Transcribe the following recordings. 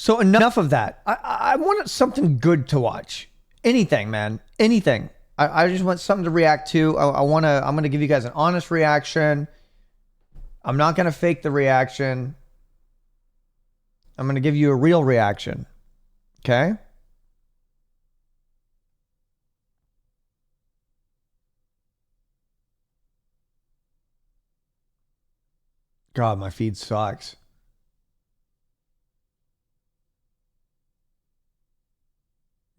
So enough of that. I want something good to watch. Anything, man. Anything. I just want something to react to. I'm going to give you guys an honest reaction. I'm not going to fake the reaction. I'm going to give you a real reaction. Okay? God, my feed sucks.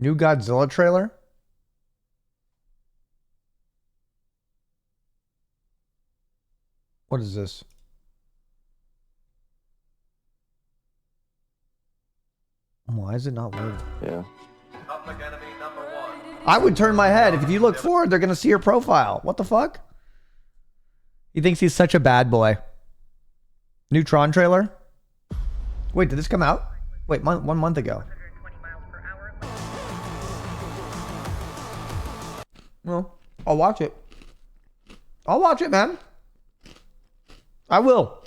New Godzilla trailer? What is this? Why is it not loading? Yeah. Public enemy number 1. I would turn my head. If you look forward, they're going to see your profile. What the fuck? He thinks he's such a bad boy. New Tron trailer? Wait, did this come out? Wait, 1 month ago. Well, I'll watch it. I'll watch it, man. I will.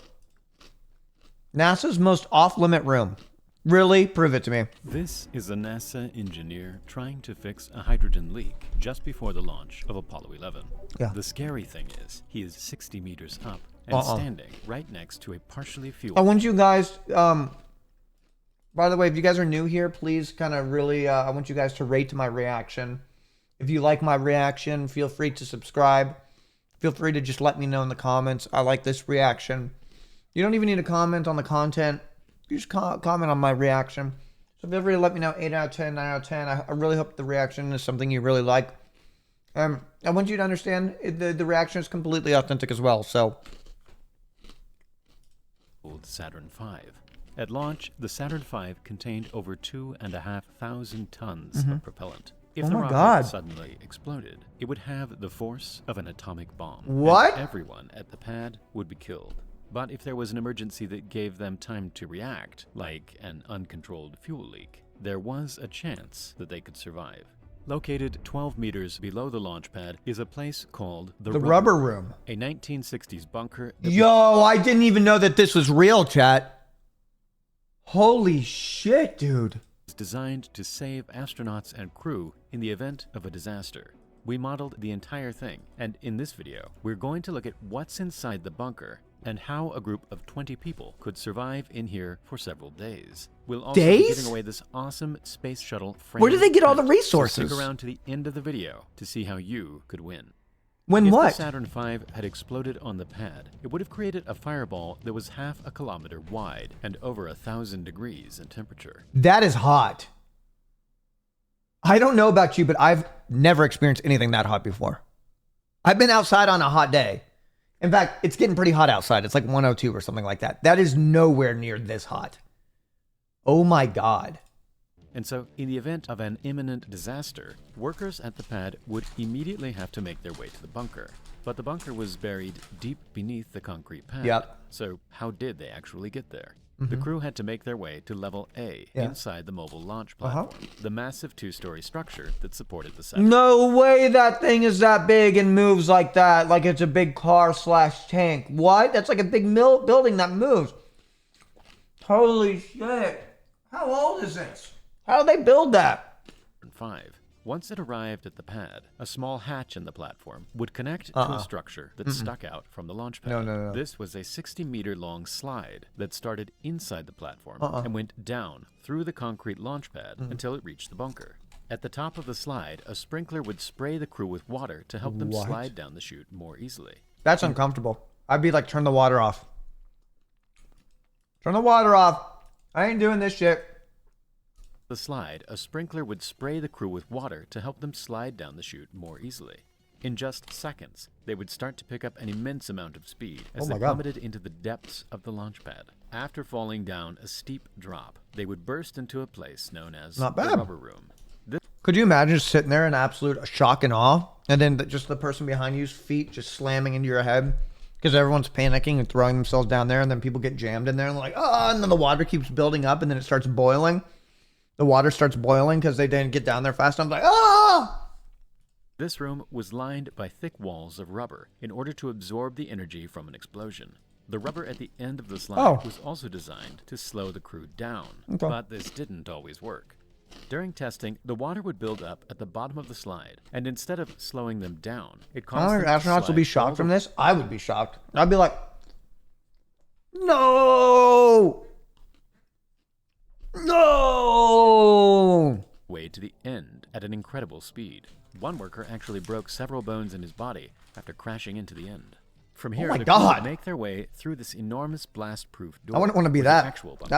NASA's most off-limit room. Really? Prove it to me. This is a NASA engineer trying to fix a hydrogen leak just before the launch of Apollo 11. Yeah. The scary thing is, he is 60 meters up and standing right next to a partially fueled... I want you guys, by the way, if you guys are new here, please kind of really, I want you guys to rate my reaction. If you like my reaction, feel free to subscribe. Feel free to just let me know in the comments. I like this reaction. You don't even need to comment on the content. You just comment on my reaction. So feel free to let me know 8 out of 10, 9 out of 10. I really hope the reaction is something you really like. I want you to understand the reaction is completely authentic as well. So, Saturn V. At launch, the Saturn V contained over 2,500 tons of propellant. If the rocket suddenly exploded, it would have the force of an atomic bomb. What? And everyone at the pad would be killed. But if there was an emergency that gave them time to react, like an uncontrolled fuel leak, there was a chance that they could survive. Located 12 meters below the launch pad is a place called the Rubber Room. A 1960s bunker. Yo, I didn't even know that this was real, chat. Holy shit, dude. Designed to save astronauts and crew in the event of a disaster. We modeled the entire thing, and in this video, we're going to look at what's inside the bunker and how a group of 20 people could survive in here for several days. We'll also be giving away this awesome space shuttle frame. Where do they get all the resources? So stick around to the end of the video to see how you could win. When if what? the Saturn V had exploded on the pad, it would have created a fireball that was half a kilometer wide and over 1,000 degrees in temperature. That is hot. I don't know about you, but I've never experienced anything that hot before. I've been outside on a hot day. In fact, it's getting pretty hot outside. It's like 102 or something like that. That is nowhere near this hot. Oh my God. And so, in the event of an imminent disaster, workers at the pad would immediately have to make their way to the bunker. But the bunker was buried deep beneath the concrete pad. Yep. So, how did they actually get there? The crew had to make their way to level A inside the mobile launch platform, the massive 2-story structure that supported the Saturn. No way that thing is that big and moves like that, like it's a big car / tank. What? That's like a big building that moves. Holy shit. How old is this? How did they build that? 5. Once it arrived at the pad, a small hatch in the platform would connect to a structure that stuck out from the launch pad. No. This was a 60-meter-long slide that started inside the platform and went down through the concrete launch pad until it reached the bunker. At the top of the slide, a sprinkler would spray the crew with water to help them slide down the chute more easily. That's uncomfortable. I'd be like, turn the water off. Turn the water off. I ain't doing this shit. The slide, a sprinkler would spray the crew with water to help them slide down the chute more easily. In just seconds, they would start to pick up an immense amount of speed as they plummeted into the depths of the launch pad. After falling down a steep drop, they would burst into a place known as the Rubber Room. Could you imagine just sitting there in absolute shock and awe, and then just the person behind you's feet just slamming into your head because everyone's panicking and throwing themselves down there, and then people get jammed in there and like, oh, and then the water keeps building up, and then it starts boiling. The water starts boiling because they didn't get down there fast enough. Like, ah! This room was lined by thick walls of rubber in order to absorb the energy from an explosion. The rubber at the end of the slide was also designed to slow the crew down, but this didn't always work. During testing, the water would build up at the bottom of the slide, and instead of slowing them down, it caused them to astronauts will be slide shocked from this. I would be shocked. I'd be like, no! No! way to the end at an incredible speed. One worker actually broke several bones in his body after crashing into the end. From here, the crew would make their way through this enormous blast-proof door. I wouldn't want to be that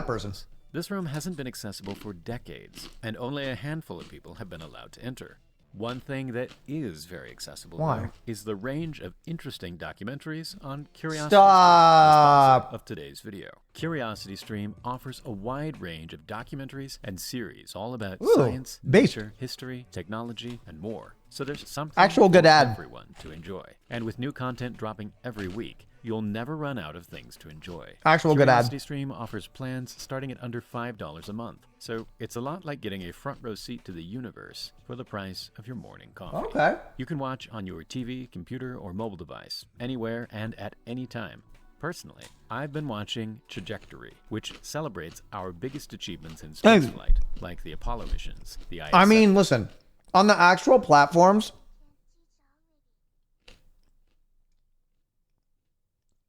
person. This room hasn't been accessible for decades, and only a handful of people have been allowed to enter. One thing that is very accessible now is the range of interesting documentaries on Curiosity Stream, the sponsor of today's video. Curiosity Stream offers a wide range of documentaries and series all about science, nature, history, technology, and more. So there's something for everyone to enjoy. And with new content dropping every week, you'll never run out of things to enjoy. Curiosity Stream offers plans starting at under $5 a month. So it's a lot like getting a front row seat to the universe for the price of your morning coffee. You can watch on your TV, computer, or mobile device, anywhere and at any time. Personally, I've been watching Trajectory, which celebrates our biggest achievements in spaceflight, like the Apollo missions, the ISS. I mean, listen, on the actual platforms,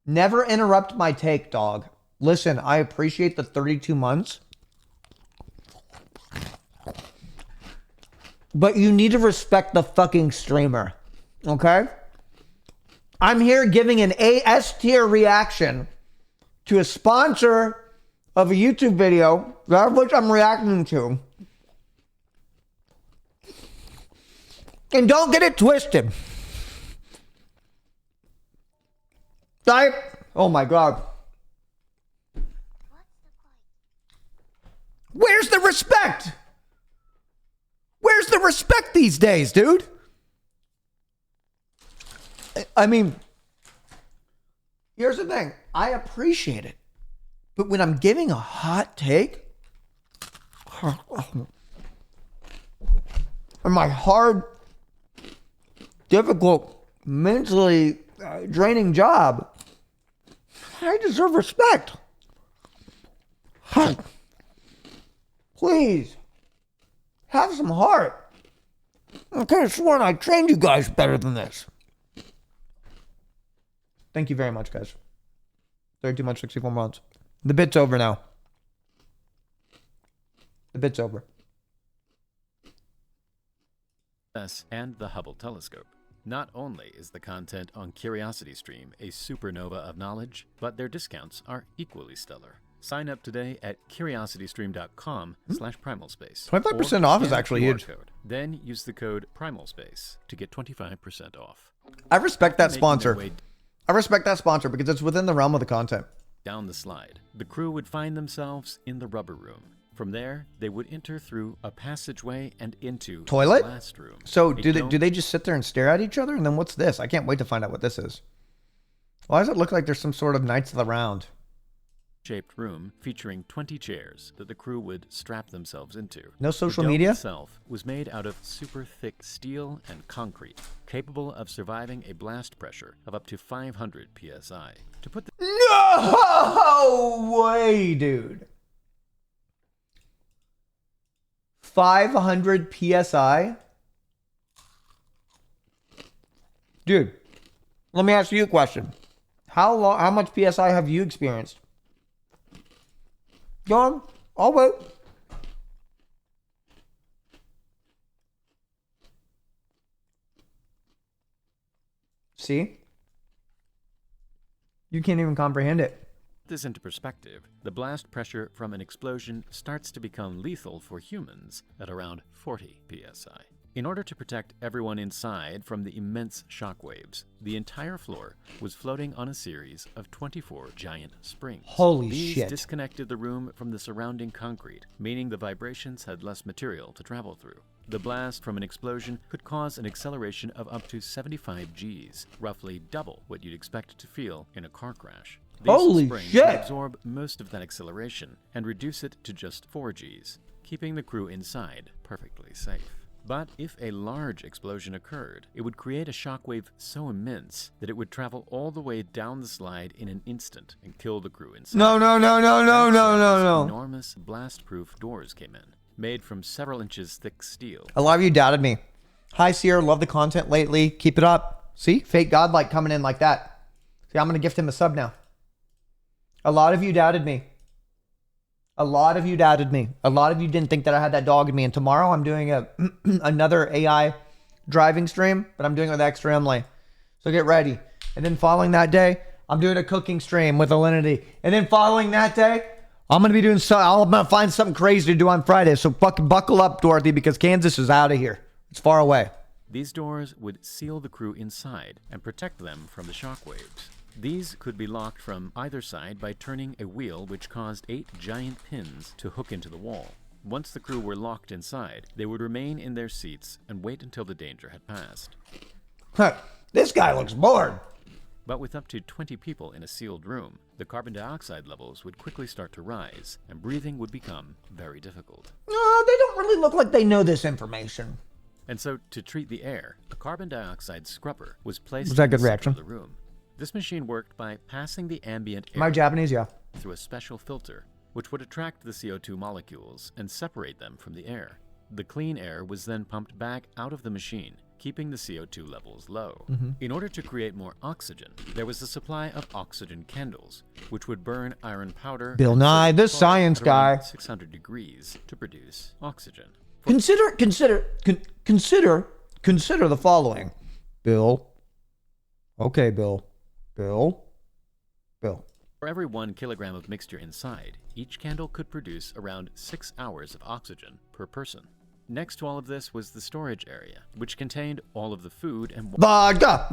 never interrupt my take, dog. Listen, I appreciate the 32 months. But you need to respect the fucking streamer. Okay? I'm here giving an A-S tier reaction to a sponsor of a YouTube video, that of which I'm reacting to. And don't get it twisted. Oh my God. Where's the respect? Where's the respect these days, dude? I mean, here's the thing. I appreciate it. But when I'm giving a hot take, and my hard, difficult, mentally draining job, I deserve respect. Please, have some heart. I could have sworn I trained you guys better than this. Thank you very much, guys. 32 months, 64 months. The bit's over now. The bit's over. And the Hubble telescope. Not only is the content on Curiosity Stream a supernova of knowledge, but their discounts are equally stellar. Sign up today at curiositystream.com/primalspace. 25% off is actually huge. Then use the code primalspace to get 25% off. I respect that sponsor. I respect that sponsor because it's within the realm of the content. Down the slide, the crew would find themselves in the rubber room. From there, they would enter through a passageway and into the blast room. So do they just sit there and stare at each other? And then what's this? I can't wait to find out what this is. Why does it look like there's some sort of Knights of the Round? Shaped room featuring 20 chairs that the crew would strap themselves into. No social media? The dome itself was made out of super thick steel and concrete, capable of surviving a blast pressure of up to 500 psi. To put No way, dude. 500 psi? Dude, let me ask you a question. How much psi have you experienced? Go on. I'll wait. See? You can't even comprehend it. This into perspective, the blast pressure from an explosion starts to become lethal for humans at around 40 psi. In order to protect everyone inside from the immense shockwaves, the entire floor was floating on a series of 24 giant springs. Holy These shit. disconnected the room from the surrounding concrete, meaning the vibrations had less material to travel through. The blast from an explosion could cause an acceleration of up to 75 Gs, roughly double what you'd expect to feel in a car crash. These springs would absorb most of that acceleration and reduce it to just 4 Gs, keeping the crew inside perfectly safe. But if a large explosion occurred, it would create a shockwave so immense that it would travel all the way down the slide in an instant and kill the crew inside. No. Enormous blast-proof doors came in, made from several inches thick steel. A lot of you doubted me. Hi, Cyr. Love the content lately. Keep it up. See? Fake Godlike coming in like that. See, I'm going to gift him a sub now. A lot of you doubted me. A lot of you doubted me. A lot of you didn't think that I had that dog in me. And tomorrow I'm doing another AI driving stream, but I'm doing it with Extra Emily. So get ready. And then following that day, I'm doing a cooking stream with Alinity. And then following that day, I'm going to be doing I'm going to find something crazy to do on Friday. So fucking buckle up, Dorothy, because Kansas is out of here. It's far away. These doors would seal the crew inside and protect them from the shockwaves. These could be locked from either side by turning a wheel which caused 8 giant pins to hook into the wall. Once the crew were locked inside, they would remain in their seats and wait until the danger had passed. This guy looks bored. But with up to 20 people in a sealed room, the carbon dioxide levels would quickly start to rise, and breathing would become very difficult. No, they don't really look like they know this information. And so, to treat the air, a carbon dioxide scrubber was placed Was that in the good center reaction? of the room. This machine worked by passing the ambient air Am I Japanese? Yeah. through a special filter, which would attract the CO2 molecules and separate them from the air. The clean air was then pumped back out of the machine, keeping the CO2 levels low. In order to create more oxygen, there was a supply of oxygen candles, which would burn iron powder. Bill and Nye, sodium the chloride science at around guy. 600 degrees to produce oxygen. Consider the following. Bill. Okay, Bill. Bill. For every 1 kilogram of mixture inside, each candle could produce around 6 hours of oxygen per person. Next to all of this was the storage area, which contained all of the food and Vodka.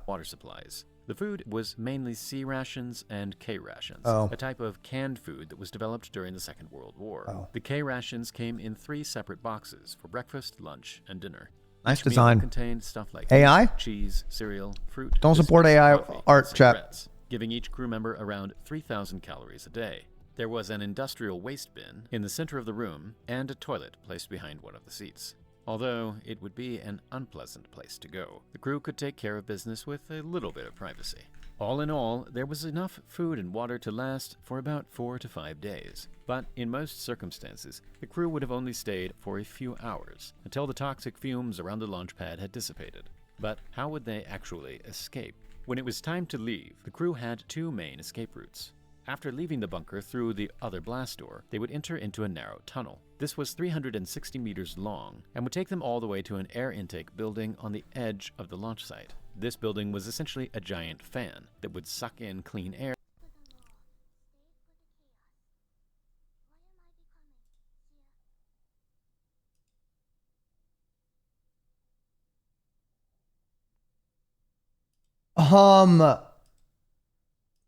water supplies. The food was mainly C rations and K rations, Oh. a type of canned food that was developed during the Second World War. Oh. The K rations came in 3 separate boxes for breakfast, lunch, and dinner. Nice Each meal design. contained stuff like AI? meat, cheese, cereal, fruit. Don't support biscuits, AI coffee, and art, chat. cigarettes, giving each crew member around 3,000 calories a day. There was an industrial waste bin in the center of the room and a toilet placed behind one of the seats. Although it would be an unpleasant place to go, the crew could take care of business with a little bit of privacy. All in all, there was enough food and water to last for about 4 to 5 days. But in most circumstances, the crew would have only stayed for a few hours until the toxic fumes around the launch pad had dissipated. But how would they actually escape? When it was time to leave, the crew had 2 main escape routes. After leaving the bunker through the other blast door, they would enter into a narrow tunnel. This was 360 meters long and would take them all the way to an air intake building on the edge of the launch site. This building was essentially a giant fan that would suck in clean air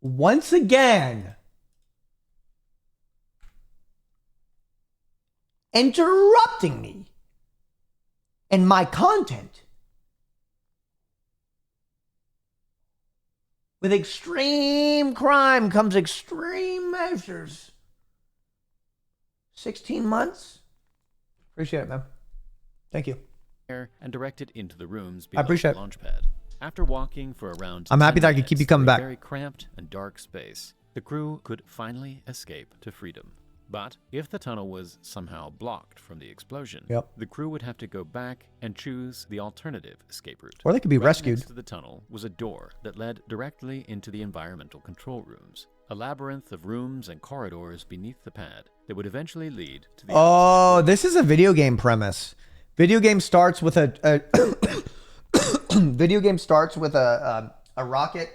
Once again, interrupting me and my content with extreme crime comes extreme measures. 16 months? Appreciate it, man. Thank you. and directed into the rooms I below appreciate the it. launch pad. After walking for around I'm happy 10 that I could keep minutes you coming through a back. very cramped and dark space, the crew could finally escape to freedom. But if the tunnel was somehow blocked from the explosion, Yep. the crew would have to go back and choose the alternative escape route. Or they could be Right rescued. next to the tunnel was a door that led directly into the environmental control rooms, a labyrinth of rooms and corridors beneath the pad that would eventually lead to the Oh, this is a video game premise. Video game starts with a video game starts with a rocket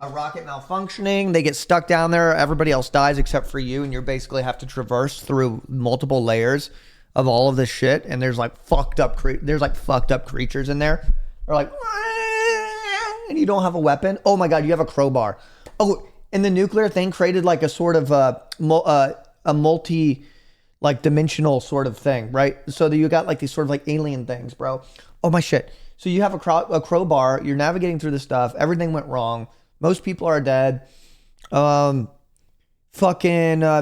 malfunctioning. They get stuck down there. Everybody else dies except for you, and you basically have to traverse through multiple layers of all of this shit. And there's like fucked up creatures in there. They're like, and you don't have a weapon. Oh my god, you have a crowbar. Oh, and the nuclear thing created like a sort of a multi like dimensional sort of thing, right? So that you got like these sort of like alien things, bro. Oh my shit. So you have a crowbar. You're navigating through this stuff. Everything went wrong. Most people are dead.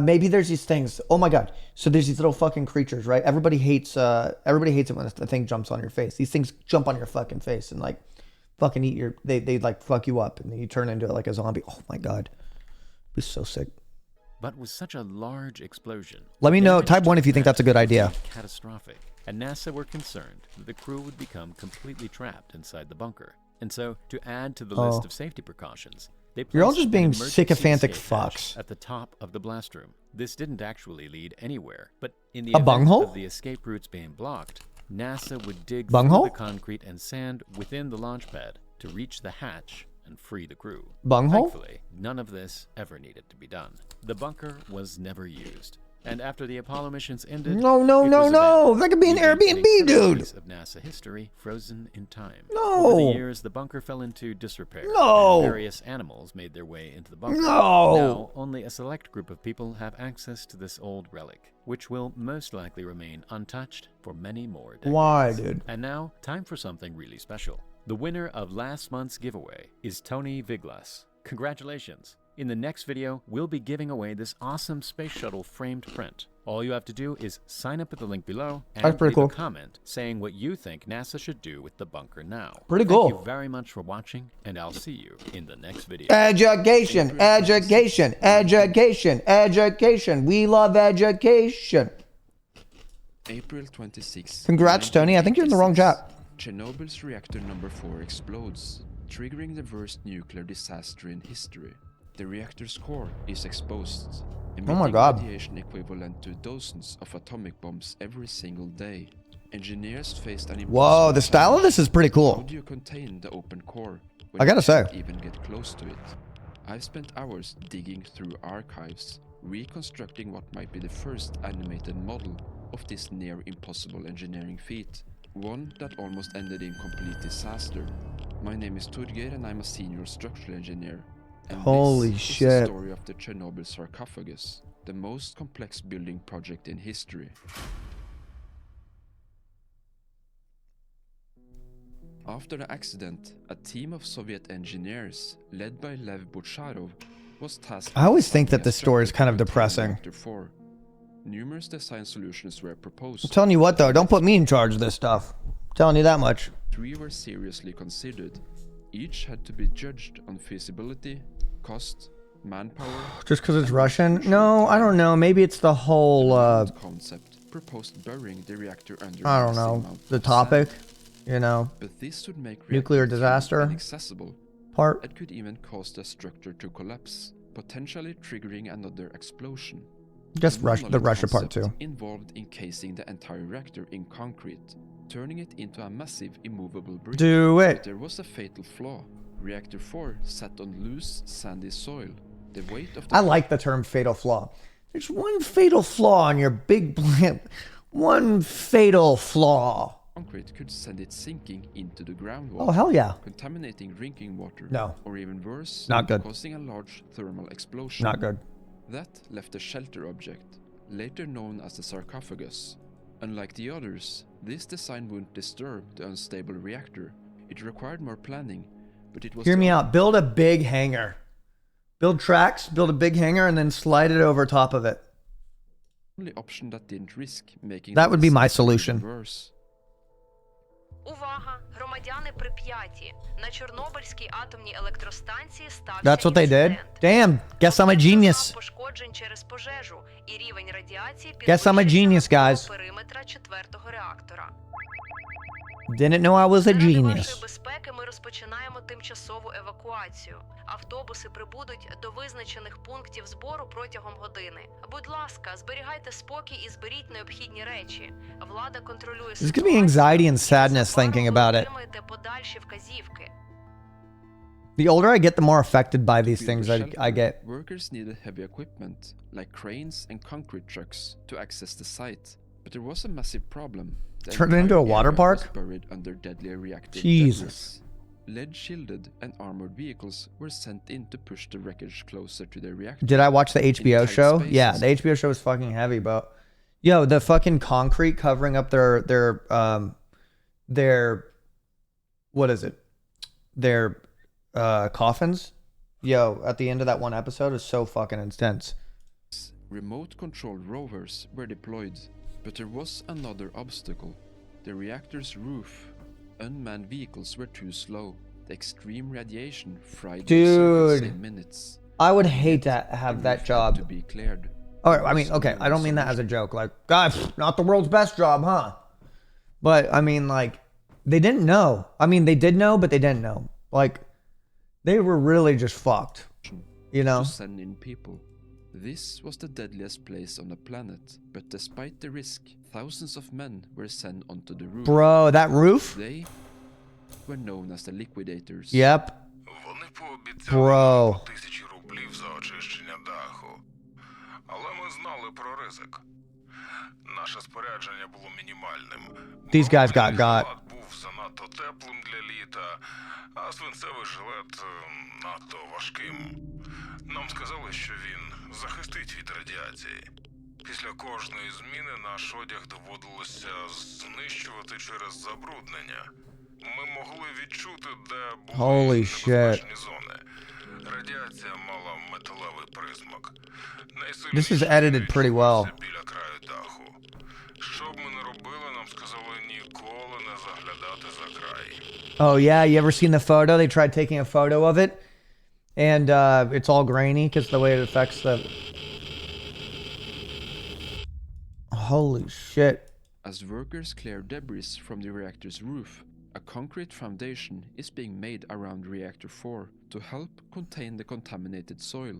Maybe there's these things. Oh my god. So there's these little fucking creatures, right? Everybody hates it when the thing jumps on your face. These things jump on your fucking face and like fucking eat your, they like fuck you up and then you turn into like a zombie. Oh my God. It was so sick. But with such a large explosion, let me know, type 1 if you think that's a good idea. Catastrophic. And NASA were concerned that the crew would become completely trapped inside the bunker. And so, to add to the list of safety precautions, they You're all placed just an being emergency sycophantic escape hatch fucks. at the top of the blast room. This didn't actually lead anywhere, but in the A event bunghole? of the escape routes being blocked, NASA would dig Bunghole? through the concrete and sand within the launch pad to reach the hatch and free the crew. Bunghole? Thankfully, none of this ever needed to be done. The bunker was never used. And after the Apollo missions ended, No. That could be an Airbnb, dude. Of NASA history frozen in time. No. Over the years, the bunker fell into disrepair. No. And various animals made their way into the bunker. No. Now, only a select group of people have access to this old relic, which will most likely remain untouched for many more decades. Why, dude? And now, time for something really special. The winner of last month's giveaway is Tony Viglas. Congratulations! In the next video, we'll be giving away this awesome space shuttle framed print. All you have to do is sign up at the link below and leave a comment saying what you think NASA should do with the bunker now. Pretty cool. Thank you very much for watching, and I'll see you in the next video. Education. We love education. April 26. Congrats, Tony. I think you're in the wrong chat. Chernobyl's reactor number 4 explodes, triggering the worst nuclear disaster in history. The reactor's core is exposed, emitting radiation equivalent to dozens of atomic bombs every single day. Engineers faced an Whoa, the style of this is pretty How cool. do you contain the open core when I gotta you say. can't even get close to it? I've spent hours digging through archives, reconstructing what might be the first animated model of this near impossible engineering feat. One that almost ended in complete disaster. My name is Torgeir and I'm a senior structural engineer. And Holy this shit. is the story of the Chernobyl sarcophagus, the most complex building project in history. After the accident, a team of Soviet engineers, led by Lev Bocharov, was tasked I always with think that finding a this story is kind of structure to contain depressing. Reactor 4. Numerous design solutions were proposed. I'm telling you what, though, don't put me in charge of this stuff. I'm telling you that much. 3 were seriously considered. Each had to be judged on feasibility, cost, manpower. Just because it's Russian? No, I don't know. Maybe it's the whole, Concept proposed burying the reactor under I don't know, the topic, you know, But this would make nuclear reactor 3 disaster inaccessible. part. It could even cause the structure to collapse, potentially triggering another explosion. Just One Russia, of the Russia part too. concepts involved encasing the entire reactor in concrete, turning it into a massive immovable brick. Do But it. there was a fatal flaw. Reactor 4 sat on loose, sandy soil. The weight of the I like the term fatal flaw. There's one fatal flaw on your big plan. One fatal flaw. concrete could send it sinking into the groundwater. Oh, hell yeah. Contaminating drinking water. No. Or even worse, Not good. causing a large thermal explosion. Not good. That left a shelter object, later known as the sarcophagus. Unlike the others, this design wouldn't disturb the unstable reactor. It required more planning, but it was Hear the me out. Build a big hangar. Build tracks, build a big hangar, and then slide it over top of it. only option that didn't risk making That the would be my disaster solution. even worse. Увага! Громадяни Прип'яті. На Чорнобильській атомній електростанції стався That's what they did. інцидент. Damn. Guess I'm a genius. Пошкоджень через пожежу і рівень радіації Guess I'm a genius, guys. периметра 4-го реактора. Didn't know I was a Заради genius. вашої безпеки ми розпочинаємо тимчасову евакуацію. Автобуси прибудуть до визначених пунктів збору протягом години. Будь ласка, зберігайте спокій і зберіть необхідні речі. Влада контролює There's gonna be anxiety and sadness thinking about it. Отримайте подальші вказівки. The older I get, the more affected by these To things build I shelter, get. Workers needed heavy equipment, like cranes and concrete trucks, to access the site. But there was a massive problem. The Turn it into a entire water area was park? buried under deadly reactor Jesus. debris. Lead-shielded and armored vehicles were sent in to push the wreckage closer to the reactor. Did I watch the HBO tight show? spaces. Yeah, the HBO show was fucking heavy, bro. Yo, the fucking concrete covering up their what is it? Their coffins. Yo, at the end of that one episode is so fucking intense. Remote-controlled rovers were deployed, but there was another obstacle. The reactor's roof. Unmanned vehicles were too slow. The extreme radiation fried the circuits in minutes. I would hate to have that job. To be cleared. Oh, I mean, okay, I don't mean that as a joke. Like, God, not the world's best job, huh? But, I mean, like, they didn't know. I mean, they did know, but they didn't know. Like, they were really just fucked, you know? To send in people. This was the deadliest place on the planet, but despite the risk, thousands of men were sent onto the roof. Bro, that roof? They were known as the liquidators. Yep. Вони пообіцяли Bro. по 1000 рублів за очищення даху. Але ми знали про ризик. Наше спорядження було мінімальним. These guys got Жилет був занадто теплим для літа, а свинцевий жилет надто важким. Нам сказали, що він захистить від радіації. Після кожної зміни наш одяг доводилося знищувати через забруднення. Ми могли відчути, де були небезпечні зони. Радіація мала металевий присмак. This is edited pretty well. Біля краю даху. Що б ми не робили, нам сказали ніколи не заглядати за край. Oh, yeah, you ever seen the photo? They tried taking a photo of it, and it's all grainy because the way it affects the... Holy shit. As workers clear debris from the reactor's roof, a concrete foundation is being made around Reactor 4 to help contain the contaminated soil.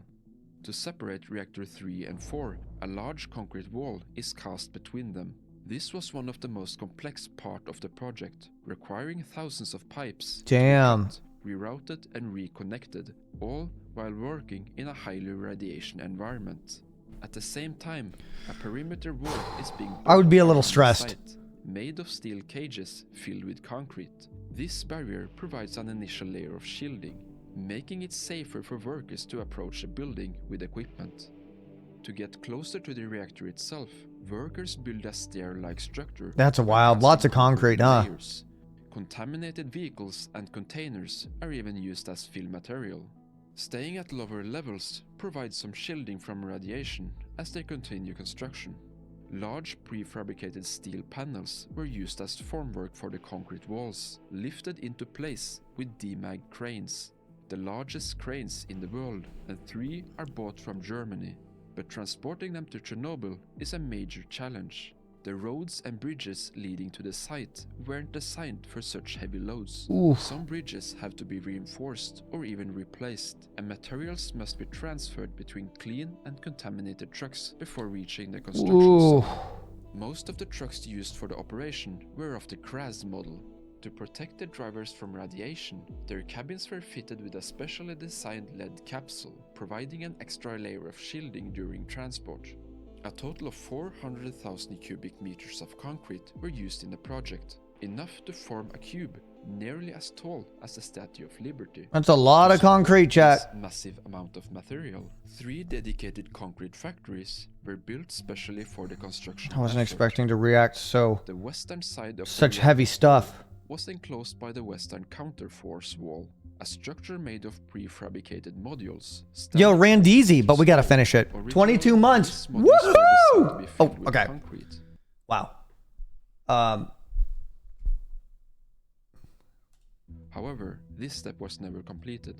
To separate Reactor 3 and 4, a large concrete wall is cast between them. This was one of the most complex part of the project, requiring thousands of pipes Damn. to be rerouted and reconnected, all while working in a highly radiation environment. At the same time, a perimeter wall is being built I would be a little around the stressed. site, made of steel cages filled with concrete. This barrier provides an initial layer of shielding, making it safer for workers to approach the building with equipment. To get closer to the reactor itself, workers build a stair-like structure. That's wild. Lots of concrete, huh? Layers. Contaminated vehicles and containers are even used as fill material. Staying at lower levels provides some shielding from radiation as they continue construction. Large prefabricated steel panels were used as formwork for the concrete walls, lifted into place with demag cranes, the largest cranes in the world, and 3 are bought from Germany. But transporting them to Chernobyl is a major challenge. The roads and bridges leading to the site weren't designed for such heavy loads. Oof. Some bridges have to be reinforced or even replaced, and materials must be transferred between clean and contaminated trucks before reaching the construction Ooh. site. Most of the trucks used for the operation were of the Kraz model. To protect the drivers from radiation, their cabins were fitted with a specially designed lead capsule, providing an extra layer of shielding during transport. A total of 400,000 cubic meters of concrete were used in the project, enough to form a cube nearly as tall as the Statue of Liberty. That's a lot of concrete, chat. This massive amount of material. 3 dedicated concrete factories were built specially for the construction. I wasn't effort. expecting to react so... The western side of Such the heavy stuff. was enclosed by the western counterforce wall, a structure made of prefabricated modules. Yo, Randeezy, but we gotta finish it. 22 months. These modules were designed to Woohoo! be Oh, filled with okay. concrete. Wow. However, this step was never completed.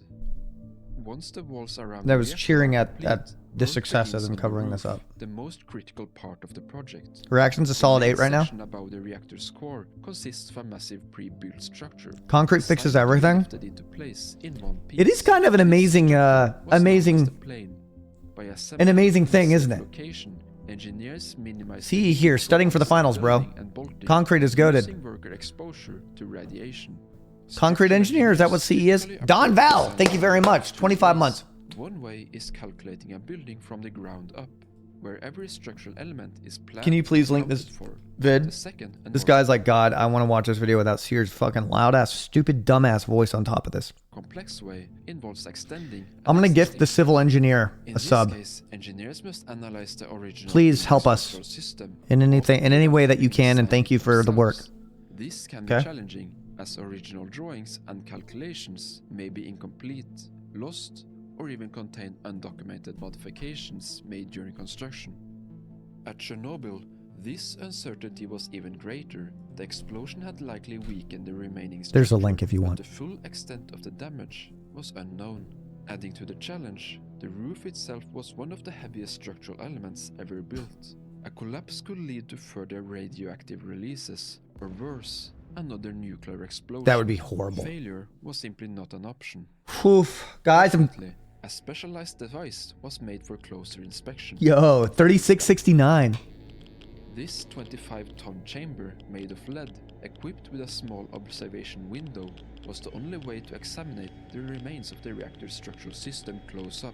Once the walls around That the was reactor cheering were at complete, the work successes begins and on the covering this roof, up. the most critical part of the project. Reaction's a solid 8 right now. The section above the reactor's core consists of a massive pre-built structure. Concrete The fixes site everything. lifted into place in one piece. It is kind of an amazing, Was known as the amazing plane. By assembling amazing it in a thing, safe isn't it? location, engineers minimized See the here, risk studying of for the finals, bro. building and bolting, Concrete is goated. reducing worker exposure to radiation. Concrete Structural engineer, is that what CE is? typically Don approach Val, design thank you very much. in 25 two months. ways. One way is calculating a building from the ground up, where every structural element is planned. Can you please and link this accounted for. vid? The second and This more guy's like, God, I want to watch this video without Cyr's fucking loud ass, stupid, dumbass voice on top of this. complex way involves extending. I'm and gonna gift the existing. civil engineer In a this sub. case, engineers must analyze the original Please help building us structural system in anything, in any way that you of can, and design thank you for the work. themselves. This can Okay. be challenging, as original drawings and calculations may be incomplete, lost, or even contain undocumented modifications made during construction. At Chernobyl, this uncertainty was even greater. The explosion had likely weakened the remaining structure. There's a link if you want. But the full extent of the damage was unknown. Adding to the challenge, the roof itself was one of the heaviest structural elements ever built. A collapse could lead to further radioactive releases, or worse, another nuclear explosion. That would be horrible. Failure was simply not an option. Oof. Guys, A specialized device was made for closer inspection. Yo, 3669. This 25-ton chamber, made of lead, equipped with a small observation window, was the only way to examine the remains of the reactor's structural system close up.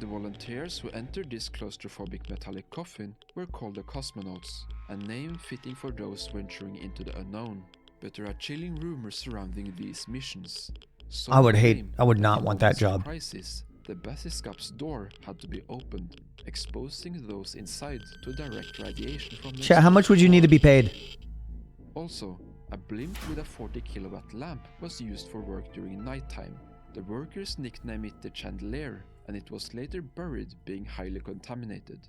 The volunteers who entered this claustrophobic metallic coffin were called the cosmonauts, a name fitting for those venturing into the unknown. But there are chilling rumors surrounding these missions. I would not want that job. Crisis, the bathyscope's door had to be opened, exposing those inside to direct radiation from the Chat, how much would you need to be paid? Also, a blimp with a 40 kilowatt lamp was used for work during nighttime. The workers nicknamed it the chandelier, and it was later buried, being highly contaminated.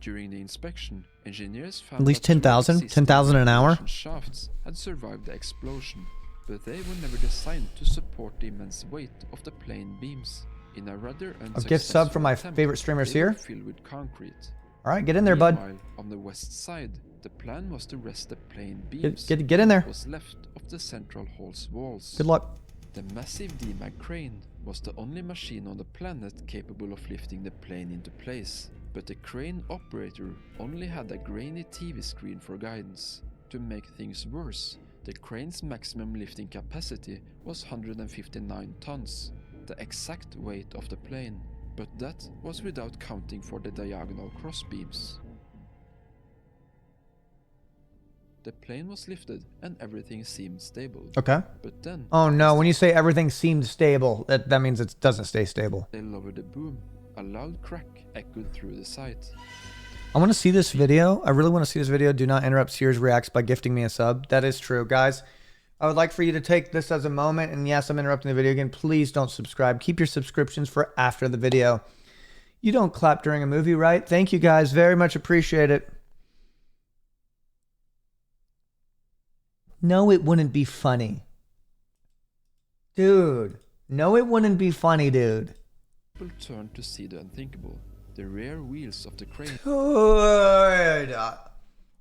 During the inspection, engineers found At least that 10,000? 10,000 an hour? shafts had survived the explosion, but they were never designed to support the immense weight of the plane beams. In a rather A gift sub from my favorite streamers here. Filled with concrete. All right, get in there, bud. Meanwhile, on the west side, the plan was to rest the plane beams. Get in there. What was left of the central hall's walls. Good luck. The massive DMAG crane was the only machine on the planet capable of lifting the plane into place, but the crane operator only had a grainy TV screen for guidance. To make things worse, the crane's maximum lifting capacity was 159 tons, the exact weight of the plane, but that was without counting for the diagonal crossbeams. The plane was lifted and everything seemed stable. Okay. But then... Oh no, when you say everything seemed stable, that means it doesn't stay stable. They lowered the boom. A loud crack echoed through the site. I want to see this video. I really want to see this video. Do not interrupt Cyr's Reacts by gifting me a sub. That is true. Guys, I would like for you to take this as a moment. And yes, I'm interrupting the video again. Please don't subscribe. Keep your subscriptions for after the video. You don't clap during a movie, right? Thank you guys. Very much appreciate it. No, it wouldn't be funny. Dude. No, it wouldn't be funny, dude. People turned to see the unthinkable. The rear wheels of the crane... Dude.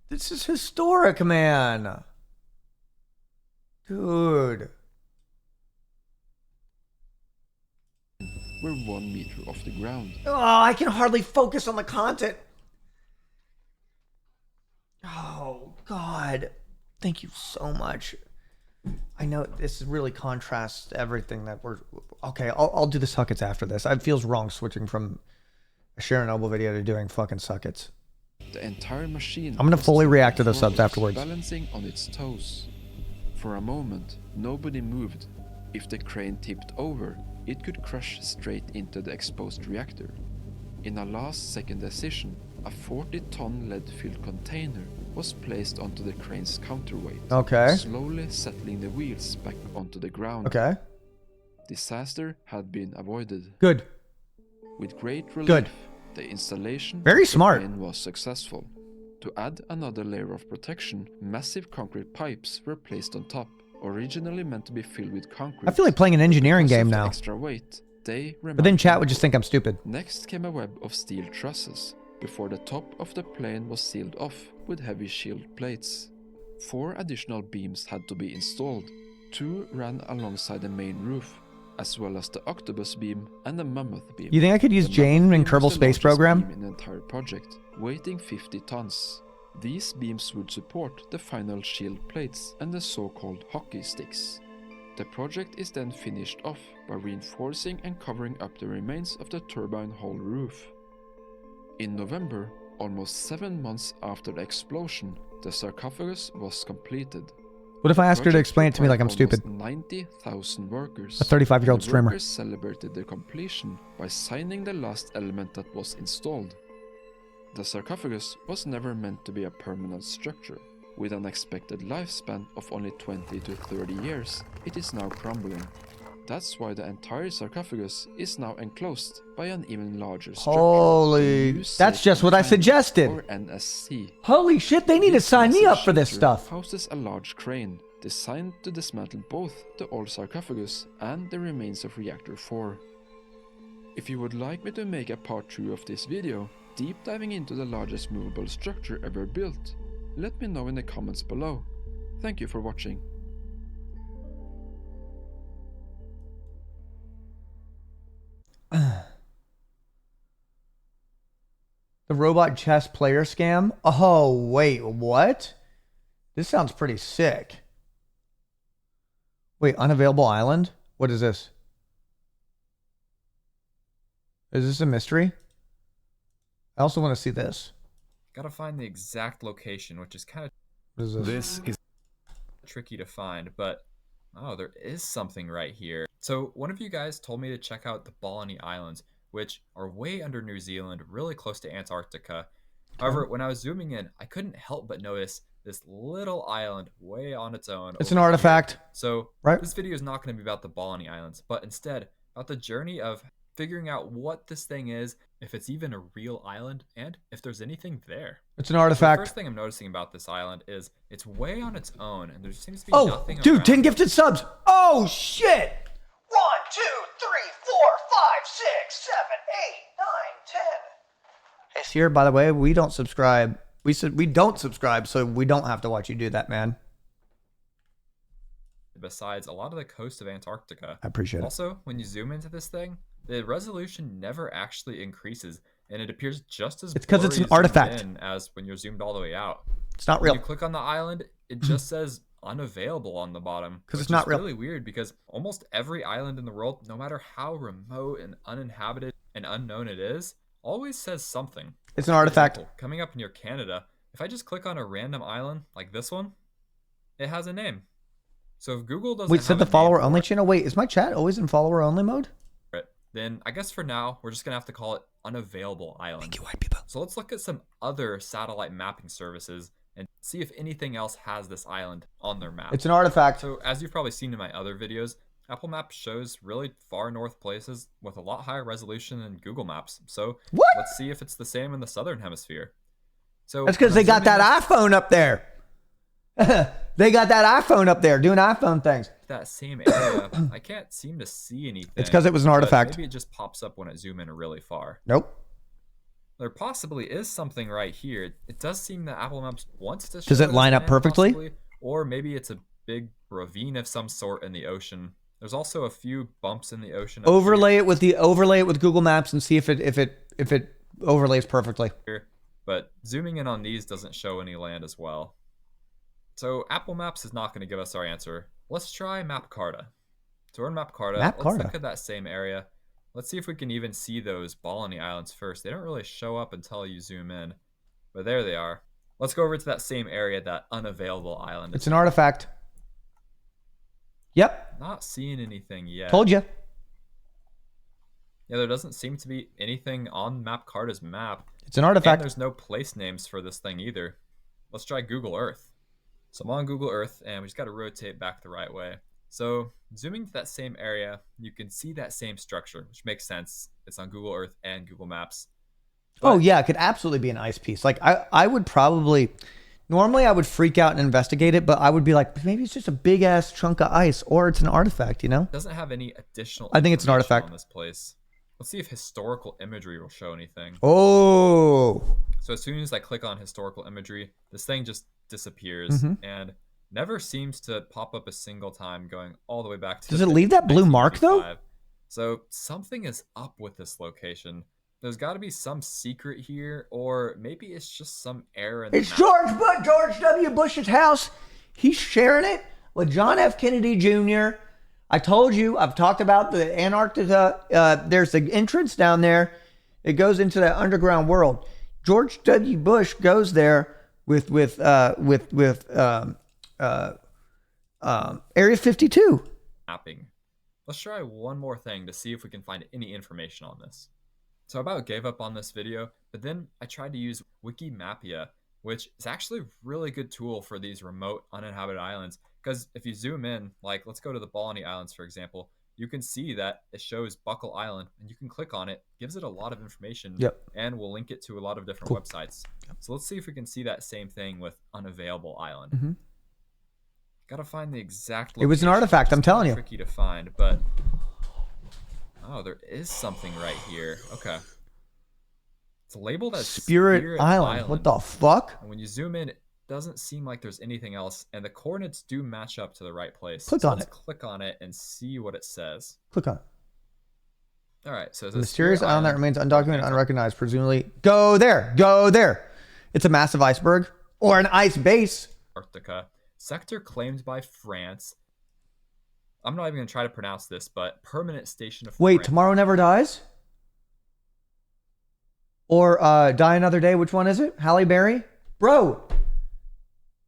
This is historic, man. Dude. were 1 meter off the ground. Oh, I can hardly focus on the content. Oh, God. Thank you so much. I know this really contrasts everything that we're... Okay, I'll do the suckets after this. It feels wrong switching from a Chernobyl video to doing fucking suckets. The entire machine... I'm gonna fully react to the subs afterwards. Balancing on its toes. For a moment, nobody moved. If the crane tipped over, it could crash straight into the exposed reactor. In a last-second decision, a 40-ton lead-filled container was placed onto the crane's counterweight, Okay. slowly settling the wheels back onto the ground. Okay. Disaster had been avoided. Good. With great relief, Good. the installation Very of the smart. crane was successful. To add another layer of protection, massive concrete pipes were placed on top, originally meant to be filled with concrete. I feel like playing an engineering Because game of the now. extra weight, they But then chat would just think I'm stupid. Next came a web of steel trusses, before the top of the plane was sealed off with heavy shield plates. 4 additional beams had to be installed. 2 ran alongside the main roof, as well as the octopus beam and the mammoth beam. You think I could use The Jane mammoth in beam Kerbal was the Space largest Program? beam in the entire project, weighing 50 tons. These beams would support the final shield plates and the so-called hockey sticks. The project is then finished off by reinforcing and covering up the remains of the turbine hull roof. In November, almost 7 months after the explosion, the sarcophagus was completed. What if I ask her to Project explain it to me like I'm required stupid? almost 90,000 workers. A 35-year-old The streamer. workers celebrated their completion by signing the last element that was installed. The sarcophagus was never meant to be a permanent structure. With an expected lifespan of only 20 to 30 years, it is now crumbling. That's why the entire sarcophagus is now enclosed by an even larger structure. Holy, The new that's Safe just what I Confinement, suggested. or NSC. Holy shit, they need to This sign me massive up for this shelter stuff. houses a large crane designed to dismantle both the old sarcophagus and the remains of Reactor 4. If you would like me to make a part 2 of this video, deep diving into the largest movable structure ever built, let me know in the comments below. Thank you for watching. The robot chess player scam? Oh, wait, what? This sounds pretty sick. Wait, unavailable island? What is this? Is this a mystery? I also want to see this. Gotta find the exact location, which is kind of What is this? This is tricky to find, but oh, there is something right here. So one of you guys told me to check out the Balleny Islands, which are way under New Zealand, really close to Antarctica. However, when I was zooming in, I couldn't help but notice this little island way on its own. It's an over artifact. here. So right? This video is not going to be about the Balleny Islands, but instead about the journey of figuring out what this thing is, if it's even a real island, and if there's anything there. It's an So the artifact. first thing I'm noticing about this island is it's way on its own, and there seems to be Oh, nothing dude, around 10 it. gifted subs. Oh, shit. 1, 2, 3, 4, 5, 6, 7, 8, 9, 10. Hey, Cyr, by the way, we don't subscribe. We said we don't subscribe, so we don't have to watch you do that, man. Besides a lot of the coast of Antarctica. I appreciate it. Also, when you zoom into this thing, the resolution never actually increases, and it appears just as It's 'cause it's an blurry zoomed artifact. in as when you're zoomed all the way out. It's not When real. you click on the island, it just says unavailable on the bottom. 'Cause it's which not is real. really weird because almost every island in the world, no matter how remote and uninhabited and unknown it is, always says something. It's an For artifact. example, coming up near Canada, if I just click on a random island like this one, it has a name. So if Google doesn't Wait, have set a the name follower for only it, channel. Wait, is my chat always in follower only mode? then I guess for now we're just gonna have to call it unavailable island. Thank you, white people. So let's look at some other satellite mapping services and see if anything else has this island on their map. It's an artifact. So as you've probably seen in my other videos, Apple Maps shows really far north places with a lot higher resolution than Google Maps. So What? let's see if it's the same in the southern hemisphere. So That's because when they I'm got that zooming iPhone up there. They got that iPhone up there doing iPhone things. that same area, I can't seem to see anything. It's 'cause it was an but artifact. Maybe it just pops up when I zoom in really far. Nope. There possibly is something right here. It does seem that Apple Maps wants to show Does it this line up land, perfectly? possibly, or maybe it's a big ravine of some sort in the ocean. There's also a few bumps in the ocean. up Overlay it with Google Maps and see if it overlays perfectly. here, but zooming in on these doesn't show any land as well. So Apple Maps is not going to give us our answer. Let's try Map Carta. So we're in Map Carta. Map Let's Carta. look at that same area. Let's see if we can even see those Balleny Islands first. They don't really show up until you zoom in, but there they are. Let's go over to that same area, that unavailable island. It's an artifact. Yep. Not seeing anything yet. Told you. Yeah, there doesn't seem to be anything on Map Carta's map. It's an And artifact. there's no place names for this thing either. Let's try Google Earth. So I'm on Google Earth, and we just got to rotate back the right way. So zooming to that same area, you can see that same structure, which makes sense. It's on Google Earth and Google Maps. Oh yeah, it could absolutely be an ice piece. Like I would probably, normally I would freak out and investigate it, but I would be like, maybe it's just a big ass chunk of ice, or it's an artifact, you know? It doesn't have any additional I think it's an information artifact. on this place. Let's see if historical imagery will show anything. Oh, So as soon as I click on historical imagery, this thing just disappears Mhm. and never seems to pop up a single time, going all the way back to Does it leave that blue mark, though? 1955. So something is up with this location. There's got to be some secret here, or maybe it's just some error in the it's map. George W. Bush's house. He's sharing it with John F. Kennedy Jr. I told you, I've talked about the Antarctica. There's the entrance down there. It goes into that underground world. George W. Bush goes there with Area 52. Mapping. Let's try one more thing to see if we can find any information on this. So I about gave up on this video, but then I tried to use Wikimapia, which is actually a really good tool for these remote uninhabited islands. Because if you zoom in, like let's go to the Balleny Islands, for example, you can see that it shows Buckle Island, and you can click on it. Gives it a lot of information. Yep. And we'll link it to a lot of different websites. So let's see if we can see that same thing with Unavailable Island. Gotta find the exact location. It was an artifact, I'm telling you. Tricky to find, but oh, there is something right here. Okay. It's labeled as Spirit Island. What the fuck? And when you zoom in, it doesn't seem like there's anything else, and the coordinates do match up to the right place. Click on it. Click on it and see what it says. Click on it. All right, so the mysterious island that remains undocumented, unrecognized, presumably. Go there. Go there. It's a massive iceberg or an ice base. Antarctica. Sector claimed by France. I'm not even going to try to pronounce this, but permanent station of Wait, France. Tomorrow Never Dies? Or Die Another Day? Which one is it? Halle Berry? Bro,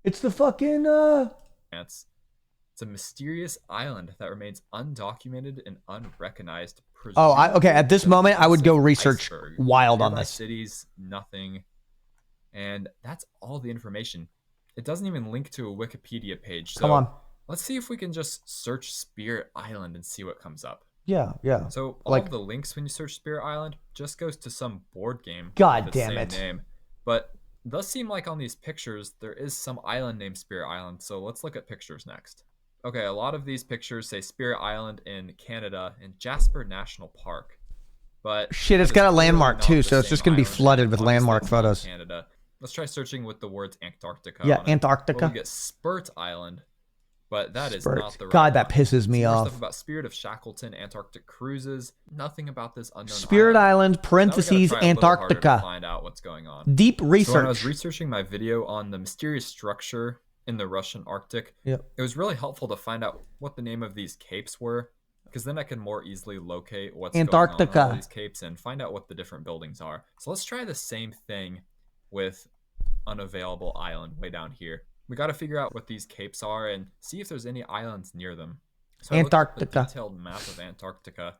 it's the fucking... France. It's a mysterious island that remains undocumented and unrecognized. Oh, okay. At this moment, I would go research wild on this. Cities, nothing. And that's all the information. It doesn't even link to a Wikipedia page. So Come on. Let's see if we can just search Spirit Island and see what comes up. Yeah, yeah. So all of the links when you search Spirit Island just goes to some board game. God damn it. Name. But it does seem like on these pictures, there is some island named Spirit Island. So let's look at pictures next. Okay, a lot of these pictures say Spirit Island in Canada and Jasper National Park. But shit, it's got a landmark too, so it's just going to be flooded with landmark photos. Canada. Let's try searching with the words Antarctica. Yeah, Antarctica. We'll get Spurt Island, but that is not the right God, that one. pisses me off. Stuff about Spirit of Shackleton, Antarctic cruises. Nothing about this unknown Spirit Island, parentheses, Antarctica. To find out what's going on. Deep research. So when I was researching my video on the mysterious structure in the Russian Arctic, it was really helpful to find out what the name of these capes were, because then I can more easily locate what's Antarctica. going on all these capes and find out what the different buildings are. So let's try the same thing with Unavailable Island way down here. We got to figure out what these capes are and see if there's any islands near them. So Antarctica. I looked at the detailed map of Antarctica,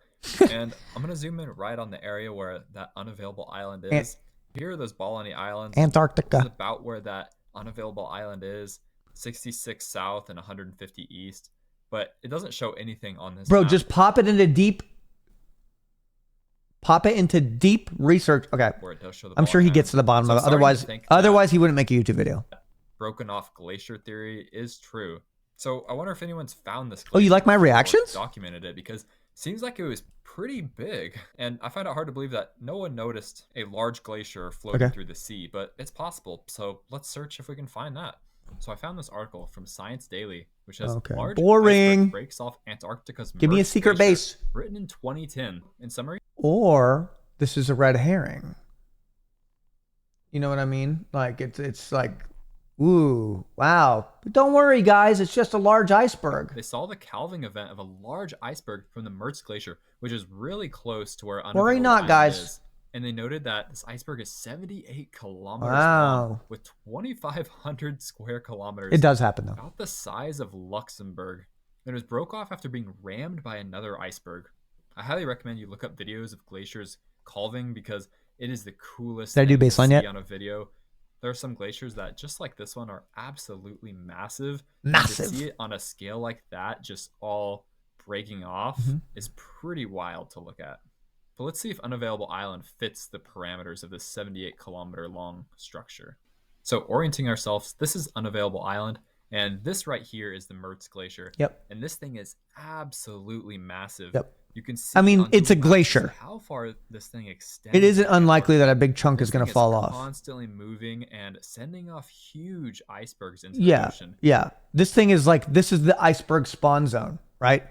and I'm going to zoom in right on the area where that unavailable island is. Here are those Balleny Islands. Antarctica. This is about where that unavailable island is, 66 south and 150 east. But it doesn't show anything on this map. Just pop it into deep research. Okay. Where it does show the I'm sure he gets to the bottom of it. Otherwise he wouldn't make a YouTube video. Broken off glacier theory is true. So I wonder if anyone's found this. Oh, you like my reactions? Documented it because it seems like it was pretty big. And I find it hard to believe that no one noticed a large glacier floating through the sea, but it's possible. So let's search if we can find that. So I found this article from Science Daily, which has large iceberg breaks off Antarctica's Give me a secret base. Written in 2010. In summary. Or this is a red herring. You know what I mean? Like it's like, ooh, wow. But don't worry, guys. It's just a large iceberg. They saw the calving event of a large iceberg from the Mertz Glacier, which is really close to where Worry not, guys. Is. And they noted that this iceberg is 78 kilometers long with 2,500 square kilometers. It does happen, though. About the size of Luxembourg. And it was broke off after being rammed by another iceberg. I highly recommend you look up videos of glaciers calving because it is the coolest thing to see on a video. There are some glaciers that, just like this one, are absolutely massive. Massive. To see it on a scale like that, just all breaking off, is pretty wild to look at. But let's see if Unavailable Island fits the parameters of this 78 kilometer long structure. So orienting ourselves, this is Unavailable Island, and this right here is the Mertz Glacier. Yep. And this thing is absolutely massive. Yep. You can see. I mean, it's a glacier. How far this thing extends. It isn't unlikely that a big chunk is going to fall off. Constantly moving and sending off huge icebergs into the ocean. Yeah. This thing is like, this is the iceberg spawn zone, right?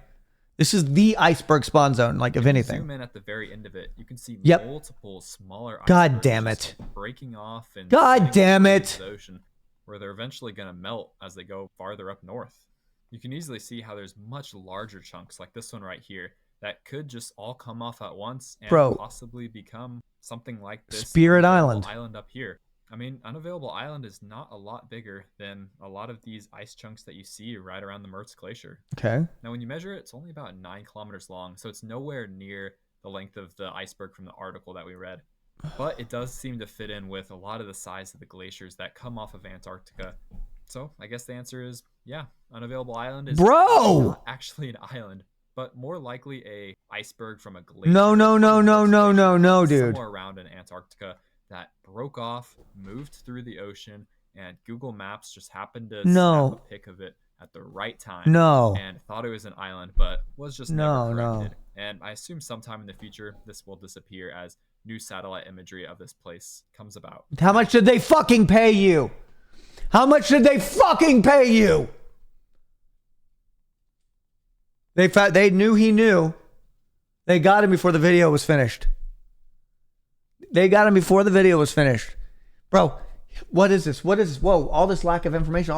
This is the iceberg spawn zone, like, if anything. Zoom in at the very end of it, you can see multiple smaller icebergs. God damn it. Breaking off and God damn it. The ocean, where they're eventually going to melt as they go farther up north. You can easily see how there's much larger chunks like this one right here that could just all come off at once and possibly become something like this Spirit Island up here. I mean, Unavailable Island is not a lot bigger than a lot of these ice chunks that you see right around the Mertz Glacier. Okay. Now, when you measure it, it's only about 9 kilometers long, so it's nowhere near the length of the iceberg from the article that we read. But it does seem to fit in with a lot of the size of the glaciers that come off of Antarctica. So I guess the answer is, yeah, Unavailable Island is not actually an island. but more likely a iceberg from a glacier. No, dude. Somewhere around in Antarctica that broke off, moved through the ocean, and Google Maps just happened to snap a pic of it at the right time. And thought it was an island, but was just never corrected. And I assume sometime in the future this will disappear as new satellite imagery of this place comes about. How much did they fucking pay you? How much did they fucking pay you? They knew he knew. They got him before the video was finished. Bro, what is this? Whoa, all this lack of information,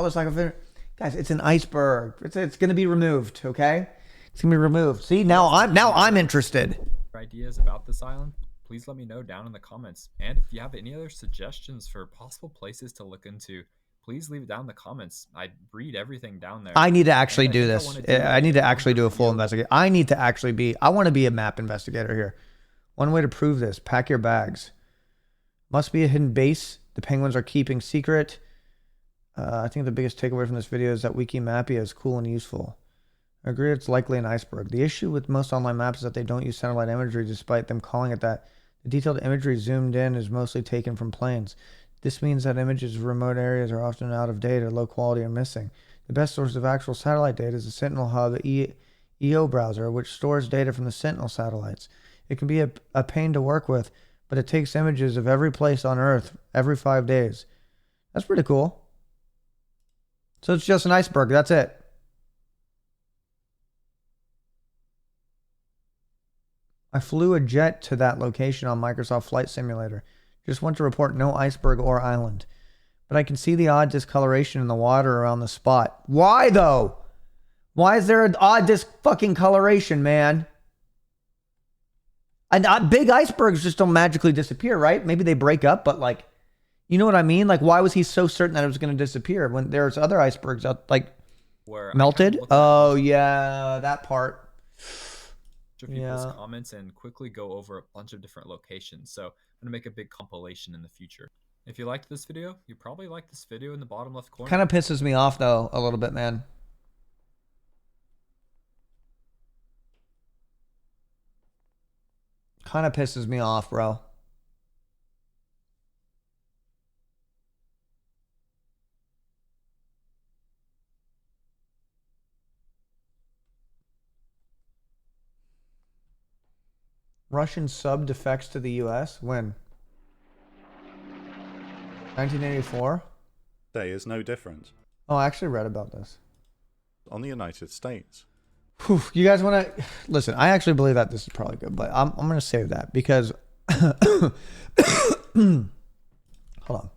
Guys, it's an iceberg. It's going to be removed, okay? It's going to be removed. See, now I'm interested. Ideas about this island? Please let me know down in the comments. And if you have any other suggestions for possible places to look into, please leave it down in the comments. I read everything down there. I need to actually do this. I need to actually do a full investigation. I want to be a map investigator here. One way to prove this, pack your bags. Must be a hidden base the penguins are keeping secret. I think the biggest takeaway from this video is that Wikimapia is cool and useful. I agree it's likely an iceberg. The issue with most online maps is that they don't use satellite imagery despite them calling it that. The detailed imagery zoomed in is mostly taken from planes. This means that images of remote areas are often out of date or low quality or missing. The best source of actual satellite data is the Sentinel Hub EO browser, which stores data from the Sentinel satellites. It can be a pain to work with, but it takes images of every place on Earth every 5 days. That's pretty cool. So it's just an iceberg. That's it. I flew a jet to that location on Microsoft Flight Simulator. Just want to report no iceberg or island. But I can see the odd discoloration in the water around the spot. Why though? Why is there an odd fucking coloration, man? And big icebergs just don't magically disappear, right? Maybe they break up, but like, you know what I mean? Like, why was he so certain that it was going to disappear when there's other icebergs out, like, where melted? Oh, yeah, that part. People's comments and quickly go over a bunch of different locations. So I'm going to make a big compilation in the future. If you liked this video, you probably like this video in the bottom left corner. Kind of pisses me off, though, a little bit, man. Kind of pisses me off, bro. Russian sub defects to the U.S. When? 1984? Day is no different. Oh, I actually read about this. On the United States. Whew, you guys want to... Listen, I actually believe that this is probably good, but I'm going to save that because... Hold on.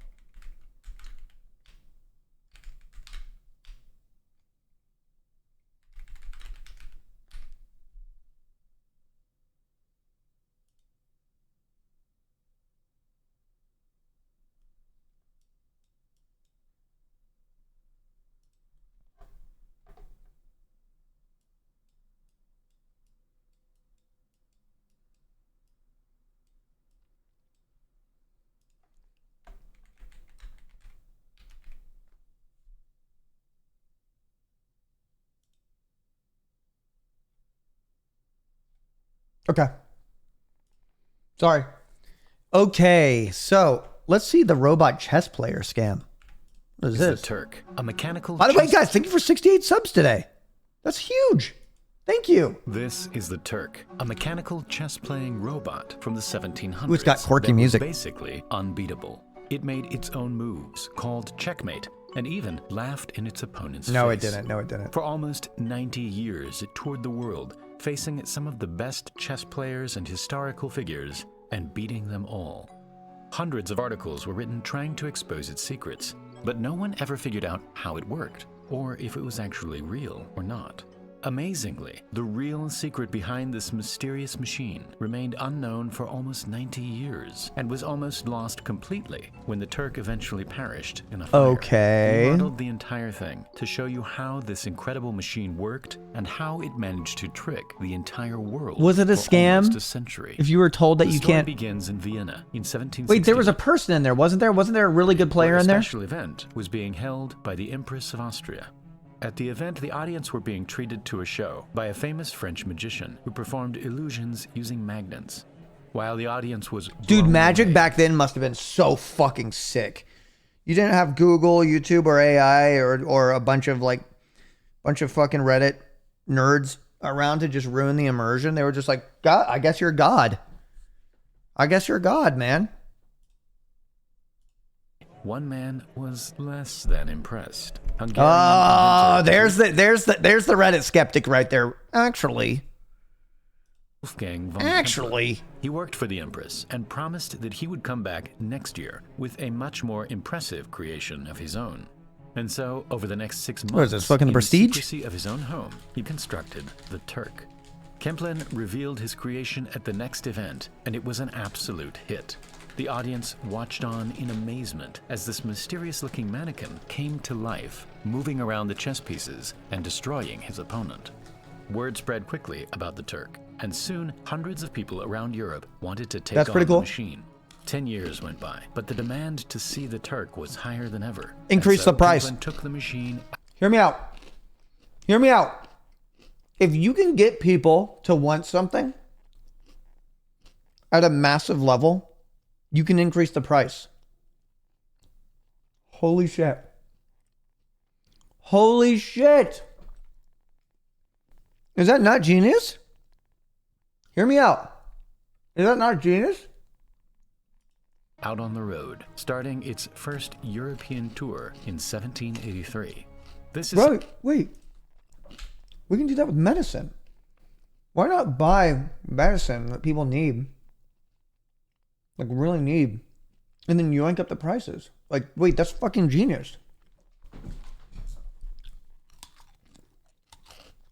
Okay. Sorry. Okay, so let's see the robot chess player scam. What is this? The Turk, a mechanical. By the way, guys, thank you for 68 subs today. That's huge. Thank you. This is the Turk, a mechanical chess-playing robot from the 1700s. Ooh, it's got quirky music. Basically unbeatable. It made its own moves, called checkmate, and even laughed in its opponent's face. No, it didn't. No, it didn't. For almost 90 years, it toured the world, facing some of the best chess players and historical figures, and beating them all. Hundreds of articles were written trying to expose its secrets, but no one ever figured out how it worked, or if it was actually real or not. Amazingly, the real secret behind this mysterious machine remained unknown for almost 90 years and was almost lost completely when the Turk eventually perished in a fire. Okay. We modeled the entire thing to show you how this incredible machine worked and how it managed to trick the entire world. Was it a for scam? almost a century. If you were told that the you story can't... begins in Vienna in 1760. Wait, there was a person in there, wasn't there? Wasn't there a really good player in there? The special event was being held by the Empress of Austria. At the event, the audience were being treated to a show by a famous French magician who performed illusions using magnets. While the audience was Dude, blown magic away, back then must have been so fucking sick. You didn't have Google, YouTube, or AI, or a bunch of fucking Reddit nerds around to just ruin the immersion. They were just like, God, I guess you're God. I guess you're God, man. one man was less than impressed. Oh, there's the Reddit skeptic right there. Actually, Wolfgang von Actually. Kempelen. He worked for the Empress and promised that he would come back next year with a much more impressive creation of his own. And so, over the next 6 months, What is this, fucking The in Prestige? the secrecy of his own home, he constructed the Turk. Kempelen revealed his creation at the next event, and it was an absolute hit. The audience watched on in amazement as this mysterious-looking mannequin came to life, moving around the chess pieces and destroying his opponent. Word spread quickly about the Turk, and soon hundreds of people around Europe wanted to take on the machine. 10 years went by, but the demand to see the Turk was higher than ever. Increase the price. Kempelen took the machine. Hear me out. Hear me out. If you can get people to want something at a massive level, you can increase the price. Holy shit. Holy shit. Is that not genius? Hear me out. Is that not genius? Out on the road, starting its first European tour in 1783. This is Wait. We can do that with medicine. Why not buy medicine that people need? Like, really need. And then yoink up the prices. Like, wait, that's fucking genius.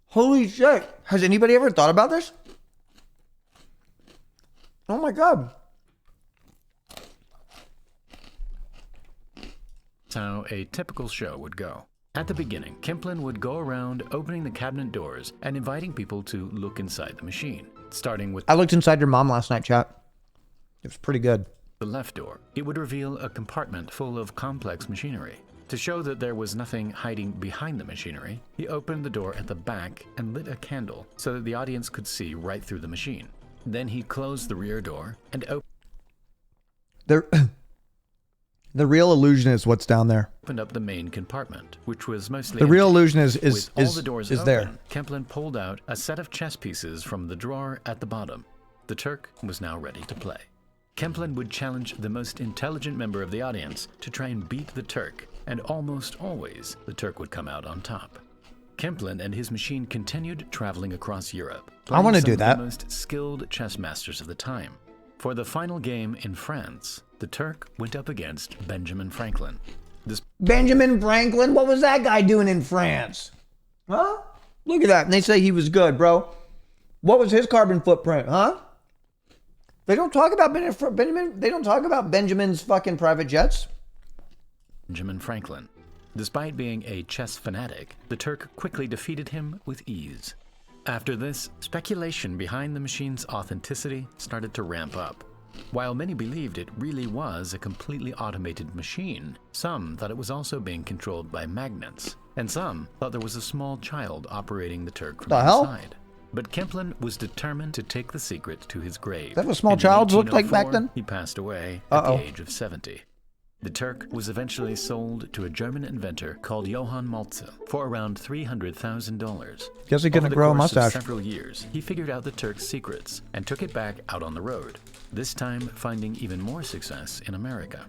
Holy shit. Has anybody ever thought about this? Oh my God. That's how a typical show would go. At the beginning, Kempelen would go around opening the cabinet doors and inviting people to look inside the machine, starting with I looked inside your mom last night, chat. It was pretty good. the left door. It would reveal a compartment full of complex machinery. To show that there was nothing hiding behind the machinery, he opened the door at the back and lit a candle so that the audience could see right through the machine. Then he closed the rear door and The real illusion is what's down there. opened up the main compartment, which was mostly The real empty. illusion is With all the doors open, there. Kempelen pulled out a set of chess pieces from the drawer at the bottom. The Turk was now ready to play. Kempelen would challenge the most intelligent member of the audience to try and beat the Turk, and almost always the Turk would come out on top. Kempelen and his machine continued traveling across Europe. I want to do playing some of that. the most skilled chess masters of the time. For the final game in France, the Turk went up against Benjamin Franklin. Benjamin Franklin? What was that guy doing in France? Huh? Look at that. And they say he was good, bro. What was his carbon footprint, huh? They don't talk about Benjamin. They don't talk about Benjamin's fucking private jets. Benjamin Franklin. Despite being a chess fanatic, the Turk quickly defeated him with ease. After this, speculation behind the machine's authenticity started to ramp up. While many believed it really was a completely automated machine, some thought it was also being controlled by magnets, and some thought there was a small child operating the Turk from The hell? inside. But Kempelen was determined to take the secret to his grave. Is that what small And in childs looked like back 1804, then? He passed away at Uh-oh. the age of 70. The Turk was eventually sold to a German inventor called Johann Maltze for around $300,000. Guess he couldn't Over the grow a course of mustache. several years, he figured out the Turk's secrets and took it back out on the road, this time finding even more success in America.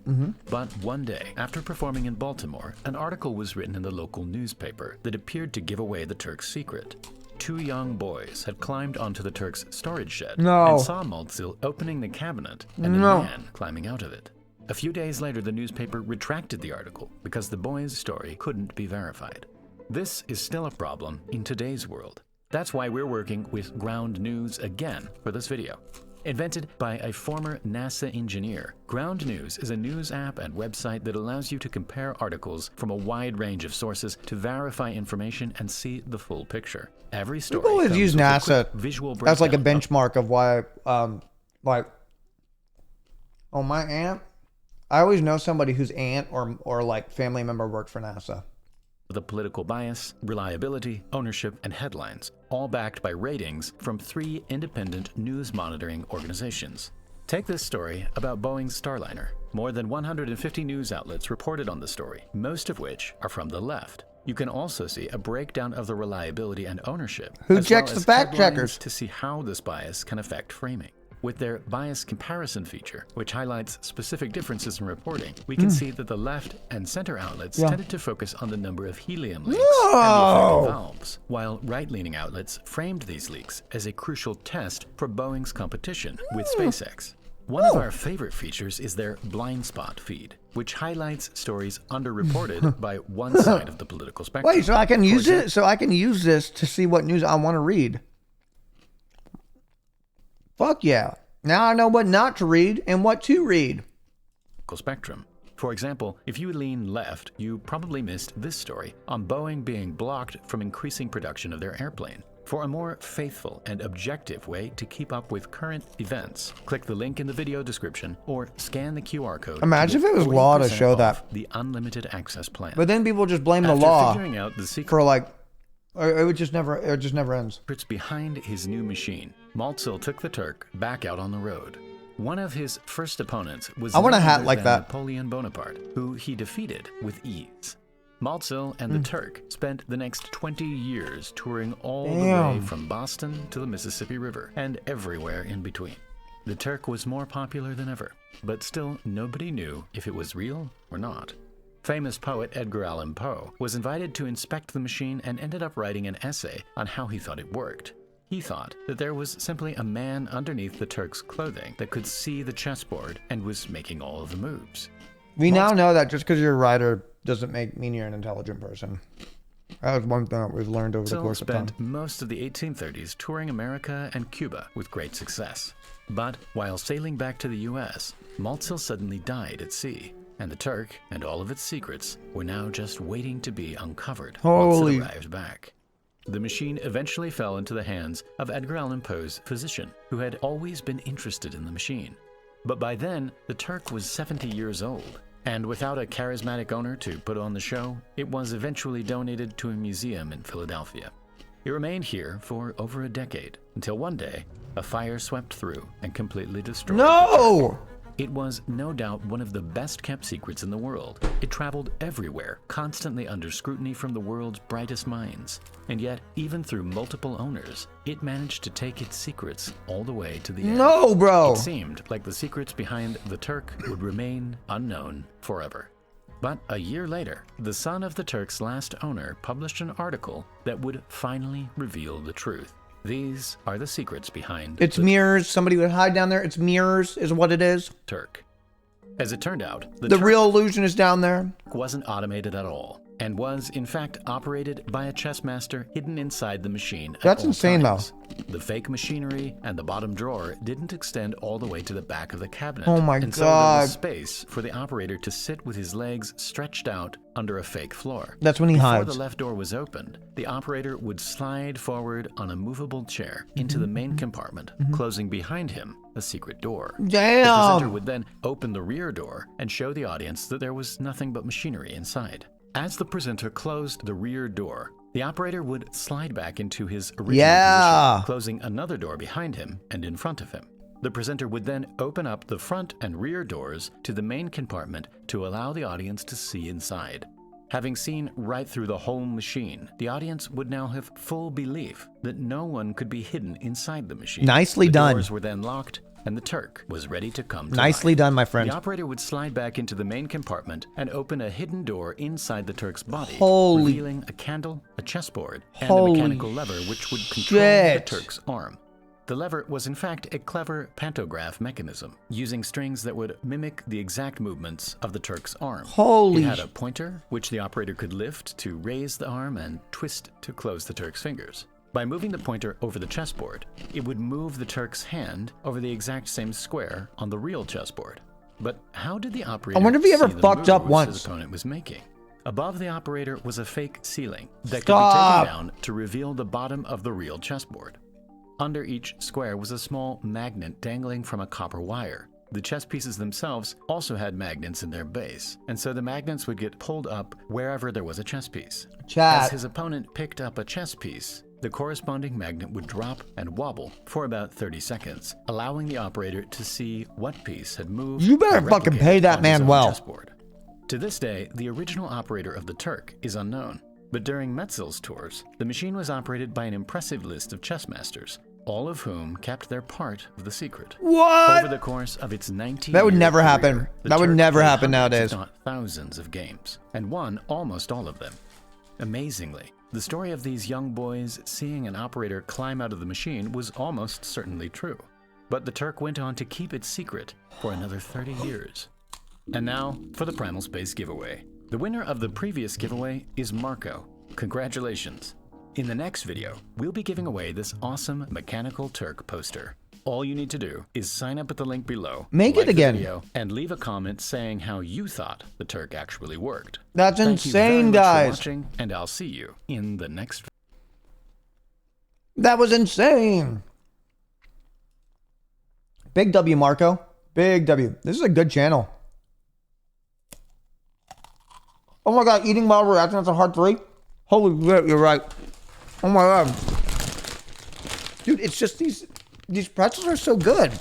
But one day, after performing in Baltimore, an article was written in the local newspaper that appeared to give away the Turk's secret. Two young boys had climbed onto the Turk's storage shed No. and saw Maltze opening the cabinet and No. a man climbing out of it. A few days later, the newspaper retracted the article because the boys' story couldn't be verified. This is still a problem in today's world. That's why we're working with Ground News again for this video. Invented by a former NASA engineer, Ground News is a news app and website that allows you to compare articles from a wide range of sources to verify information and see the full picture. Every story People always comes use with a NASA quick visual as like a breakdown of benchmark of why, oh, my aunt. I always know somebody whose aunt or like family member worked for NASA. with a political bias, reliability, ownership, and headlines, all backed by ratings from 3 independent news monitoring organizations. Take this story about Boeing's Starliner. More than 150 news outlets reported on the story, most of which are from the left. You can also see a breakdown of the reliability and ownership. Who checks the fact checkers? To see how this bias can affect framing. With their bias comparison feature, which highlights specific differences in reporting, we can see that the left and center outlets tended to focus on the number of helium leaks and the affected valves, while right-leaning outlets framed these leaks as a crucial test for Boeing's competition with SpaceX. One of our favorite features is their blind spot feed, which highlights stories underreported by one side of the political spectrum. Wait, so I can use it? So I can use this to see what news I want to read. Fuck yeah. Now I know what not to read and what to read. Spectrum. For example, if you lean left, you probably missed this story on Boeing being blocked from increasing production of their airplane. For a more faithful and objective way to keep up with current events, click the link in the video description or scan the QR code. Imagine if it was law to show that. The unlimited access plan. But then people just blame the law for like, it just never ends. Secrets behind his new machine. Maltzel took the Turk back out on the road. One of his first opponents was I want a hat like that. Napoleon Bonaparte, who he defeated with ease. Maltzel and the Turk spent the next 20 years touring all the way from Boston to the Mississippi River and everywhere in between. The Turk was more popular than ever, but still nobody knew if it was real or not. Famous poet Edgar Allan Poe was invited to inspect the machine and ended up writing an essay on how he thought it worked. He thought that there was simply a man underneath the Turk's clothing that could see the chessboard and was making all of the moves. We now know that just because you're a writer doesn't mean you're an intelligent person. That was one thing that we've learned over the course of time. Spent most of the 1830s touring America and Cuba with great success. But while sailing back to the US, Maltzel suddenly died at sea, and the Turk and all of its secrets were now just waiting to be uncovered once it arrived back. The machine eventually fell into the hands of Edgar Allan Poe's physician, who had always been interested in the machine. But by then, the Turk was 70 years old, and without a charismatic owner to put on the show, it was eventually donated to a museum in Philadelphia. It remained here for over a decade, until one day, a fire swept through and completely destroyed it. No! It was no doubt one of the best-kept secrets in the world. It traveled everywhere, constantly under scrutiny from the world's brightest minds. And yet, even through multiple owners, it managed to take its secrets all the way to the end. No, bro! It seemed like the secrets behind the Turk would remain unknown forever. But a year later, the son of the Turk's last owner published an article that would finally reveal the truth. These are the secrets behind It's mirrors. Somebody would hide down there. It's mirrors is what it is. Turk. As it turned out, the real illusion is down there. Wasn't automated at all, and was in fact operated by a chess master hidden inside the machine. That's insane though. The fake machinery and the bottom drawer didn't extend all the way to the back of the cabinet. Oh my and God. so there was space for the operator to sit with his legs stretched out under a fake floor. That's when he hides. Before the left door was opened, the operator would slide forward on a movable chair into the main compartment, closing behind him a secret door. Damn! The presenter would then open the rear door and show the audience that there was nothing but machinery inside. As the presenter closed the rear door, the operator would slide back into his original position, closing another door behind him and in front of him. The presenter would then open up the front and rear doors to the main compartment to allow the audience to see inside. Having seen right through the whole machine, the audience would now have full belief that no one could be hidden inside the machine. Nicely the done. Doors were then locked, and the Turk was ready to come to Nicely life. done, my friend. The operator would slide back into the main compartment and open a hidden door inside the Turk's body, revealing a candle, a chessboard, and a mechanical lever which would control the Turk's arm. The lever was in fact a clever pantograph mechanism, using strings that would mimic the exact movements of the Turk's arm. It had a pointer, which the operator could lift to raise the arm and twist to close the Turk's fingers. By moving the pointer over the chessboard, it would move the Turk's hand over the exact same square on the real chessboard. But how did the operator I wonder if he ever see the fucked up moves once. his opponent was making? Above the operator was a fake ceiling that could be taken down to reveal the bottom of the real chessboard. Under each square was a small magnet dangling from a copper wire. The chess pieces themselves also had magnets in their base, and so the magnets would get pulled up wherever there was a chess piece. Chat. As his opponent picked up a chess piece, the corresponding magnet would drop and wobble for about 30 seconds, allowing the operator to see what piece had moved. You better fucking pay that man well. Chessboard. To this day, the original operator of the Turk is unknown, but during Metzel's tours, the machine was operated by an impressive list of chess masters, all of whom kept their part of the secret. What? Over the course of its 19 That would never happen. That would never happen nowadays. Not thousands of games, and won almost all of them. Amazingly, the story of these young boys seeing an operator climb out of the machine was almost certainly true. But the Turk went on to keep it secret for another 30 years. And now for the Primal Space giveaway. The winner of the previous giveaway is Marco. Congratulations. In the next video, we'll be giving away this awesome Mechanical Turk poster. All you need to do is sign up at the link below, make it again, the video, and leave a comment saying how you thought the Turk actually worked. That's Thank insane, you very guys. much for watching, and I'll see you in the next video. That was insane. Big W, Marco. Big W. This is a good channel. Oh my god, eating while reacting, that's a hard 3? Holy shit, you're right. Oh my god. Dude, it's just these pretzels are so good.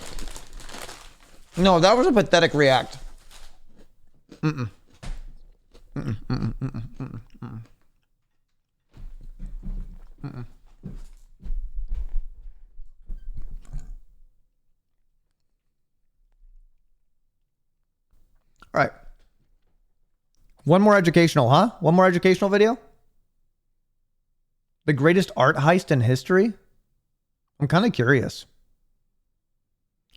No, that was a pathetic react. Mm-mm. Mm-mm, mm-mm, mm-mm, mm-mm, mm-mm. Mm-mm. All right. One more educational, huh? One more educational video? The greatest art heist in history? I'm kind of curious.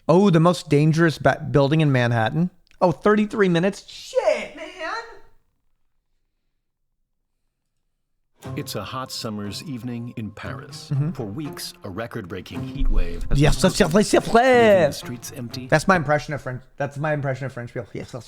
Oh, the most dangerous building in Manhattan? Oh, 33 minutes? Shit, man! It's a hot summer's evening in Paris. For weeks, a record-breaking heat wave has Yes, leaving the streets empty. That's my impression of French. That's my impression of French people. Yes, And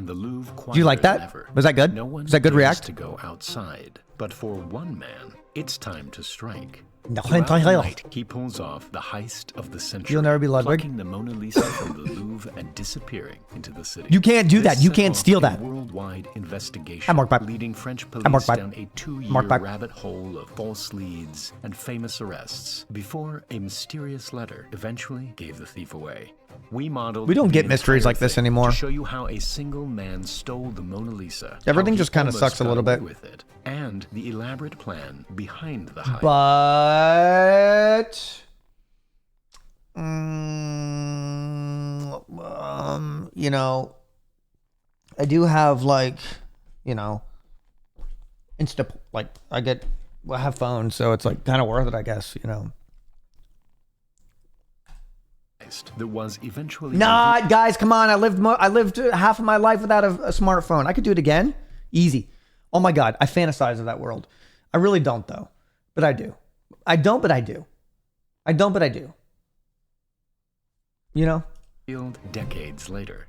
the Louvre quieter do you like than that? ever. Was that good? No one Was that good dares react? to go outside, but for one man, it's time to strike. No, Throughout the night, he pulls off the heist of the century. You'll never be Ludwig. Plucking the Mona Lisa from the Louvre and disappearing into the city. You can't do that. This You set can't off steal a that. worldwide investigation, I'm Mark Pipe. leading French Mark police Pipe. down a 2-year Mark Pipe. rabbit hole of false leads and famous arrests before a mysterious letter eventually gave the thief away. We modeled. We don't the get mysteries entire like this thing anymore. To show you how a single man stole the Mona Lisa. Everything how he just kinda almost sucks a got little away bit. with it, and the elaborate plan behind the heist. But you know, I do have like, you know, I have phones, so it's like kind of worth it, I guess, you know. That was eventually Nah, guys, come on. I lived half of my life without a smartphone. I could do it again. Easy. Oh my God. I fantasize of that world. I really don't though, but I do. I don't, but I do. I don't, but I do. You know? Decades later.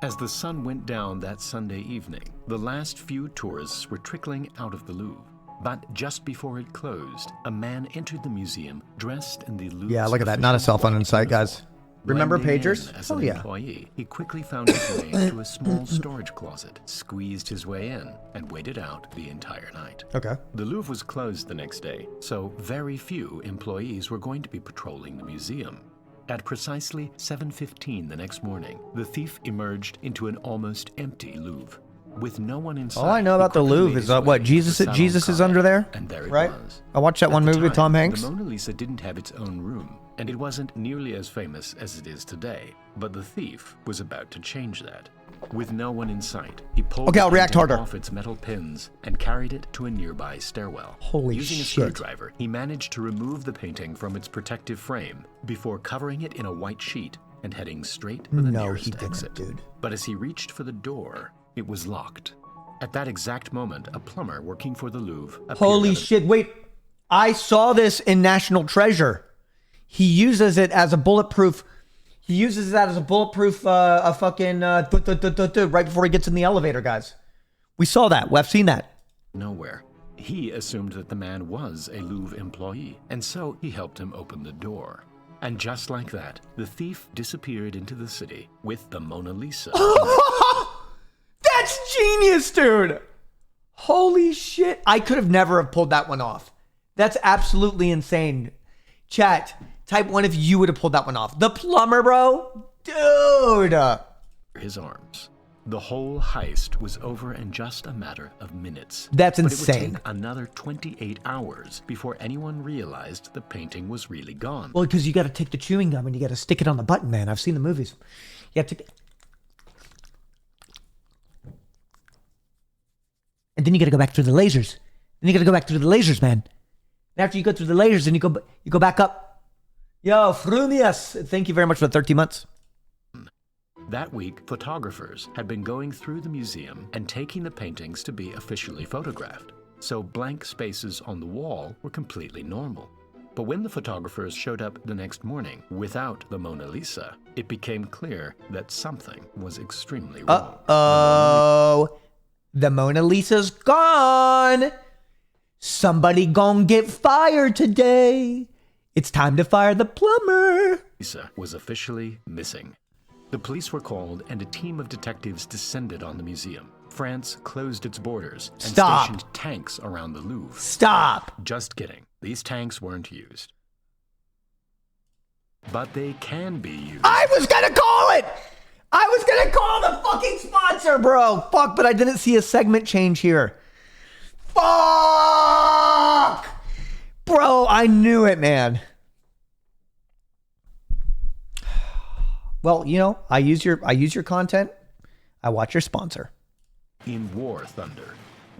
As the sun went down that Sunday evening, the last few tourists were trickling out of the Louvre. But just before it closed, a man entered the museum dressed in the Louvre's Yeah, look at that. Not a cell phone in sight, guys. Remember pagers? As Oh an yeah. employee, he quickly found his way into a small storage closet, squeezed his way in, and waited out the entire night. Okay. The Louvre was closed the next day, so very few employees were going to be patrolling the museum. At precisely 7:15 the next morning, the thief emerged into an almost empty Louvre. With no one inside. All I know about the Louvre is what Jesus is under there, and there it right? was. I watched that At one the movie with time, Tom Hanks. The Mona Lisa didn't have its own room, and it wasn't nearly as famous as it is today. But the thief was about to change that. With no one in sight, he pulled Okay, the I'll react painting harder. off its metal pins and carried it to a nearby stairwell. Holy Using a shit. screwdriver, he managed to remove the painting from its protective frame before covering it in a white sheet and heading straight for the No, nearest he didn't, exit. dude. But as he reached for the door, it was locked. At that exact moment, a plumber working for the Louvre appeared Holy out of- shit. Wait, I saw this in National Treasure. He uses it as a bulletproof. He uses that as a bulletproof, right before he gets in the elevator, guys. We saw that. We've seen that. nowhere. He assumed that the man was a Louvre employee, and so he helped him open the door. And just like that, the thief disappeared into the city with the Mona Lisa. That's genius, dude! Holy shit. I could have never have pulled that one off. That's absolutely insane. Chat, type 1 if you would have pulled that one off. The plumber, bro? Dude! His arms. The whole heist was over in just a matter of minutes. That's but insane. It would take another 28 hours before anyone realized the painting was really gone. Well, because you got to take the chewing gum and you got to stick it on the button, man. I've seen the movies. You have to... And then you got to go back through the lasers. Then you got to go back through the lasers, man. And after you go through the lasers, then you go back up. Yo, Frumius, thank you very much for the 13 months. That week, photographers had been going through the museum and taking the paintings to be officially photographed, so blank spaces on the wall were completely normal. But when the photographers showed up the next morning without the Mona Lisa, it became clear that something was extremely wrong. Uh-oh. The Mona Lisa's gone. Somebody gonna get fired today. It's time to fire the plumber. Lisa was officially missing. The police were called and a team of detectives descended on the museum. France closed its borders and stationed tanks around the Louvre. Stop! Just kidding. These tanks weren't used. But they can be used. I was gonna call it! I was gonna call the fucking sponsor, bro! Fuck, but I didn't see a segment change here. Fuck! Bro, I knew it, man. Well, you know, I use your content. I watch your sponsor. In War Thunder.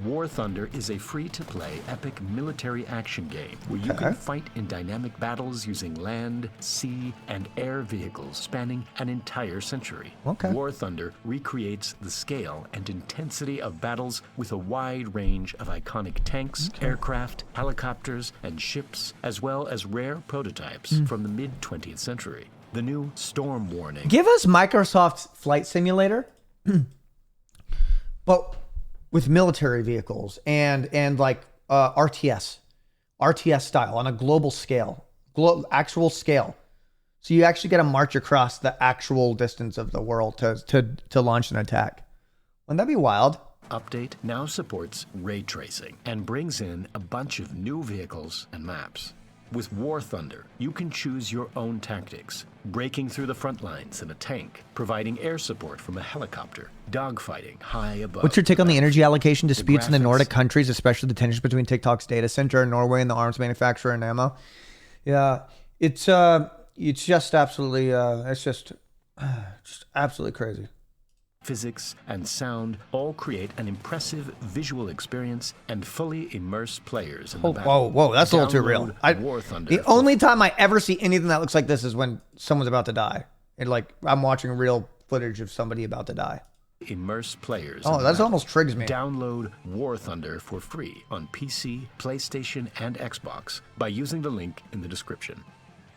War Thunder is a free-to-play epic military action game where you can fight in dynamic battles using land, sea, and air vehicles spanning an entire century. War Thunder recreates the scale and intensity of battles with a wide range of iconic tanks, aircraft, helicopters, and ships, as well as rare prototypes from the mid-20th century. The new Storm Warning. Give us Microsoft's Flight Simulator, but with military vehicles and like RTS style on a global scale, actual scale. So you actually got to march across the actual distance of the world to launch an attack. Wouldn't that be wild? Update now supports ray tracing and brings in a bunch of new vehicles and maps. With War Thunder, you can choose your own tactics, breaking through the front lines in a tank, providing air support from a helicopter, dogfighting high above. What's your take on the energy allocation disputes in the Nordic countries, especially the tensions between TikTok's data center in Norway and the arms manufacturer and ammo? Yeah, it's just absolutely, it's just absolutely crazy. Physics and sound all create an impressive visual experience and fully immerse players in the battle. Whoa, that's a little too real. War Thunder the only time I ever see anything that looks like this is when someone's about to die. And like I'm watching real footage of somebody about to die. Immerse players. Oh, that almost triggers me. Download War Thunder for free on PC, PlayStation, and Xbox by using the link in the description.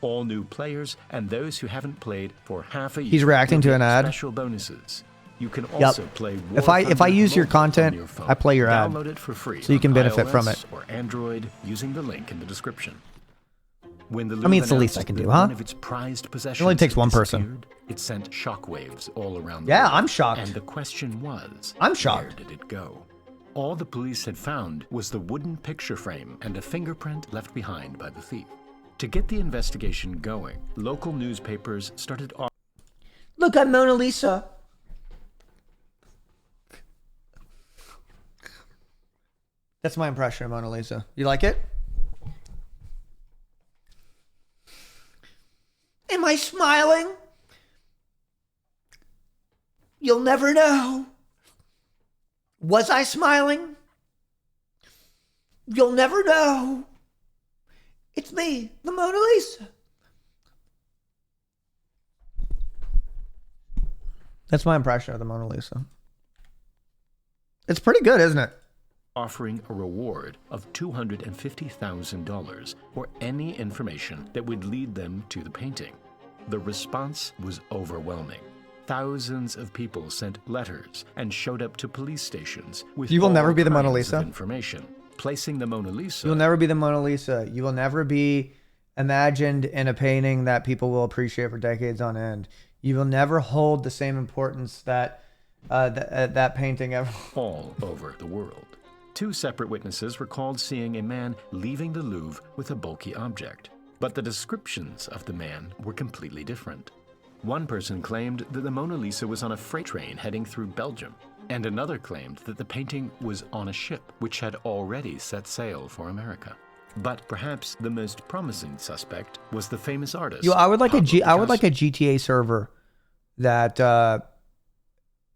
All new players and those who haven't played for half a year. He's reacting to an ad. Special bonuses. You can also play War if I use your content, I play your ad. Download it for free so you can benefit iOS from it. Or Android using the link in the description. When the I mean, it's the least I can do, huh? One of its prized possessions it only takes one person. It sent shockwaves all around the world. Yeah, I'm shocked. And the question was, I'm shocked. Where did it go? All the police had found was the wooden picture frame and a fingerprint left behind by the thief. To get the investigation going, local newspapers started off. Look, I'm Mona Lisa. That's my impression of Mona Lisa. You like it? Am I smiling? You'll never know. Was I smiling? You'll never know. It's me, the Mona Lisa. That's my impression of the Mona Lisa. It's pretty good, isn't it? Offering a reward of $250,000 for any information that would lead them to the painting. The response was overwhelming. Thousands of people sent letters and showed up to police stations with You will never be the Mona Lisa information. placing the Mona Lisa. You'll never be the Mona Lisa. You will never be imagined in a painting that people will appreciate for decades on end. You will never hold the same importance that that painting ever. All over the world. 2 separate witnesses recalled seeing a man leaving the Louvre with a bulky object, but the descriptions of the man were completely different. One person claimed that the Mona Lisa was on a freight train heading through Belgium, and another claimed that the painting was on a ship which had already set sail for America. But perhaps the most promising suspect was the famous artist. I would like Pablo I would like a GTA server that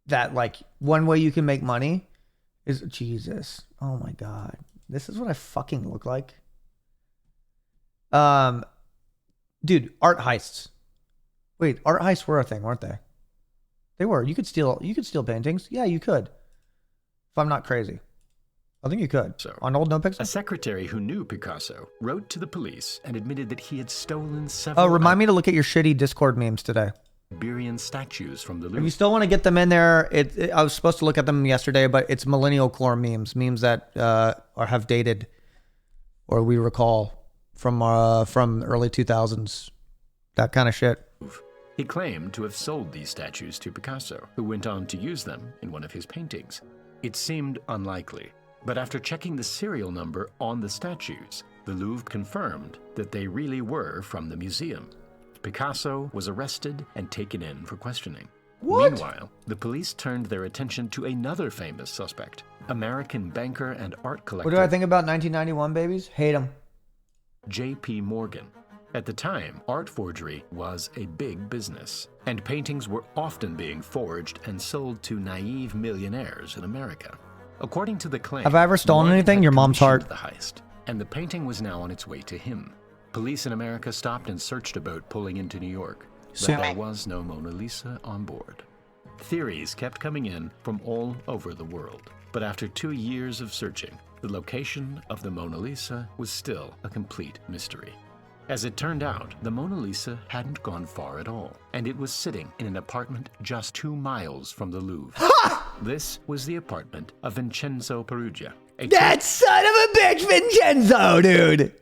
that like one way you can make money is Jesus. Oh my God. This is what I fucking look like. Dude, art heists. Wait, art heists were a thing, weren't they? They were. You could steal paintings. Yeah, you could. If I'm not crazy. I think you could. So, on old NoPixel? A secretary who knew Picasso wrote to the police and admitted that he had stolen several... Oh, remind me to look at your shitty Discord memes today. Iberian statues from the Louvre. If you still want to get them in there, I was supposed to look at them yesterday, but it's millennial core memes that have dated, or we recall from early 2000s, that kind of shit. He claimed to have sold these statues to Picasso, who went on to use them in one of his paintings. It seemed unlikely, but after checking the serial number on the statues, the Louvre confirmed that they really were from the museum. Picasso was arrested and taken in for questioning. What? Meanwhile, the police turned their attention to another famous suspect, American banker and art collector. What do I think about 1991 babies? Hate them. J.P. Morgan. At the time, art forgery was a big business, and paintings were often being forged and sold to naive millionaires in America. According to the claim, have I ever stolen Morgan anything? had Your mom's heart. commissioned the heist, and the painting was now on its way to him. Police in America stopped and searched a boat pulling into New York, but there was no Mona Lisa on board. Theories kept coming in from all over the world, but after 2 years of searching, the location of the Mona Lisa was still a complete mystery. As it turned out, the Mona Lisa hadn't gone far at all, and it was sitting in an apartment just 2 miles from the Louvre. This was the apartment of Vincenzo Perugia. That son of a bitch, Vincenzo, dude!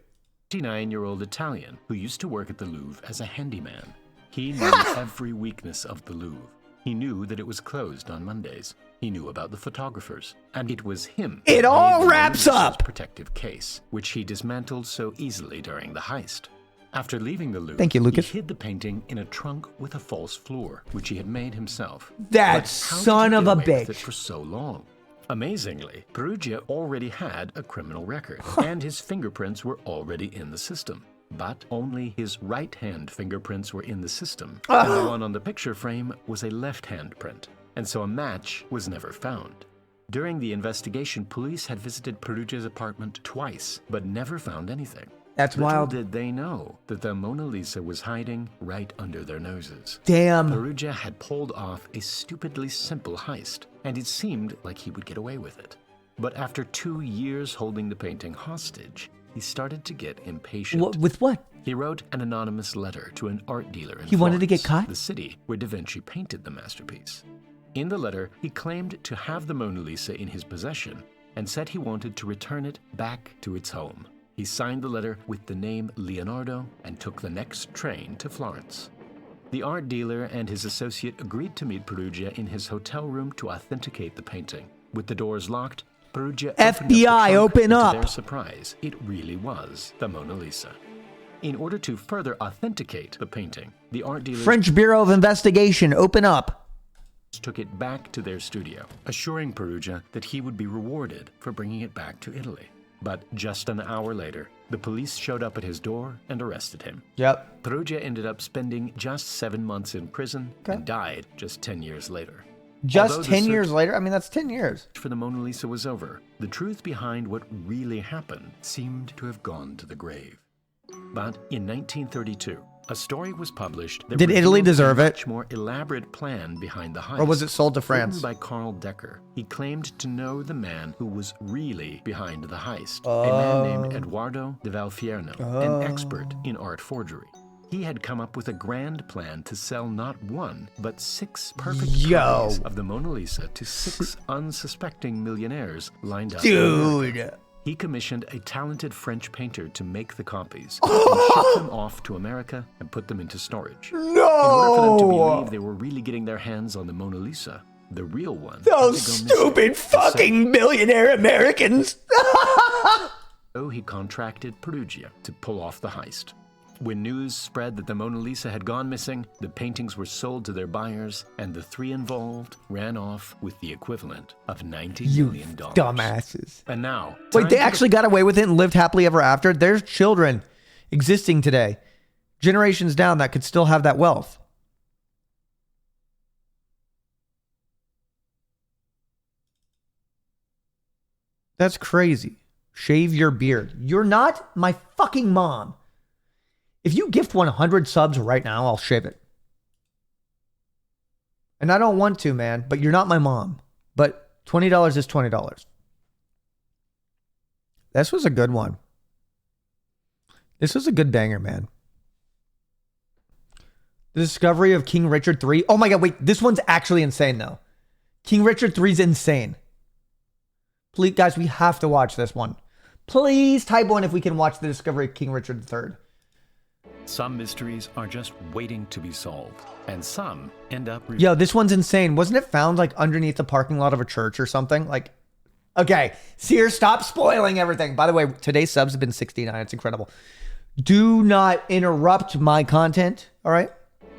29-year-old Italian who used to work at the Louvre as a handyman. He knew every weakness of the Louvre. He knew that it was closed on Mondays. He knew about the photographers, and it was him. It all wraps up. Protective case, which he dismantled so easily during the heist. After leaving the Louvre, thank you, Lucas. He hid the painting in a trunk with a false floor, which he had made himself. That son of a bitch. With it for so long. Amazingly, Perugia already had a criminal record, and his fingerprints were already in the system. But only his right-hand fingerprints were in the system, and the one on the picture frame was a left-hand print, and so a match was never found. During the investigation, police had visited Perugia's apartment twice, but never found anything. That's wild. Little did they know that the Mona Lisa was hiding right under their noses. Damn. Perugia had pulled off a stupidly simple heist, and it seemed like he would get away with it. But after 2 years holding the painting hostage, he started to get impatient. With what? He wrote an anonymous letter to an art dealer in He wanted to get Florence, caught? the city where Da Vinci painted the masterpiece. In the letter, he claimed to have the Mona Lisa in his possession and said he wanted to return it back to its home. He signed the letter with the name Leonardo and took the next train to Florence. The art dealer and his associate agreed to meet Perugia in his hotel room to authenticate the painting. With the doors locked, Perugia FBI, open up! To their surprise, it really was the Mona Lisa. In order to further authenticate the painting, the art dealer French Bureau of Investigation, open up! Took it back to their studio, assuring Perugia that he would be rewarded for bringing it back to Italy. But just an hour later, the police showed up at his door and arrested him. Yep. Perugia ended up spending just 7 months in prison and died just 10 years later. Just 10 years later? I mean, that's 10 years. For the Mona Lisa was over. The truth behind what really happened seemed to have gone to the grave. But in 1932, a story was published that Did Italy revealed deserve a it? much more elaborate plan behind the heist. Or was it sold to France? Written by Carl Decker. He claimed to know the man who was really behind the heist. A man named Eduardo de Valfierno, an expert in art forgery. He had come up with a grand plan to sell not 1, but 6 perfect copies of the Mona Lisa to 6 unsuspecting millionaires lined up. Dude! he commissioned a talented French painter to make the copies and ship them off to America and put them into storage. No! In order for them to believe they were really getting their hands on the Mona Lisa, the real one. Those stupid fucking millionaire Americans! So he contracted Perugia to pull off the heist. When news spread that the Mona Lisa had gone missing, the paintings were sold to their buyers, and the three involved ran off with the equivalent of $90 million. Dumbasses. And now... Wait, they actually got away with it and lived happily ever after? There's children existing today, generations down, that could still have that wealth. That's crazy. Shave your beard. You're not my fucking mom. If you gift 100 subs right now, I'll shave it. And I don't want to, man, but you're not my mom. But $20 is $20. This was a good one. This was a good banger, man. The discovery of King Richard III. Oh my God, wait, this one's actually insane though. King Richard III is insane. Please, guys, we have to watch this one. Please type one if we can watch the discovery of King Richard III. Some mysteries are just waiting to be solved, and some end up... Yo, this one's insane. Wasn't it found like underneath the parking lot of a church or something? Like, okay, Cyr, stop spoiling everything. By the way, today's subs have been 69. It's incredible. Do not interrupt my content, all right?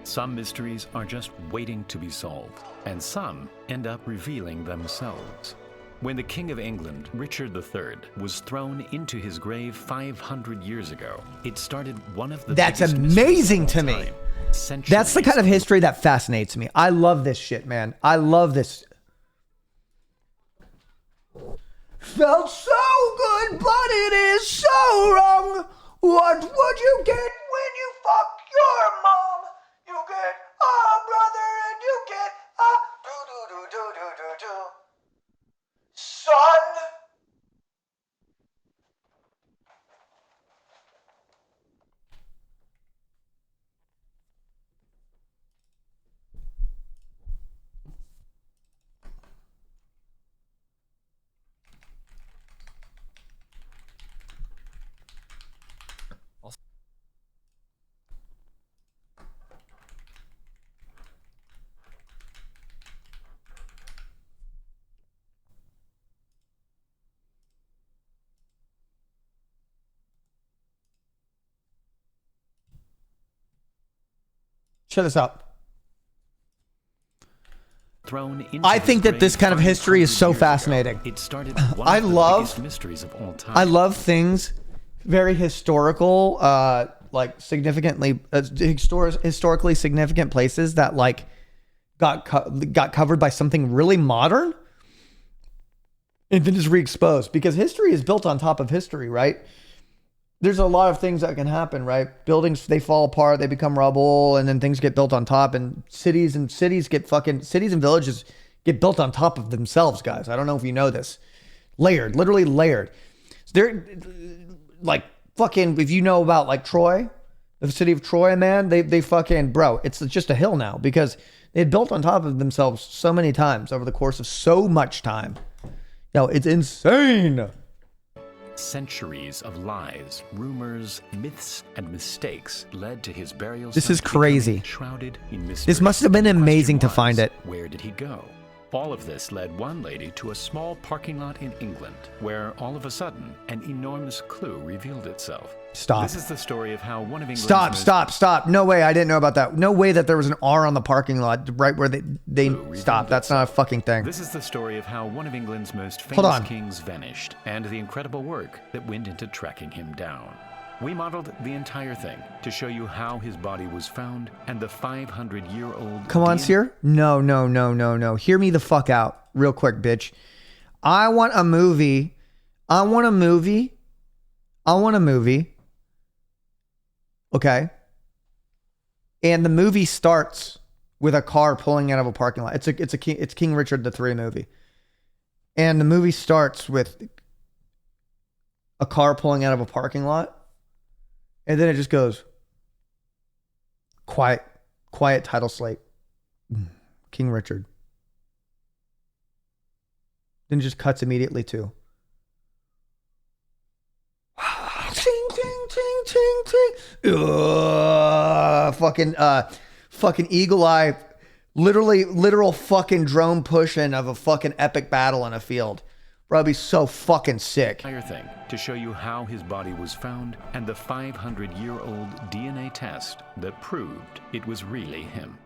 Some mysteries are just waiting to be solved, and some end up revealing themselves. When the King of England, Richard III, was thrown into his grave 500 years ago, it started one of the That's biggest amazing to me. Centuries. That's the kind of history that fascinates me. I love this shit, man. I love this. Felt so good, but it is so wrong. What would you get when you fuck your mom? You get a brother and you get a do-do-do-do-do-do-do. Son. Check this out. I think that this kind of history is so fascinating. It started one of the biggest mysteries of all time. I love things very historical, like significantly historically significant places that like got covered by something really modern and then just re-exposed, because history is built on top of history, right? There's a lot of things that can happen, right? Buildings, they fall apart, they become rubble, and then things get built on top, and cities and villages get built on top of themselves, guys. I don't know if you know this. Layered, literally layered. They're like fucking, if you know about like Troy, the city of Troy, man, they fucking, bro, it's just a hill now because they had built on top of themselves so many times over the course of so much time. Yo, it's insane. Centuries of lies, rumors, myths, and mistakes led to his burial. This is crazy. Shrouded in mystery. This must have been amazing to find it. Where did he go? All of this led one lady to a small parking lot in England, where all of a sudden an enormous clue revealed itself. Stop. This is the story of how one of England's Stop. No way. I didn't know about that. No way that there was an R on the parking lot right where they stopped. That's not a fucking thing. This is the story of how one of England's most famous kings vanished, and the incredible work that went into tracking him down. We modeled the entire thing to show you how his body was found and the 500-year-old... Come on, Cyr. No. Hear me the fuck out real quick, bitch. I want a movie. Okay. And the movie starts with a car pulling out of a parking lot. It's King Richard III movie. And the movie starts with a car pulling out of a parking lot. And then it just goes quiet title slate. King Richard. Then it just cuts immediately to ting, ting, ting. Fucking eagle eye, literal fucking drone pushing of a fucking epic battle in a field. Bro, that'd be so fucking sick. Entire thing to show you how his body was found and the 500-year-old DNA test that proved it was really him.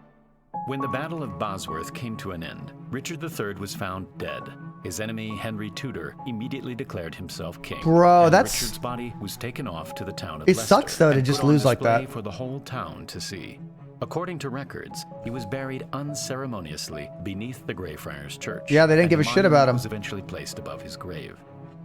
When the Battle of Bosworth came to an end, Richard III was found dead. His enemy, Henry Tudor, immediately declared himself king. Bro, and that's... Richard's body was taken off to the town of It Leicester sucks, though, to and just put on lose like display that. for the whole town to see. According to records, he was buried unceremoniously beneath the Greyfriars Church. Yeah, they didn't and give a shit about monument him. Was eventually placed above his grave.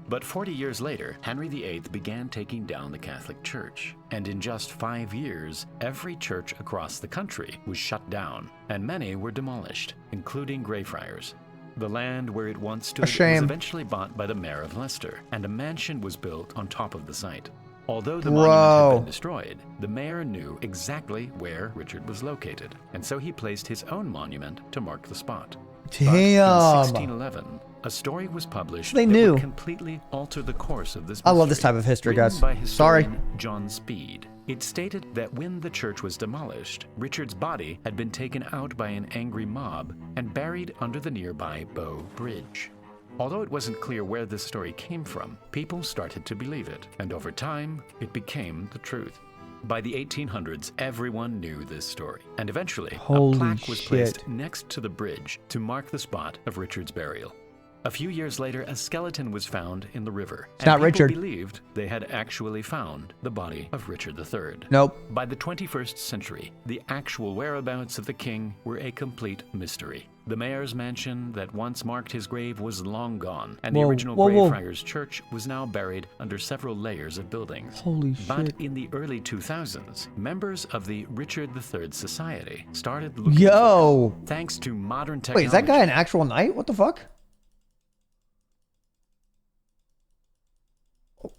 But 40 years later, Henry VIII began taking down the Catholic Church. And in just 5 years, every church across the country was shut down, and many were demolished, including Greyfriars. The land where it once stood was eventually bought by the mayor of Leicester, and a mansion was built on top of the site. Although the monument had been destroyed, the mayor knew exactly where Richard was located, and so he placed his own monument to mark the spot. Damn. But in 1611, a story was published that would completely alter the course of this mystery. I love this type of history, guys. By historian Sorry. John Speed. It stated that when the church was demolished, Richard's body had been taken out by an angry mob and buried under the nearby Bow Bridge. Although it wasn't clear where this story came from, people started to believe it, and over time, it became the truth. By the 1800s, everyone knew this story, and eventually, a plaque was placed next to the bridge to mark the spot of Richard's burial. A few years later, a skeleton was found in the river. It's not Richard. People believed they had actually found the body of Richard III. Nope. By the 21st century, the actual whereabouts of the king were a complete mystery. The mayor's mansion that once marked his grave was long gone, and the original Greyfriars Church was now buried under several layers of buildings. Holy shit. But in the early 2000s, members of the Richard III Society started looking for him, thanks to modern technology. Wait, is that guy an actual knight? What the fuck?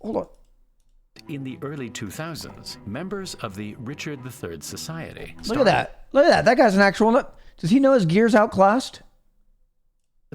Hold on. In the early 2000s, members of the Richard III Society Look at that. Look at that. That guy's an actual... Does he know his gear's outclassed?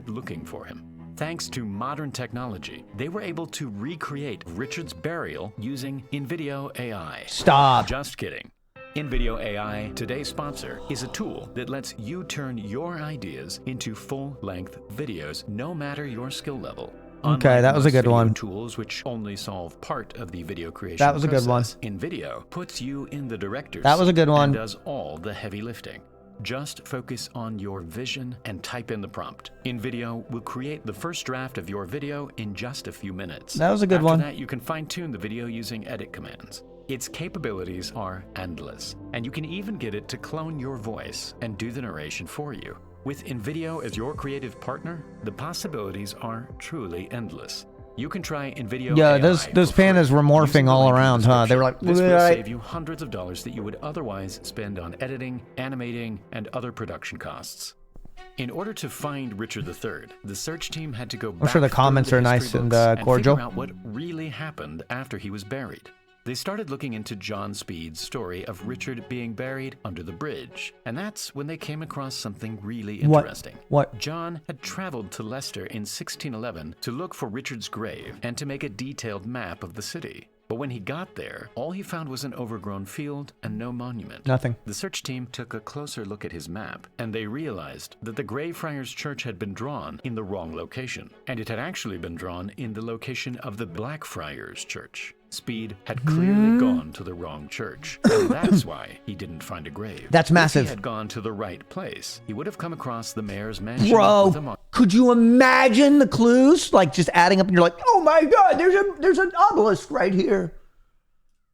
Looking for him. Thanks to modern technology, they were able to recreate Richard's burial using InVideo AI. Stop. Just kidding. InVideo AI, today's sponsor, is a tool that lets you turn your ideas into full-length videos, no matter your skill level. Okay, that was a good one. Tools which only solve part of the video creation That was a good one. InVideo puts you in the director's That was a good one. and does all the heavy lifting. Just focus on your vision and type in the prompt. InVideo will create the first draft of your video in just a few minutes. That was a good one. After that, you can fine-tune the video using edit commands. Its capabilities are endless, and you can even get it to clone your voice and do the narration for you. With InVideo as your creative partner, the possibilities are truly endless. You can try InVideo AI those for pandas free. were morphing Using the all link in the around, huh? They were like, description. This will save you hundreds of dollars that you would otherwise spend on editing, animating, and other production costs. In order to find Richard III, the search team had to go back I'm sure the comments through are the nice history and books cordial. figure out what really happened after he was buried. They started looking into John Speed's story of Richard being buried under the bridge, and that's when they came across something really interesting. What? John had traveled to Leicester in 1611 to look for Richard's grave and to make a detailed map of the city. But when he got there, all he found was an overgrown field and no monument. Nothing. The search team took a closer look at his map, and they realized that the Greyfriars Church had been drawn in the wrong location, and it had actually been drawn in the location of the Blackfriars Church. Speed had clearly gone to the wrong church, and that's why he didn't find a grave. That's massive. If he had gone to the right place, he would have come across the mayor's mansion. Bro, could you imagine the clues? Like just adding up and you're like, oh my God, there's an obelisk right here.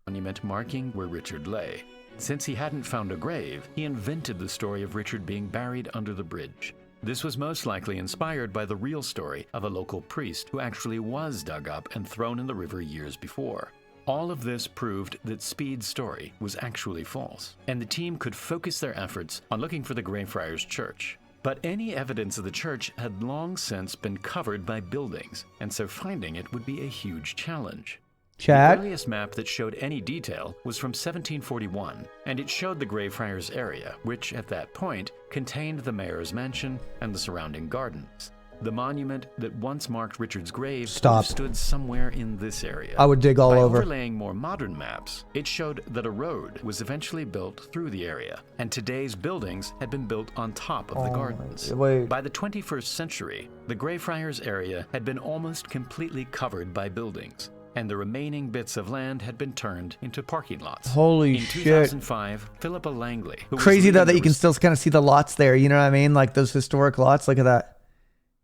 Monument marking where Richard lay. Since he hadn't found a grave, he invented the story of Richard being buried under the bridge. This was most likely inspired by the real story of a local priest who actually was dug up and thrown in the river years before. All of this proved that Speed's story was actually false, and the team could focus their efforts on looking for the Greyfriars Church. But any evidence of the church had long since been covered by buildings, and so finding it would be a huge challenge. Chad? The earliest map that showed any detail was from 1741, and it showed the Greyfriars area, which at that point contained the mayor's mansion and the surrounding gardens. The monument that once marked Richard's grave would Stop. have stood somewhere in this area. I would dig all By over. overlaying more modern maps, it showed that a road was eventually built through the area, and today's buildings had been built on top of the gardens. Wait. By the 21st century, the Greyfriars area had been almost completely covered by buildings, and the remaining bits of land had been turned into parking lots. Holy in shit. 2005, Philippa Langley, who was Crazy though leading that the you can still kind of see the lots there. You know what I mean? Like those historic lots. Look at that.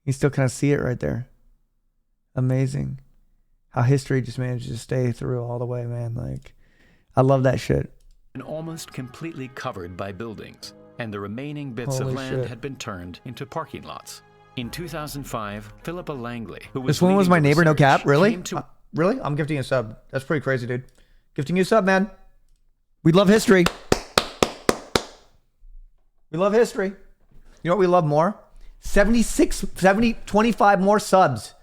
You still kind of see it right there. Amazing. How history just managed to stay through all the way, man. Like, I love that shit. and almost completely covered by buildings, and the remaining bits of Holy land shit. had been turned into parking lots. In 2005, Philippa Langley, who was This one was leading my the neighbor, no research, cap. Really? came to Really? I'm gifting you a sub. That's pretty crazy, dude. Gifting you a sub, man. We love history. We love history. You know what we love more? 25 more subs.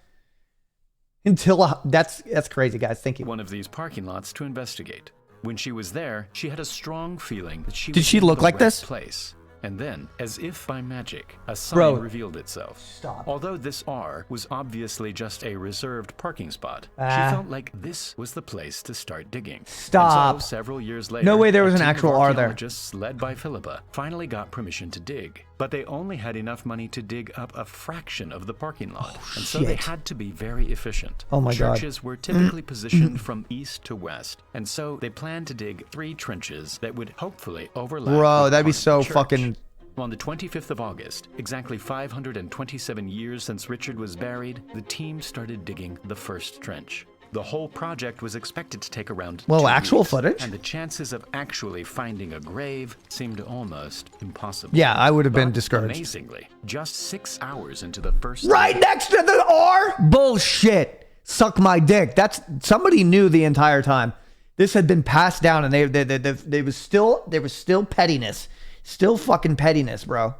Until that's crazy, guys. Thank you. one of these parking lots to investigate. When she was there, she had a strong feeling that she Did was she in look the like right this? place. And then, as if by magic, a sign Bro. revealed itself. Stop. Although this R was obviously just a reserved parking spot, Ah. she felt like this was the place to start digging. Stop. And so, several years later, No way there was a an team actual of R there. archaeologists led by Philippa finally got permission to dig. But they only had enough money to dig up a fraction of the parking lot. and so they shit. had to be very efficient. Oh my God. Churches were typically positioned from east to west, and so they planned to dig 3 trenches that would hopefully overlap. Bro, with that'd be part of so the church. fucking... On the 25th of August, exactly 527 years since Richard was buried, the team started digging the first trench. The whole project was expected to take around Whoa, 2 actual weeks, footage? and the chances of actually finding a grave seemed almost impossible. Yeah, I would have been But discouraged. Amazingly, just 6 hours into the first Right next to the R? Bullshit. Suck my dick. That's somebody knew the entire time. This had been passed down, and they was still pettiness, still fucking pettiness, bro.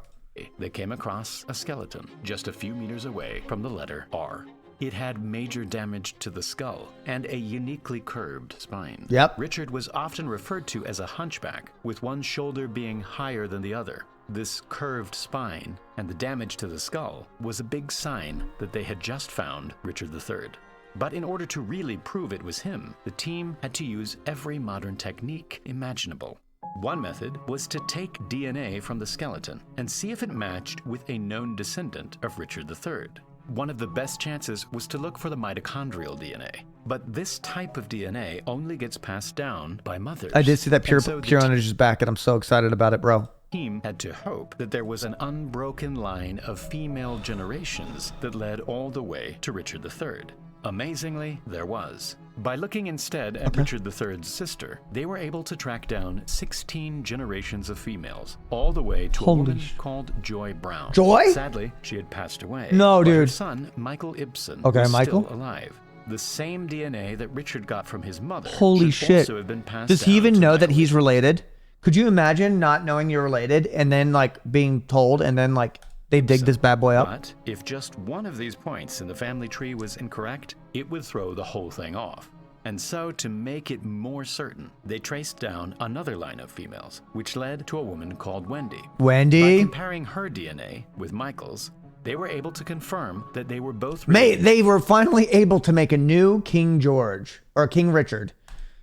they came across a skeleton just a few meters away from the letter R. It had major damage to the skull and a uniquely curved spine. Yep. Richard was often referred to as a hunchback, with one shoulder being higher than the other. This curved spine and the damage to the skull was a big sign that they had just found Richard III. But in order to really prove it was him, the team had to use every modern technique imaginable. One method was to take DNA from the skeleton and see if it matched with a known descendant of Richard III. One of the best chances was to look for the mitochondrial DNA. But this type of DNA only gets passed down by mothers. I did see that Pure And so the Energy's back, and I'm so excited about it, bro. team had to hope that there was an unbroken line of female generations that led all the way to Richard III. Amazingly, there was. By looking instead at Richard III's sister, they were able to track down 16 generations of females, all the way to Holy a woman sh- called Joy Brown. Joy? Sadly, she had passed away. No, but her dude. son, Michael Ibsen, Okay, was Michael? still alive. The same DNA that Richard got from his mother Holy should shit. also have been passed Does he down even to know that Michael. he's related? Could you imagine not knowing you're related and then like being told and then like they dig this bad boy up? But if just one of these points in the family tree was incorrect, it would throw the whole thing off. And so, to make it more certain, they traced down another line of females, which led to a woman called Wendy. By Wendy? comparing her DNA with Michael's, they were able to confirm that they were both Mate, related they were finally able to make a new King George or King Richard.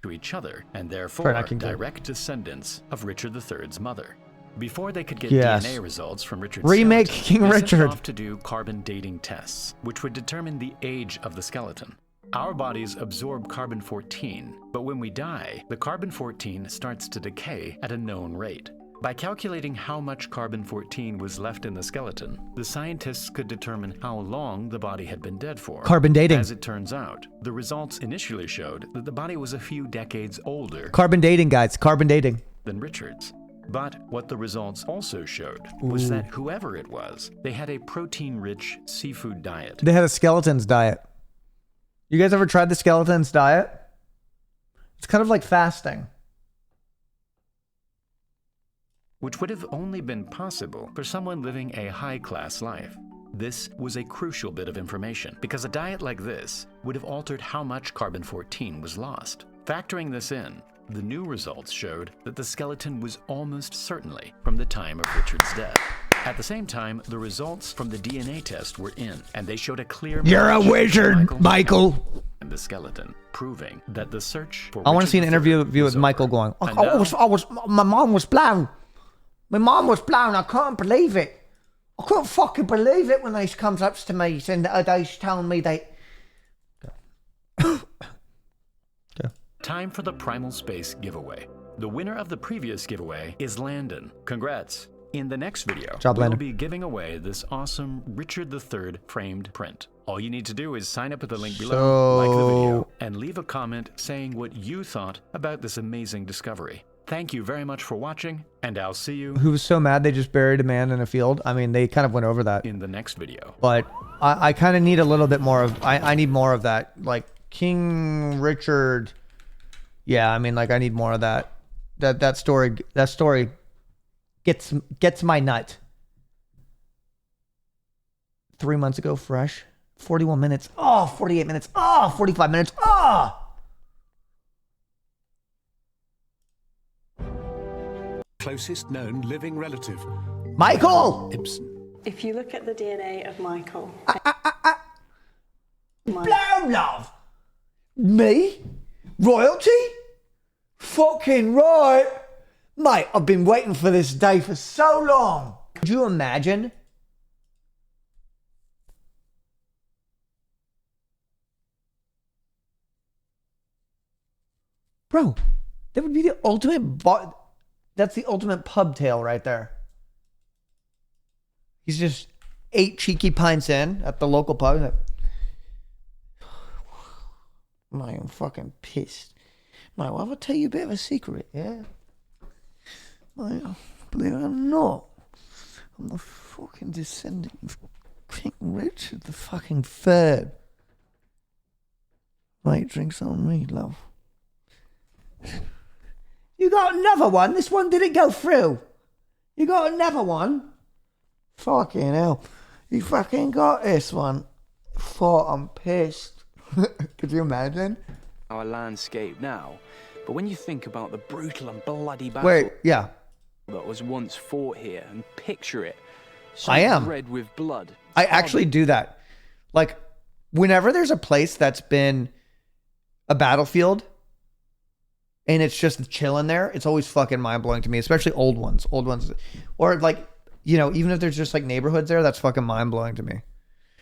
to each other, and therefore Sorry, not King George. direct descendants of Richard III's mother. Before they could get Yes. DNA results from Richard's Remake skeleton, King they sent Richard. it off to do carbon dating tests, which would determine the age of the skeleton. Our bodies absorb carbon-14, but when we die, the carbon-14 starts to decay at a known rate. By calculating how much carbon-14 was left in the skeleton, the scientists could determine how long the body had been dead for. Carbon dating. As it turns out, the results initially showed that the body was a few decades older Carbon dating, guys. Carbon dating. than Richard's. But what the results also showed was that whoever it was, they had a protein-rich seafood diet. They had a skeleton's diet. You guys ever tried the skeleton's diet? It's kind of like fasting. Which would have only been possible for someone living a high-class life. This was a crucial bit of information, because a diet like this would have altered how much carbon-14 was lost. Factoring this in, the new results showed that the skeleton was almost certainly from the time of Richard's death. At the same time, the results from the DNA test were in, and they showed a clear You're a match wizard, Michael. and the skeleton, proving that the search for I want to see an Richard III interview with was Michael over. going, And my mom was blown. My mom was blown. I can't believe it. I couldn't fucking believe it when they comes up to me and they telling me they... Time for the Primal Space giveaway. The winner of the previous giveaway is Landon. Congrats. In the next video, Job, we'll Landon. be giving away this awesome Richard III framed print. All you need to do is sign up at the link below, like the video, and leave a comment saying what you thought about this amazing discovery. Thank you very much for watching, and I'll see you Who was so mad they just buried a man in a field? I mean, they kind of went over that. in the next video. But I kind of need a little bit more of... I need more of that. Like, King Richard... Yeah, I mean, like, I need more of that. That story gets my nut. 3 months ago, fresh. 41 minutes. Oh, 48 minutes. Oh, 45 minutes. Oh! Closest known living relative. Michael! Ibsen. If you look at the DNA of Michael... Blow, love! Me? Royalty? Fucking right! Mate, I've been waiting for this day for so long. Could you imagine? Bro, that would be the ultimate... That's the ultimate pub tale right there. He's just 8 cheeky pints in at the local pub. Like, mate, I'm fucking pissed. Mate, well, I'll tell you a bit of a secret, yeah? Mate, believe it or not, I'm the fucking descendant of King Richard the fucking third. Mate, drinks on me, love. You got another one? This one didn't go through. You got another one? Fucking hell. You fucking got this one. Thought I'm pissed. Could you imagine? Our landscape now, but when you think about the brutal and bloody battle Wait, yeah. that was once fought here and picture it, so I am. red with blood. I actually do that. Like, whenever there's a place that's been a battlefield and it's just chilling there, it's always fucking mind-blowing to me, especially old ones. Old ones. Or, like, you know, even if there's just, like, neighborhoods there, that's fucking mind-blowing to me.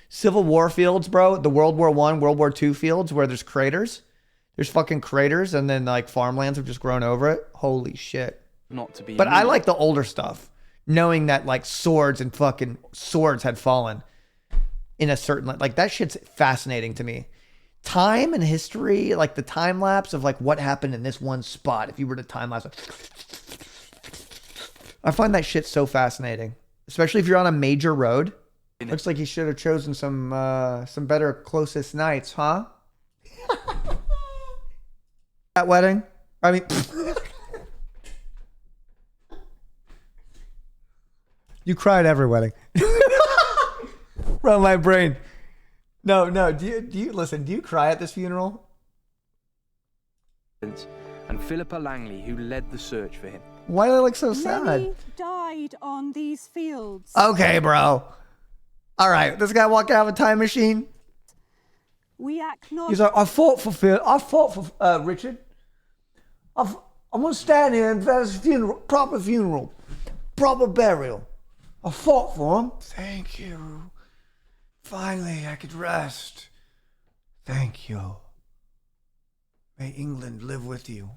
Civil War fields, bro. The World War I, World War II fields where there's craters. There's fucking craters and then, like, farmlands have just grown over it. Holy shit. Not to be But I mean. like the older stuff. Knowing that, like, swords and fucking swords had fallen in a certain... Like, that shit's fascinating to me. Time and history, like, the time lapse of, like, what happened in this one spot. If you were to time lapse... I find that shit so fascinating. Especially if you're on a major road. Looks like you should have chosen some better closest nights, huh? That wedding? I mean... You cried every wedding. Bro, my brain. No. Do you listen? Do you cry at this funeral? And Philippa Langley, who led the search for him. Why do they look so sad? Many died on these fields. Okay, bro. All right, this guy walking out of a time machine. We acknowledge. He's like, I fought for Richard. I'm gonna stand here and there's a funeral, proper burial. I fought for him. Thank you. Finally, I could rest. Thank you. May England live with you.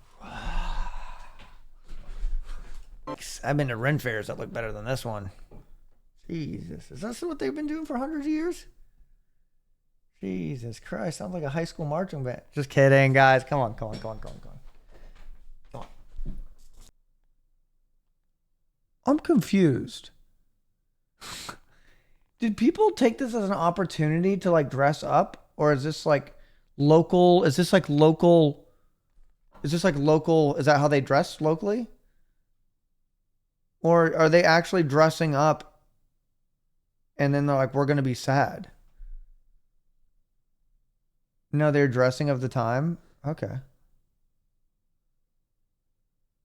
I've been to Ren fairs that look better than this one. Jesus. Is that what they've been doing for hundreds of years? Jesus Christ. Sounds like a high school marching band. Just kidding, guys. Come on. I'm confused. Did people take this as an opportunity to, like, dress up? Or is this like local? Is this like local? Is that how they dress locally? Or are they actually dressing up and then they're like, we're going to be sad? No, they're dressing of the time? Okay.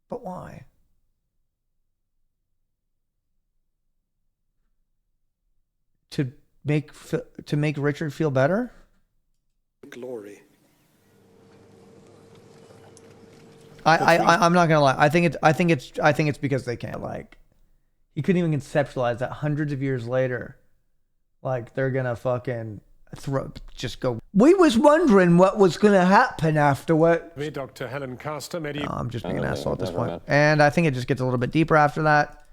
But why? make Richard feel better? Glory. I'm not gonna lie. I think it's because they can't, like, he couldn't even conceptualize that hundreds of years later, like, they're gonna fucking just go. We was wondering what was gonna happen afterward. Dr. Helen Castor, No, I'm just being an asshole at this point. And I think it just gets a little bit deeper after that.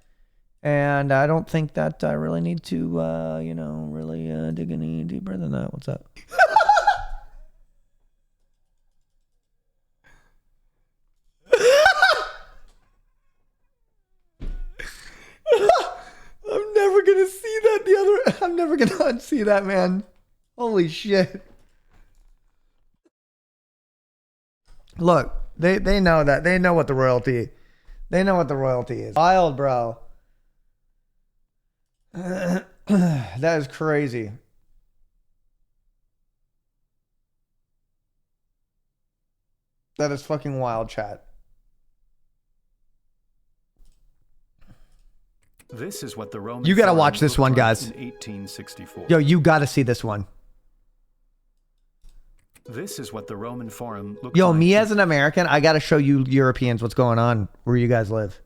And I don't think that I really need to, you know, really dig any deeper than that. What's up? I'm never gonna see that. I'm never gonna unsee that, man. Holy shit. Look, they know that. They know what the royalty. They know what the royalty is. Wild, bro. That is crazy. That is fucking wild, chat. This is what the Roman You gotta watch this one, guys. In 1864. Yo, you gotta see this one. This is what the Roman Forum looked Yo, like. me as an American, I gotta show you Europeans what's going on where you guys live.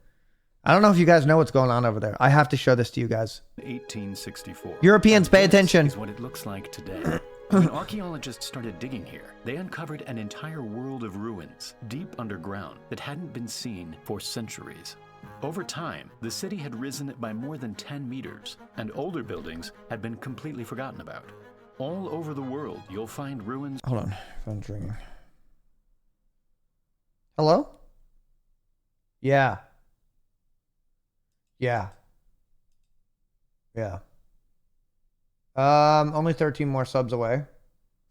I don't know if you guys know what's going on over there. I have to show this to you guys. 1864. Europeans, pay attention. This is what it looks like today. When archaeologists started digging here, they uncovered an entire world of ruins deep underground that hadn't been seen for centuries. Over time, the city had risen by more than 10 meters, and older buildings had been completely forgotten about. All over the world, you'll find ruins. Hold on, phone's ringing. Hello? Yeah. Yeah. Yeah. Only 13 more subs away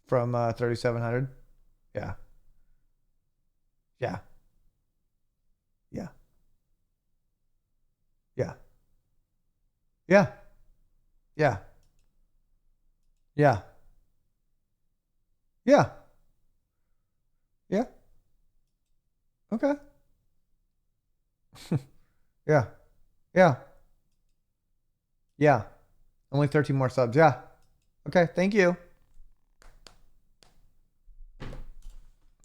from 3,700. Yeah. Yeah. Yeah. Yeah. Yeah. Yeah. Yeah. Yeah. Yeah. Okay. Yeah. Yeah. Yeah. Only 13 more subs. Yeah. Okay. Thank you.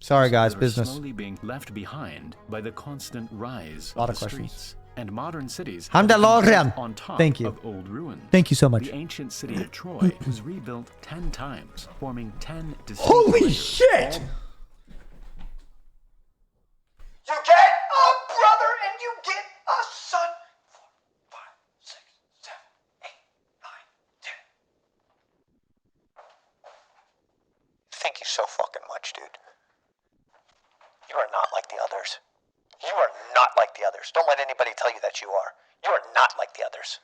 Sorry, guys. Business. Slowly being left behind by the constant rise A lot of of the questions. streets. And modern cities Hamdalorian. on top Thank you. of old ruins. Thank you so much. The ancient city of Troy was rebuilt 10 times, forming 10 distinct Holy layers, shit! You get a brother and you get a son. 4, 5, 6, 7, 8, 9, 10. Thank you so fucking much, dude. You are not like the others. You are not like the others. Don't let anybody tell you that you are. You are not like the others.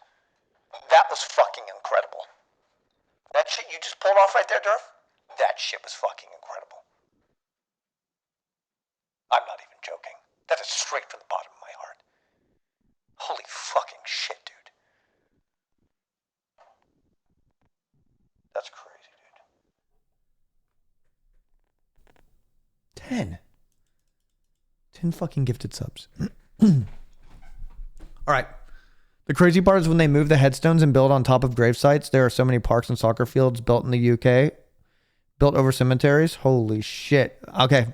That was fucking incredible. That shit you just pulled off right there, Durf? That shit was fucking incredible. I'm not even joking. That is straight from the bottom of my heart. Holy fucking shit, dude. That's crazy, dude. 10 fucking gifted subs. All right. The crazy part is when they move the headstones and build on top of grave sites. There are so many parks and soccer fields built in the UK, built over cemeteries. Holy shit. Okay.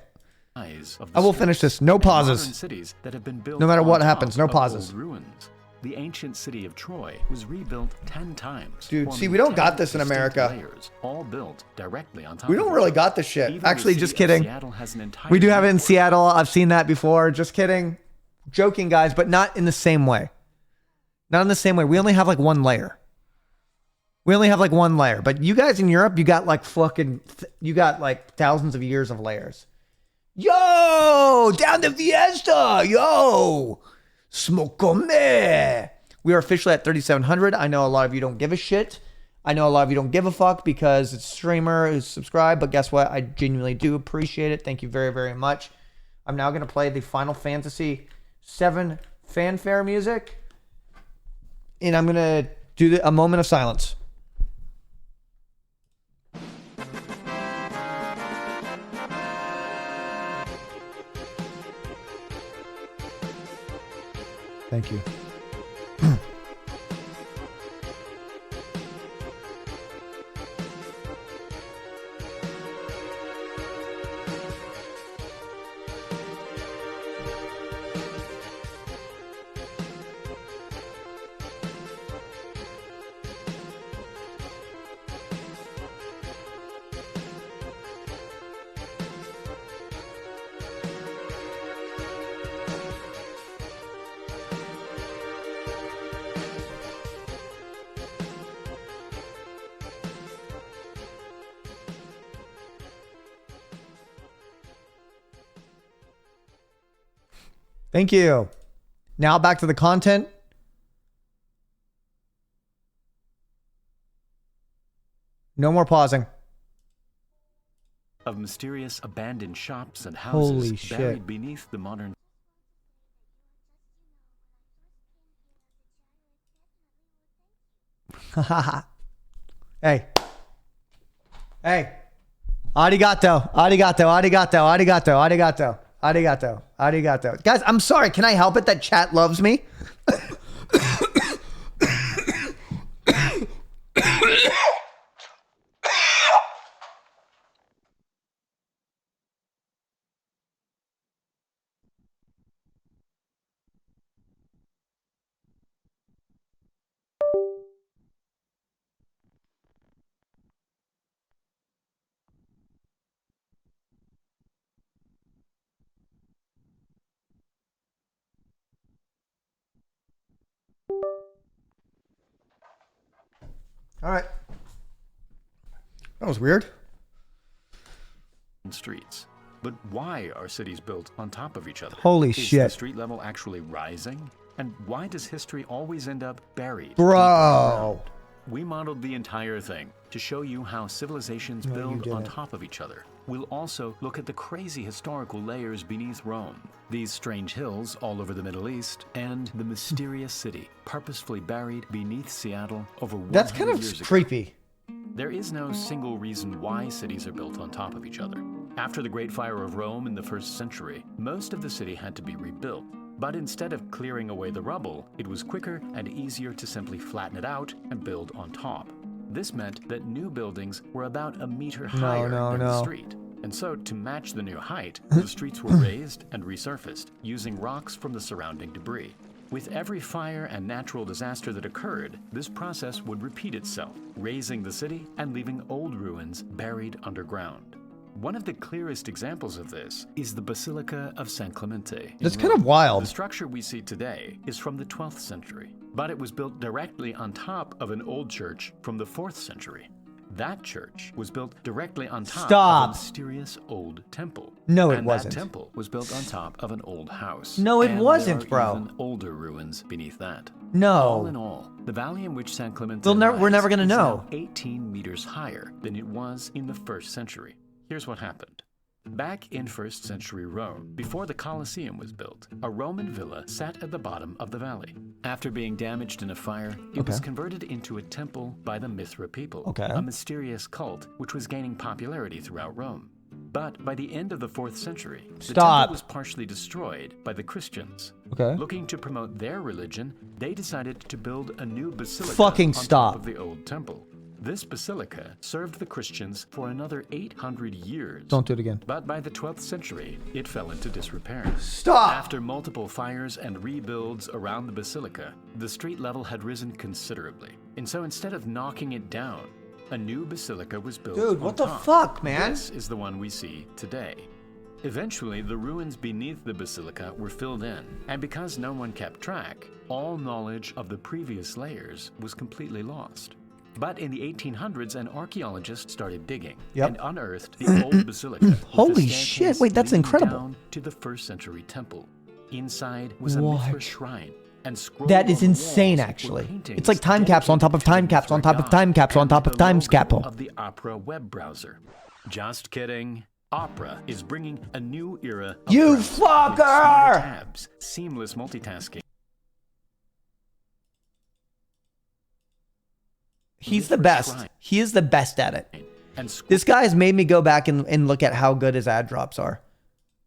I will finish this. No pauses. Cities that have been built No matter what on happens, no top of pauses. old ruins. The ancient city of Troy was rebuilt 10 times. Dude, forming see, we don't 10 got this in distinct America. Layers, all built directly on top We of don't each really other. got this shit. Even Actually, the just city of kidding. Seattle has an entire We do have it in network. Seattle. I've seen that before. Just kidding. Joking, guys, but not in the same way. Not in the same way. We only have like one layer. But you guys in Europe, you got like you got like thousands of years of layers. Yo, down to Fiesta. Yo, smoke on me. We are officially at 3,700. I know a lot of you don't give a shit. I know a lot of you don't give a fuck because it's a streamer who's subscribed, but guess what? I genuinely do appreciate it. Thank you very, very much. I'm now going to play the Final Fantasy VII fanfare music, and I'm going to do a moment of silence. Thank you. Thank you. Now back to the content. No more pausing. Of mysterious abandoned shops and Holy houses shit. buried beneath the modern. Hey. Hey. Arigato. Arigato. Arigato. Arigato. Arigato. Arigato. Arigato. Guys, I'm sorry. Can I help it that chat loves me? All right. That was weird. Streets. But why are cities built on top of each other? Holy Is shit. the street level actually rising? And why does history always end up buried? Bro. We modeled the entire thing to show you how civilizations No, you build on didn't. top of each other. We'll also look at the crazy historical layers beneath Rome, these strange hills all over the Middle East, and the mysterious city purposefully buried beneath Seattle over 100 That's kind of years ago. creepy. There is no single reason why cities are built on top of each other. After the Great Fire of Rome in the 1st century, most of the city had to be rebuilt. But instead of clearing away the rubble, it was quicker and easier to simply flatten it out and build on top. This meant that new buildings were about a meter higher than the street. And so, to match the new height, the streets were raised and resurfaced, using rocks from the surrounding debris. With every fire and natural disaster that occurred, this process would repeat itself, raising the city and leaving old ruins buried underground. One of the clearest examples of this is the Basilica of San Clemente. That's kind of wild. The structure we see today is from the 12th century, but it was built directly on top of an old church from the 4th century. That church was built directly on top of a mysterious old temple. No, it and wasn't. That temple was built on top of an old house. No, it And wasn't, there are bro. even older ruins beneath that. No. All in all, the valley in which San Clemente We're never lies gonna is know. now 18 meters higher than it was in the 1st century. Here's what happened. Back in 1st century Rome, before the Colosseum was built, a Roman villa sat at the bottom of the valley. After being damaged in a fire, it was converted into a temple by the Mithra people, a mysterious cult which was gaining popularity throughout Rome. But by the end of the 4th century, the temple was partially destroyed by the Christians. Looking to promote their religion, they decided to build a new basilica on top of the old temple. This basilica served the Christians for another 800 years. Don't do it again. But by the 12th century, it fell into disrepair. Stop! After multiple fires and rebuilds around the basilica, the street level had risen considerably. And so instead of knocking it down, a new basilica was built. Dude, what the on top. fuck, man? This is the one we see today. Eventually, the ruins beneath the basilica were filled in, and because no one kept track, all knowledge of the previous layers was completely lost. But in the 1800s, an archaeologist started digging and unearthed the old basilica. with Holy the shit, staircase wait, that's leading incredible. Down to the 1st century temple. Inside was a What? Mithra shrine. And That is insane, actually. It's like time capsule on top of time capsule on top of time capsule on top of time capsule. Of the Opera web browser. Just kidding. Opera is bringing a new era of You browsing with smarter fucker! tabs, seamless multitasking. He's the best. He is the best at it. This guy has made me go back and look at how good his ad drops are.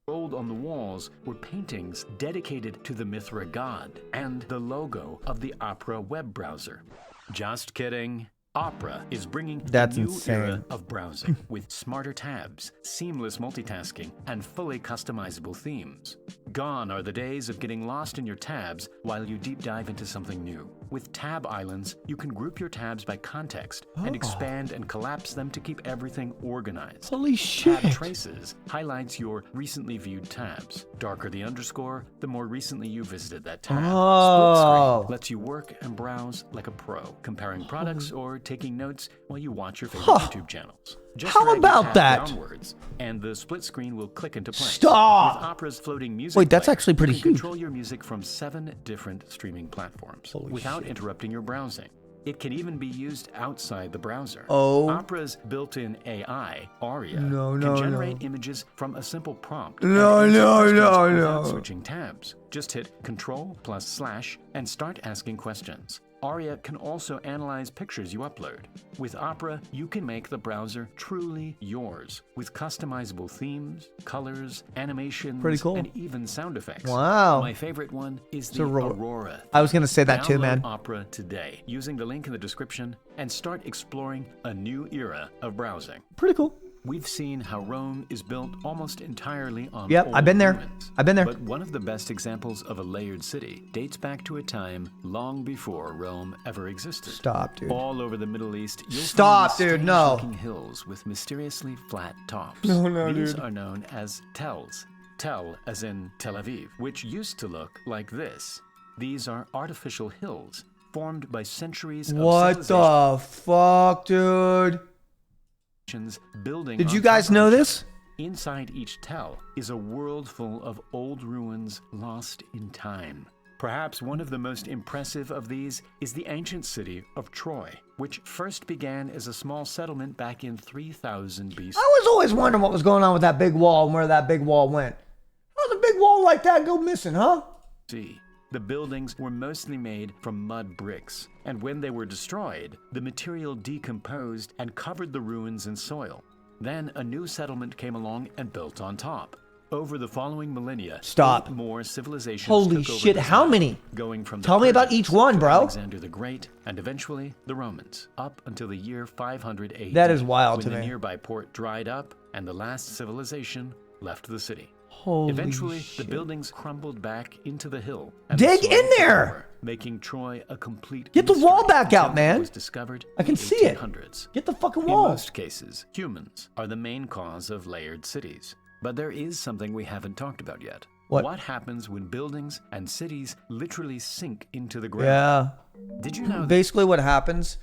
Scrolled on the walls were paintings dedicated to the Mithra god and the logo of the Opera web browser. Just kidding. Opera is bringing a new era of browsing with smarter tabs, seamless multitasking, and fully customizable themes. Gone are the days of getting lost in your tabs while you deep dive into something new. With tab islands, you can group your tabs by context and expand and collapse them to keep everything organized. Holy shit. Tab traces highlights your recently viewed tabs. Darker the underscore, the more recently you visited that tab. Split screen lets you work and browse like a pro, comparing products or taking notes while you watch your favorite YouTube channels. Just How drag about your tab that? Downwards, and the split screen will click into place. Stop! With Opera's floating music Wait, that's player, actually pretty you can huge. control your music from 7 different streaming platforms Holy without shit. interrupting your browsing. It can even be used outside the browser. Oh. Opera's built-in AI, Aria, No, can no, generate no. images from a simple prompt. No, and answer no, questions no, without no. switching tabs. Just hit Control+/ and start asking questions. Aria can also analyze pictures you upload. With Opera, you can make the browser truly yours with customizable themes, colors, animations, Pretty cool. and even sound effects. Wow. My favorite one is It's the Aurora. Aurora. I was gonna say that too, Download man. Opera today using the link in the description and start exploring a new era of browsing. Pretty cool. We've seen how Rome is built almost entirely on Yep, old I've been there. ruins. I've been there. But one of the best examples of a layered city dates back to a time long before Rome ever existed. Stop, dude. All over the Middle East, you'll Stop, find these dude, no. strange-looking hills with mysteriously flat tops. No, no, These dude. are known as tells. Tel as in Tel Aviv, which used to look like this. These are artificial hills formed by centuries of What the fuck, dude? building. Did on you top guys of know each this? other. Inside each tell is a world full of old ruins lost in time. Perhaps one of the most impressive of these is the ancient city of Troy, which first began as a small settlement back in 3000 BC. I was always wondering what was going on with that big wall and where that big wall went. How does a big wall like that go missing, huh? The buildings were mostly made from mud bricks, and when they were destroyed, the material decomposed and covered the ruins in soil. Then a new settlement came along and built on top. Over the following millennia, Stop. 8 more civilizations Holy took over shit, this how land, many? Going from the Tell me about Persians each one, to bro. Alexander the Great, and eventually the Romans, up until the year 500 AD. That is wild when to the me. nearby port dried up and the last civilization left the city. Holy Eventually, shit. the buildings crumbled back into the hill. And Dig the soil in took there! over, making Troy a complete Get the mystery wall back until out, it man. was discovered I can in see it. 1800s. Get the fucking In wall. most cases, humans are the main cause of layered cities. But there is something we haven't talked about yet. What? Happens when buildings and cities literally sink into the ground? Yeah. Did you know Basically what happens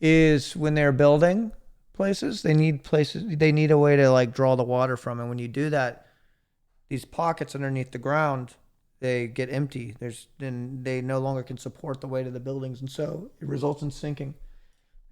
is when they're building places, they need a way to like draw the water from. And when you do that, these pockets underneath the ground, they get empty. Then they no longer can support the weight of the buildings. And so it results in sinking.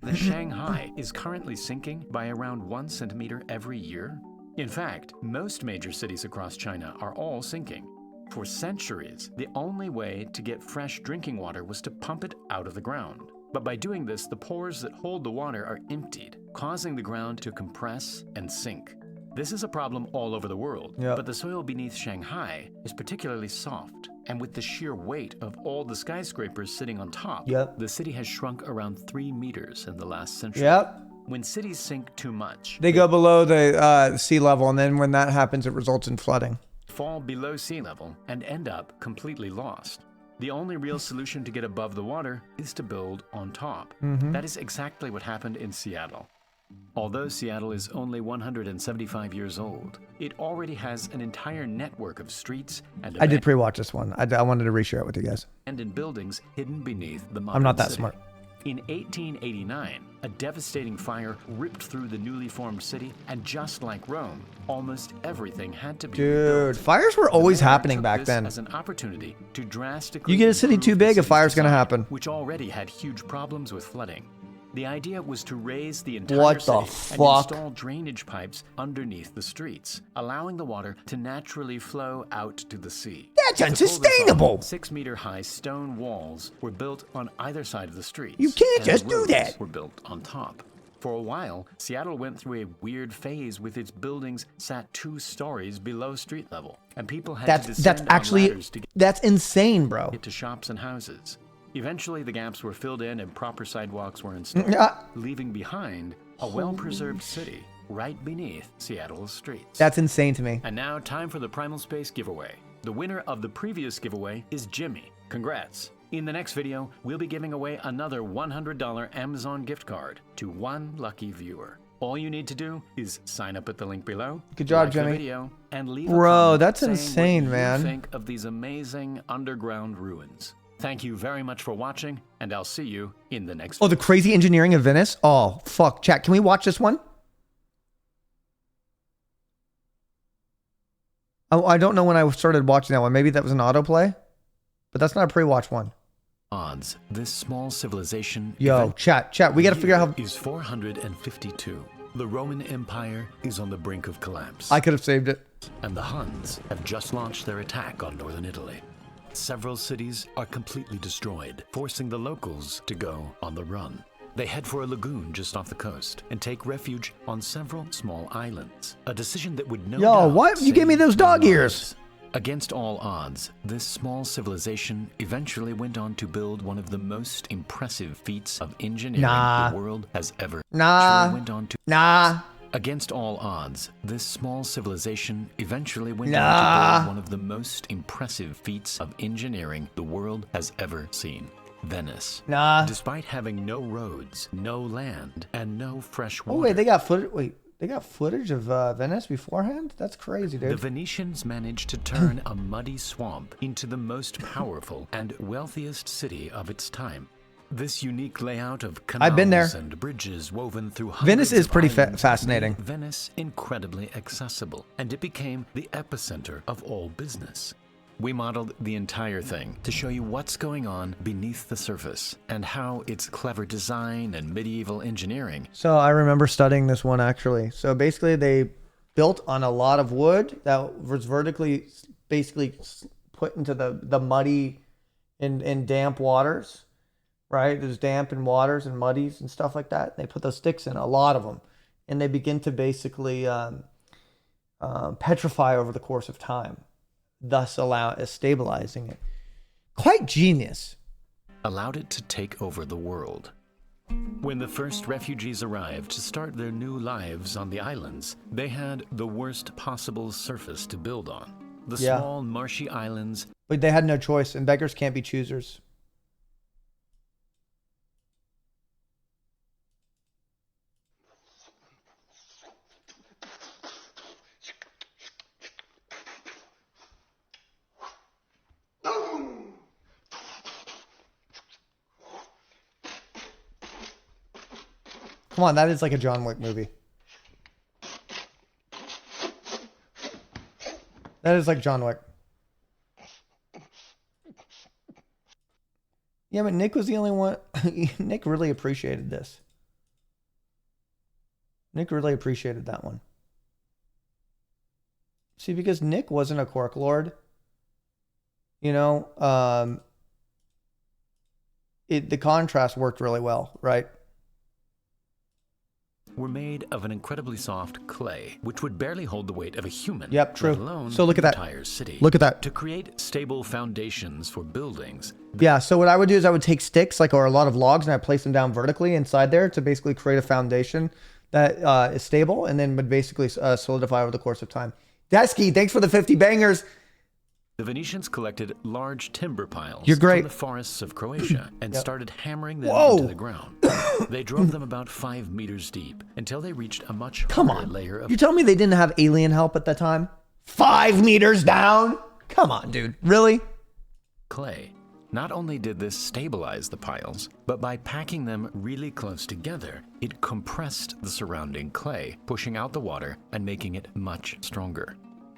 that Shanghai is currently sinking by around 1 centimeter every year? In fact, most major cities across China are all sinking. For centuries, the only way to get fresh drinking water was to pump it out of the ground. But by doing this, the pores that hold the water are emptied, causing the ground to compress and sink. This is a problem all over the world, but the soil beneath Shanghai is particularly soft. And with the sheer weight of all the skyscrapers sitting on top, the city has shrunk around 3 meters in the last century. When cities sink too much, They go below the sea level, and then when that happens, it results in flooding. fall below sea level and end up completely lost. The only real solution to get above the water is to build on top. That is exactly what happened in Seattle. Although Seattle is only 175 years old, it already has an entire network of streets and I did pre-watch this one. I wanted to reshare it with you guys. abandoned buildings hidden beneath the modern I'm not that city. smart. In 1889, a devastating fire ripped through the newly formed city, and just like Rome, almost everything had to be rebuilt. Dude, fires were always The mayor happening took back this then. as an opportunity to drastically You get a city too improve the big, a city's fire's gonna design, happen. which already had huge problems with flooding. The idea was to raise the entire What city the and fuck? install drainage pipes underneath the streets, allowing the water to naturally flow out to the sea. That's To pull this off, unsustainable. 6-meter-high stone walls were built on either side of the streets. You can't and just do roads that. were built on top. For a while, Seattle went through a weird phase with its buildings sat 2 stories below street level, and people had to That's descend on actually ladders to that's insane, bro. get to shops and houses. Eventually, the gaps were filled in and proper sidewalks were installed, leaving behind a well-preserved city right beneath Seattle's streets. That's insane to me. And now, time for the Primal Space giveaway. The winner of the previous giveaway is Jimmy. Congrats. In the next video, we'll be giving away another $100 Amazon gift card to one lucky viewer. All you need to do is sign up at the link below. Good job, like Jimmy. The video, and leave a Bro, comment that's saying insane, what man. you think of these amazing underground ruins. Thank you very much for watching, and I'll see you in the next Oh, video. the crazy engineering of Venice? Oh, fuck. Chat, can we watch this one? Oh, I don't know when I started watching that one. Maybe that was an autoplay, but that's not a pre-watch one. Odds. This small civilization. Yo, chat. We got to figure out how. Is 452. The Roman Empire is on the brink of collapse. I could have saved it. And the Huns have just launched their attack on northern Italy. Several cities are completely destroyed, forcing the locals to go on the run. They head for a lagoon just off the coast and take refuge on several small islands. A decision that would no doubt what? You gave me those dog ears. Against all odds, this small civilization eventually went on to build one of the most impressive feats of engineering the world has ever. Against all odds, this small civilization eventually went on to build one of the most impressive feats of engineering the world has ever seen. Venice. Despite having no roads, no land, and no fresh water. Oh wait, they got footage. Wait, they got footage of Venice beforehand? That's crazy, dude. The Venetians managed to turn a muddy swamp into the most powerful and wealthiest city of its time. This unique layout of canals I've been there. And bridges woven through Venice is pretty islands fascinating. made Venice incredibly accessible, and it became the epicenter of all business. We modeled the entire thing to show you what's going on beneath the surface and how its clever design and medieval engineering. So I remember studying this one actually. So basically they built on a lot of wood that was vertically basically put into the muddy and damp waters, right? There's damp and waters and muddies and stuff like that. They put those sticks in, a lot of them, and they begin to basically petrify over the course of time, thus stabilizing it. Quite genius. Allowed it to take over the world. When the first refugees arrived to start their new lives on the islands, they had the worst possible surface to build on. The small marshy islands. But they had no choice, and beggars can't be choosers. Come on, that is like a John Wick movie. That is like John Wick. Yeah, but Nick was the only one. Nick really appreciated this. Nick really appreciated that one. See, because Nick wasn't a Cork Lord, you know, the contrast worked really well, right? Were made of an incredibly soft clay, which would barely hold the weight of a human. Yep, true. Let alone So look at that. an entire city. Look at that. To create stable foundations for buildings. Yeah, so what I would do is I would take sticks, or a lot of logs, and I place them down vertically inside there to basically create a foundation that is stable, and then would basically solidify over the course of time. Desky, thanks for the 50 bangers. The Venetians collected large timber piles You're great. from the forests of Croatia and started hammering them Whoa. into the ground. They drove them about 5 meters deep until they reached a much Come harder on. layer of You're telling me they didn't have alien help at that time? 5 meters down? Come on, dude. Really? clay. Not only did this stabilize the piles, but by packing them really close together, it compressed the surrounding clay, pushing out the water and making it much stronger.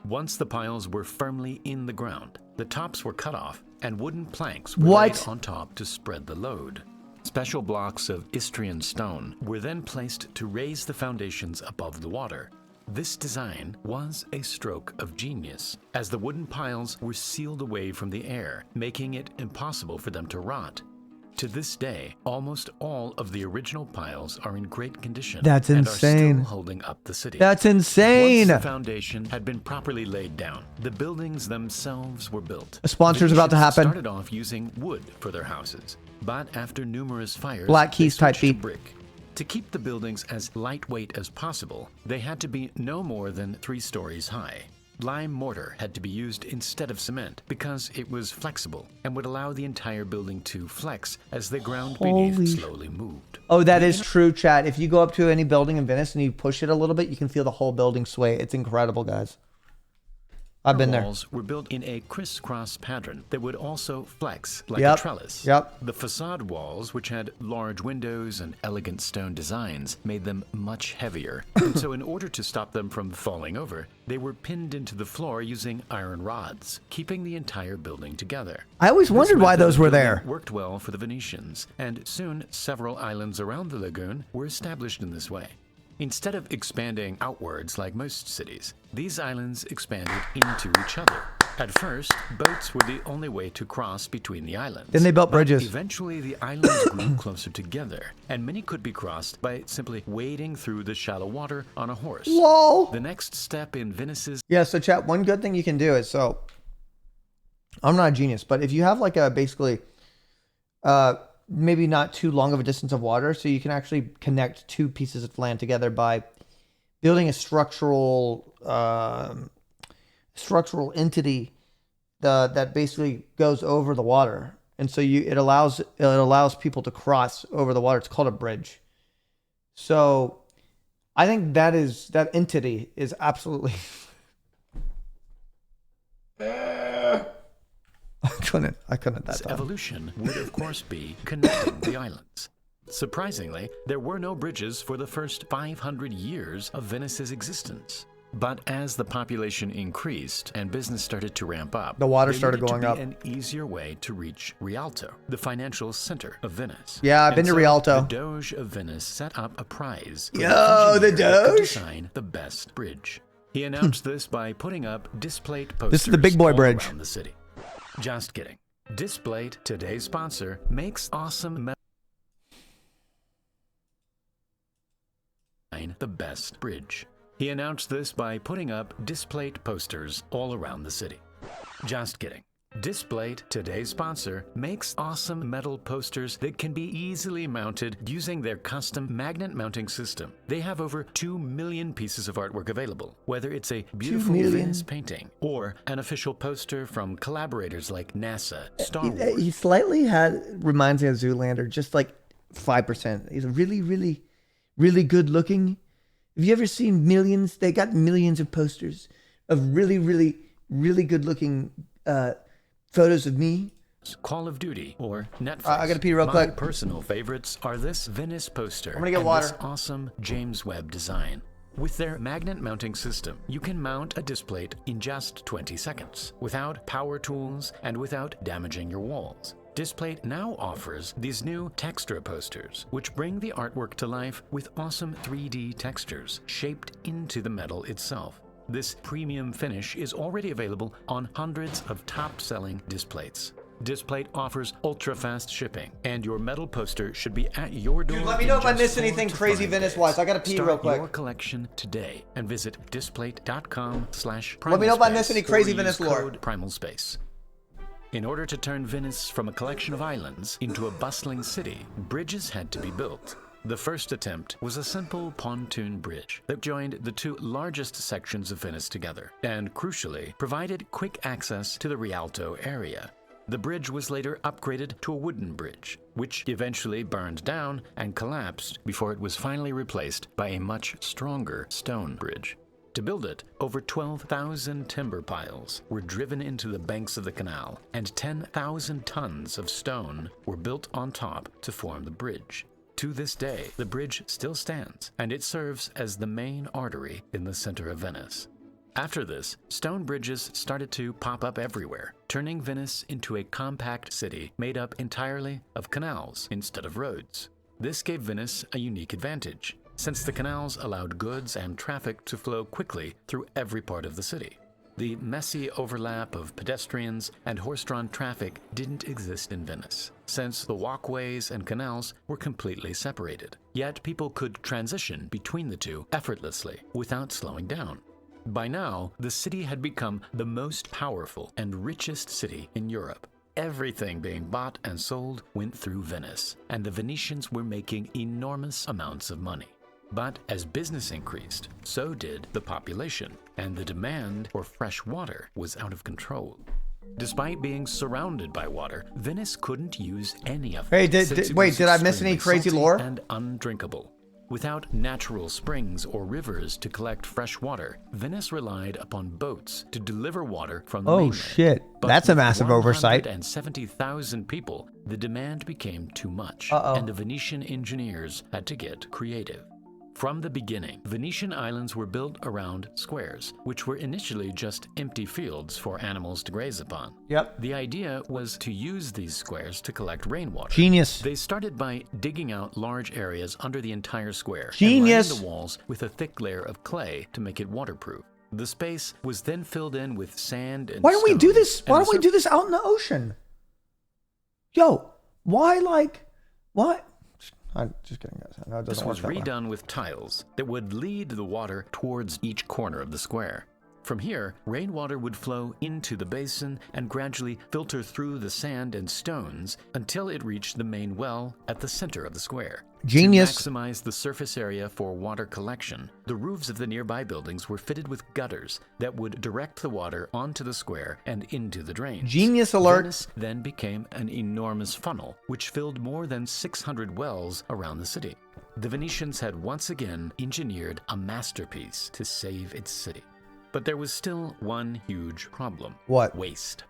Once the piles were firmly in the ground, the tops were cut off and wooden planks were laid on top to spread the load. Special blocks of Istrian stone were then placed to raise the foundations above the water. This design was a stroke of genius, as the wooden piles were sealed away from the air, making it impossible for them to rot. To this day, almost all of the original piles are in great condition. That's insane. And are still holding up the city. That's insane. Once the foundation had been properly laid down, the buildings themselves were built. A sponsor's about to happen. Started off using wood for their houses, but after numerous fires, Black Keys they type switched to beat. brick. To keep the buildings as lightweight as possible, they had to be no more than 3 stories high. lime mortar had to be used instead of cement because it was flexible and would allow the entire building to flex as the ground beneath slowly moved. Oh, that is true, chat. If you go up to any building in Venice and you push it a little bit, you can feel the whole building sway. It's incredible, guys. I've been there. Walls were built in a crisscross pattern that would also flex like a trellis. The facade walls, which had large windows and elegant stone designs, made them much heavier. And so in order to stop them from falling over, they were pinned into the floor using iron rods, keeping the entire building together. I always wondered why those were there. Worked well for the Venetians, and soon several islands around the lagoon were established in this way. Instead of expanding outwards like most cities, these islands expanded into each other. At first, boats were the only way to cross between the islands. Then they built bridges. Eventually, the islands grew closer together, and many could be crossed by simply wading through the shallow water on a horse. Lol. The next step in Venice's... Yeah, so chat, one good thing you can do is, so, I'm not a genius, but if you have like a basically, maybe not too long of a distance of water, so you can actually connect two pieces of land together by building a structural entity that basically goes over the water, and so it allows people to cross over the water. It's called a bridge. So I think that entity is absolutely I couldn't that time. Evolution would of course be connecting the islands. Surprisingly, there were no bridges for the first 500 years of Venice's existence. But as the population increased and business started to ramp up, the water started going up. An easier way to reach Rialto, the financial center of Venice. Yeah, I've been to Rialto. The Doge of Venice set up a prize. Yo, the Doge! To design the best bridge. He announced this by putting up displate posters. This is the big boy all bridge. Around the city. Just kidding. Displate, today's sponsor, makes awesome the best bridge. He announced this by putting up displate posters all around the city. Just kidding. Displate, today's sponsor, makes awesome metal posters that can be easily mounted using their custom magnet mounting system. They have over 2 million pieces of artwork available, whether it's a beautiful Venice painting or an official poster from collaborators like NASA, Star Wars. He slightly reminds me of Zoolander, just like 5%. He's really, really, really good looking. Have you ever seen millions? They got millions of posters of really, really, really good looking photos of me. Call of Duty or Netflix. I gotta pee real quick. My personal favorites are this Venice poster I'm gonna get water. This awesome James Webb design. With their magnet mounting system, you can mount a displate in just 20 seconds, without power tools and without damaging your walls. Displate now offers these new Textra posters, which bring the artwork to life with awesome 3D textures shaped into the metal itself. This premium finish is already available on hundreds of top-selling displates. Displate offers ultra-fast shipping, and your metal poster should be at your door. Dude, let me know if I missed anything crazy Venice-wise. I gotta pee real quick. Start your collection today and visit displate.com/primalspace. Let me know if I missed any crazy Venice lore. Code Primal Space. In order to turn Venice from a collection of islands into a bustling city, bridges had to be built. The first attempt was a simple pontoon bridge that joined the two largest sections of Venice together and, crucially, provided quick access to the Rialto area. The bridge was later upgraded to a wooden bridge, which eventually burned down and collapsed before it was finally replaced by a much stronger stone bridge. To build it, over 12,000 timber piles were driven into the banks of the canal, and 10,000 tons of stone were built on top to form the bridge. To this day, the bridge still stands, and it serves as the main artery in the center of Venice. After this, stone bridges started to pop up everywhere, turning Venice into a compact city made up entirely of canals instead of roads. This gave Venice a unique advantage, since the canals allowed goods and traffic to flow quickly through every part of the city. The messy overlap of pedestrians and horse-drawn traffic didn't exist in Venice, since the walkways and canals were completely separated. Yet people could transition between the two effortlessly without slowing down. By now, the city had become the most powerful and richest city in Europe. Everything being bought and sold went through Venice, and the Venetians were making enormous amounts of money. But as business increased, so did the population, and the demand for fresh water was out of control. Despite being surrounded by water, Venice couldn't use any of it. Hey, Wait, did I miss any crazy lore? And undrinkable. Without natural springs or rivers to collect fresh water, Venice relied upon boats to deliver water from the mainland. Shit. But That's a with massive oversight. 170,000 people, the demand became too much, Uh-oh. and the Venetian engineers had to get creative. From the beginning, Venetian islands were built around squares, which were initially just empty fields for animals to graze upon. Yep. The idea was to use these squares to collect rainwater. Genius. They started by digging out large areas under the entire square Genius. and lining the walls with a thick layer of clay to make it waterproof. The space was then filled in with sand and Why don't we do stones, this? Why and don't we do this out in the ocean? Yo, why what? I'm just kidding, guys. I know it This doesn't work was that way. redone with tiles that would lead the water towards each corner of the square. From here, rainwater would flow into the basin and gradually filter through the sand and stones until it reached the main well at the center of the square. Genius. To maximize the surface area for water collection, the roofs of the nearby buildings were fitted with gutters that would direct the water onto the square and into the drains. Genius alert. Venice then became an enormous funnel, which filled more than 600 wells around the city. The Venetians had once again engineered a masterpiece to save its city. But there was still one huge problem. What? Waste.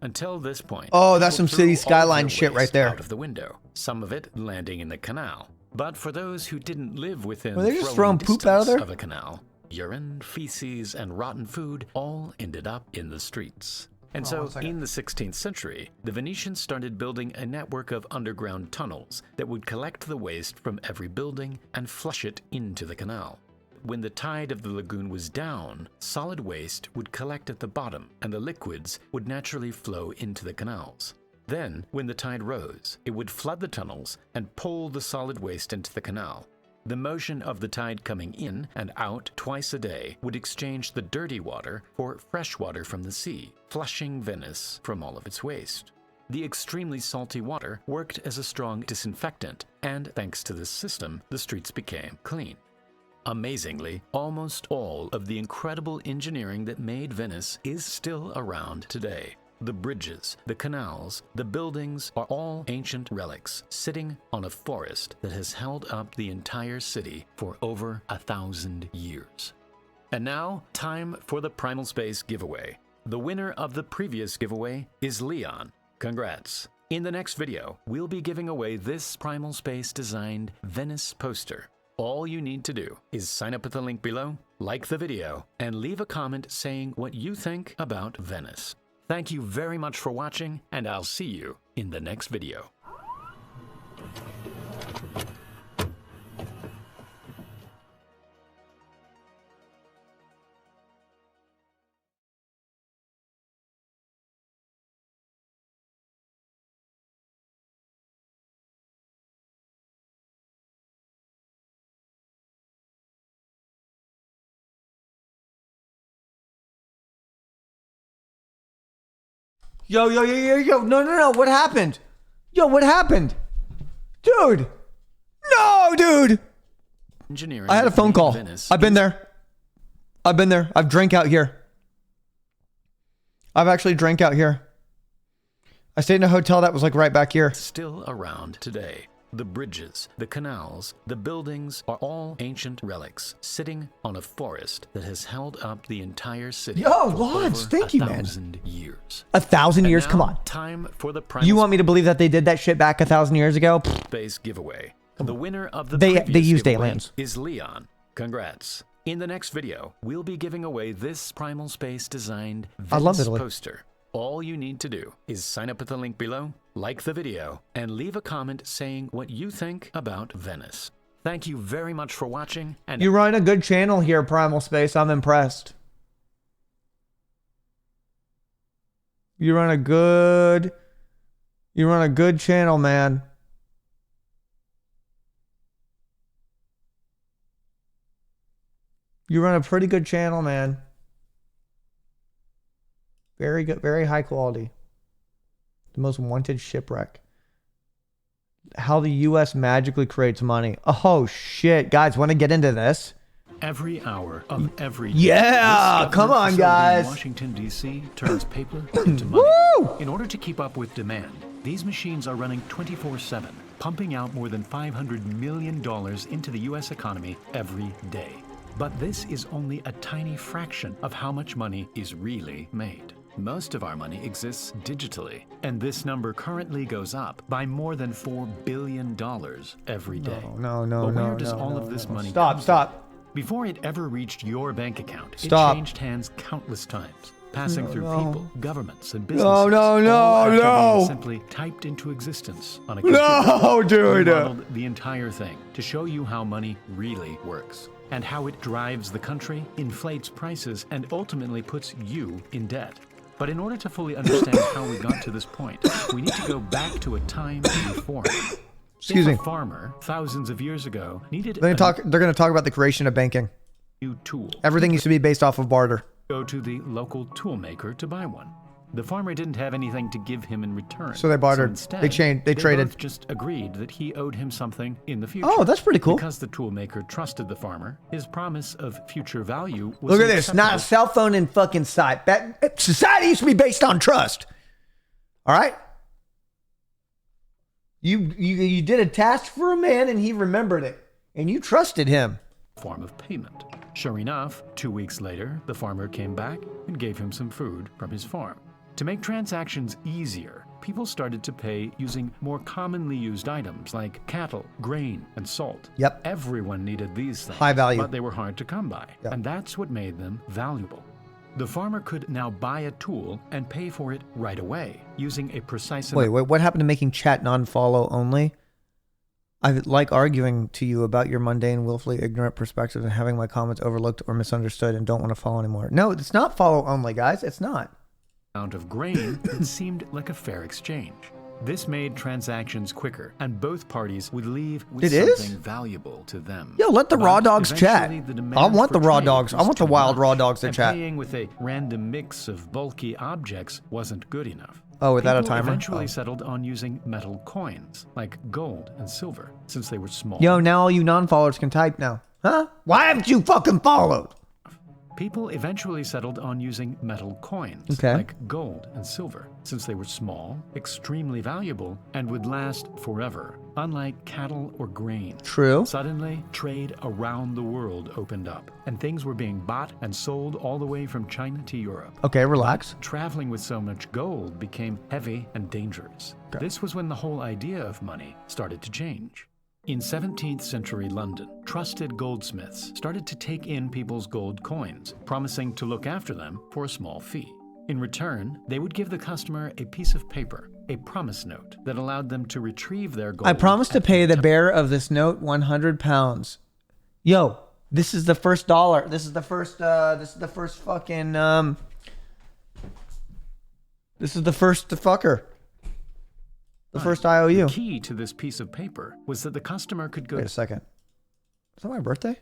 Until this point, Oh, that's people some city threw all of skyline their shit right waste there. out of the window, some of it landing in the canal. But for those who didn't live within Were they just throwing poop out of distance there? of a canal, urine, feces, and rotten food all ended up in the streets. And Hold on so, one second. in the 16th century, the Venetians started building a network of underground tunnels that would collect the waste from every building and flush it into the canal. When the tide of the lagoon was down, solid waste would collect at the bottom, and the liquids would naturally flow into the canals. Then, when the tide rose, it would flood the tunnels and pull the solid waste into the canal. The motion of the tide coming in and out twice a day would exchange the dirty water for fresh water from the sea, flushing Venice from all of its waste. The extremely salty water worked as a strong disinfectant, and thanks to this system, the streets became clean. Amazingly, almost all of the incredible engineering that made Venice is still around today. The bridges, the canals, the buildings are all ancient relics sitting on a forest that has held up the entire city for over 1,000 years. And now, time for the Primal Space giveaway. The winner of the previous giveaway is Leon. Congrats. In the next video, we'll be giving away this Primal Space designed Venice poster. All you need to do is sign up at the link below, like the video, and leave a comment saying what you think about Venice. Thank you very much for watching, and I'll see you in the next video. Yo, no, what happened? Yo, what happened? Dude! No, dude! Engineering I had a phone call. Venice I've been there. I've drank out here. I've actually drank out here. I stayed in a hotel that was like right back here. Still around today. The bridges, the canals, the buildings are all ancient relics sitting on a forest that has held up the entire city. Yo, for Lodge, over thank you, man. 1,000 years. 1,000 years? And Come now, on. Time for the Primal You want me to believe that they did that shit back 1,000 years ago? Pfft. Space giveaway. The winner of the They previous used giveaway aliens. is Leon. Congrats. In the next video, we'll be giving away this Primal Space designed I love Venice Italy. poster. All you need to do is sign up at the link below, like the video, and leave a comment saying what you think about Venice. Thank you very much for watching, and You run a good channel here, Primal Space. I'm impressed. You run a good channel, man. You run a pretty good channel, man. Very good, very high quality. The most wanted shipwreck. How the U.S. magically creates money. Oh, shit. Guys, want to get into this? every hour of every day. Yeah, This come government on, facility guys. in Washington, D.C. turns paper into money. In order to keep up with demand, these machines are running 24/7, pumping out more than $500 million into the U.S. economy every day. But this is only a tiny fraction of how much money is really made. Most of our money exists digitally, and this number currently goes up by more than $4 billion every day. No, But where does all of this money Stop, come from? stop. Before it ever reached your bank account, Stop. it changed hands countless times, passing through no. people, governments, and businesses. No, all after no. being simply typed into existence on a computer. No, dude. We modeled the entire thing to show you how money really works and how it drives the country, inflates prices, and ultimately puts you in debt. But in order to fully understand how we got to this point, we need to go back to a time before. Excuse me. A farmer, thousands of years ago, needed They're going to talk about the creation of banking. new tool. Everything used to be based off of barter. Go to the local tool maker to buy one. The farmer didn't have anything to give him in return. So they bartered. Instead, They traded. both just agreed that he owed him something in the future. Oh, that's pretty cool. Because the tool maker trusted the farmer, his promise of future value was Look at this. Not a cell phone in fucking sight. Society used to be based on trust. All right? You did a task for a man and he remembered it. And you trusted him. Form of payment. Sure enough, 2 weeks later, the farmer came back and gave him some food from his farm. To make transactions easier, people started to pay using more commonly used items like cattle, grain, and salt. Yep. Everyone needed these things. High value. But they were hard to come by. Yep. And that's what made them valuable. The farmer could now buy a tool and pay for it right away using a precise Wait, what happened to making chat non-follow only? I like arguing to you about your mundane, willfully ignorant perspective and having my comments overlooked or misunderstood and don't want to follow anymore. No, it's not follow only, guys. It's not. Amount of grain, it seemed like a fair exchange. This made transactions quicker, and both parties would leave with something valuable to them. Yo, let the But raw dogs chat. eventually the demand I want for the raw trade dogs. I was want the too wild much, raw dogs to and chat. Paying with a random mix of bulky objects wasn't good enough. Oh, without a People timer? eventually Oh. settled on using metal coins, like gold and silver, since they were small. Yo, now all you non-followers can type now. Huh? Why haven't you fucking followed? People eventually settled on using metal coins, Okay. like gold and silver, since they were small, extremely valuable, and would last forever, unlike cattle or grain. True. Suddenly, trade around the world opened up, and things were being bought and sold all the way from China to Europe. Okay, relax. Traveling with so much gold became heavy and dangerous. Okay. This was when the whole idea of money started to change. In 17th century London, trusted goldsmiths started to take in people's gold coins, promising to look after them for a small fee. In return, they would give the customer a piece of paper, a promise note that allowed them to retrieve their gold. I promise to pay the bearer of this note 100 pounds. Yo, this is the first dollar. This is the first fucking, this is the first fucker. The first IOU. The key to this piece of paper was that the customer could go. Wait a second. Is that my birthday?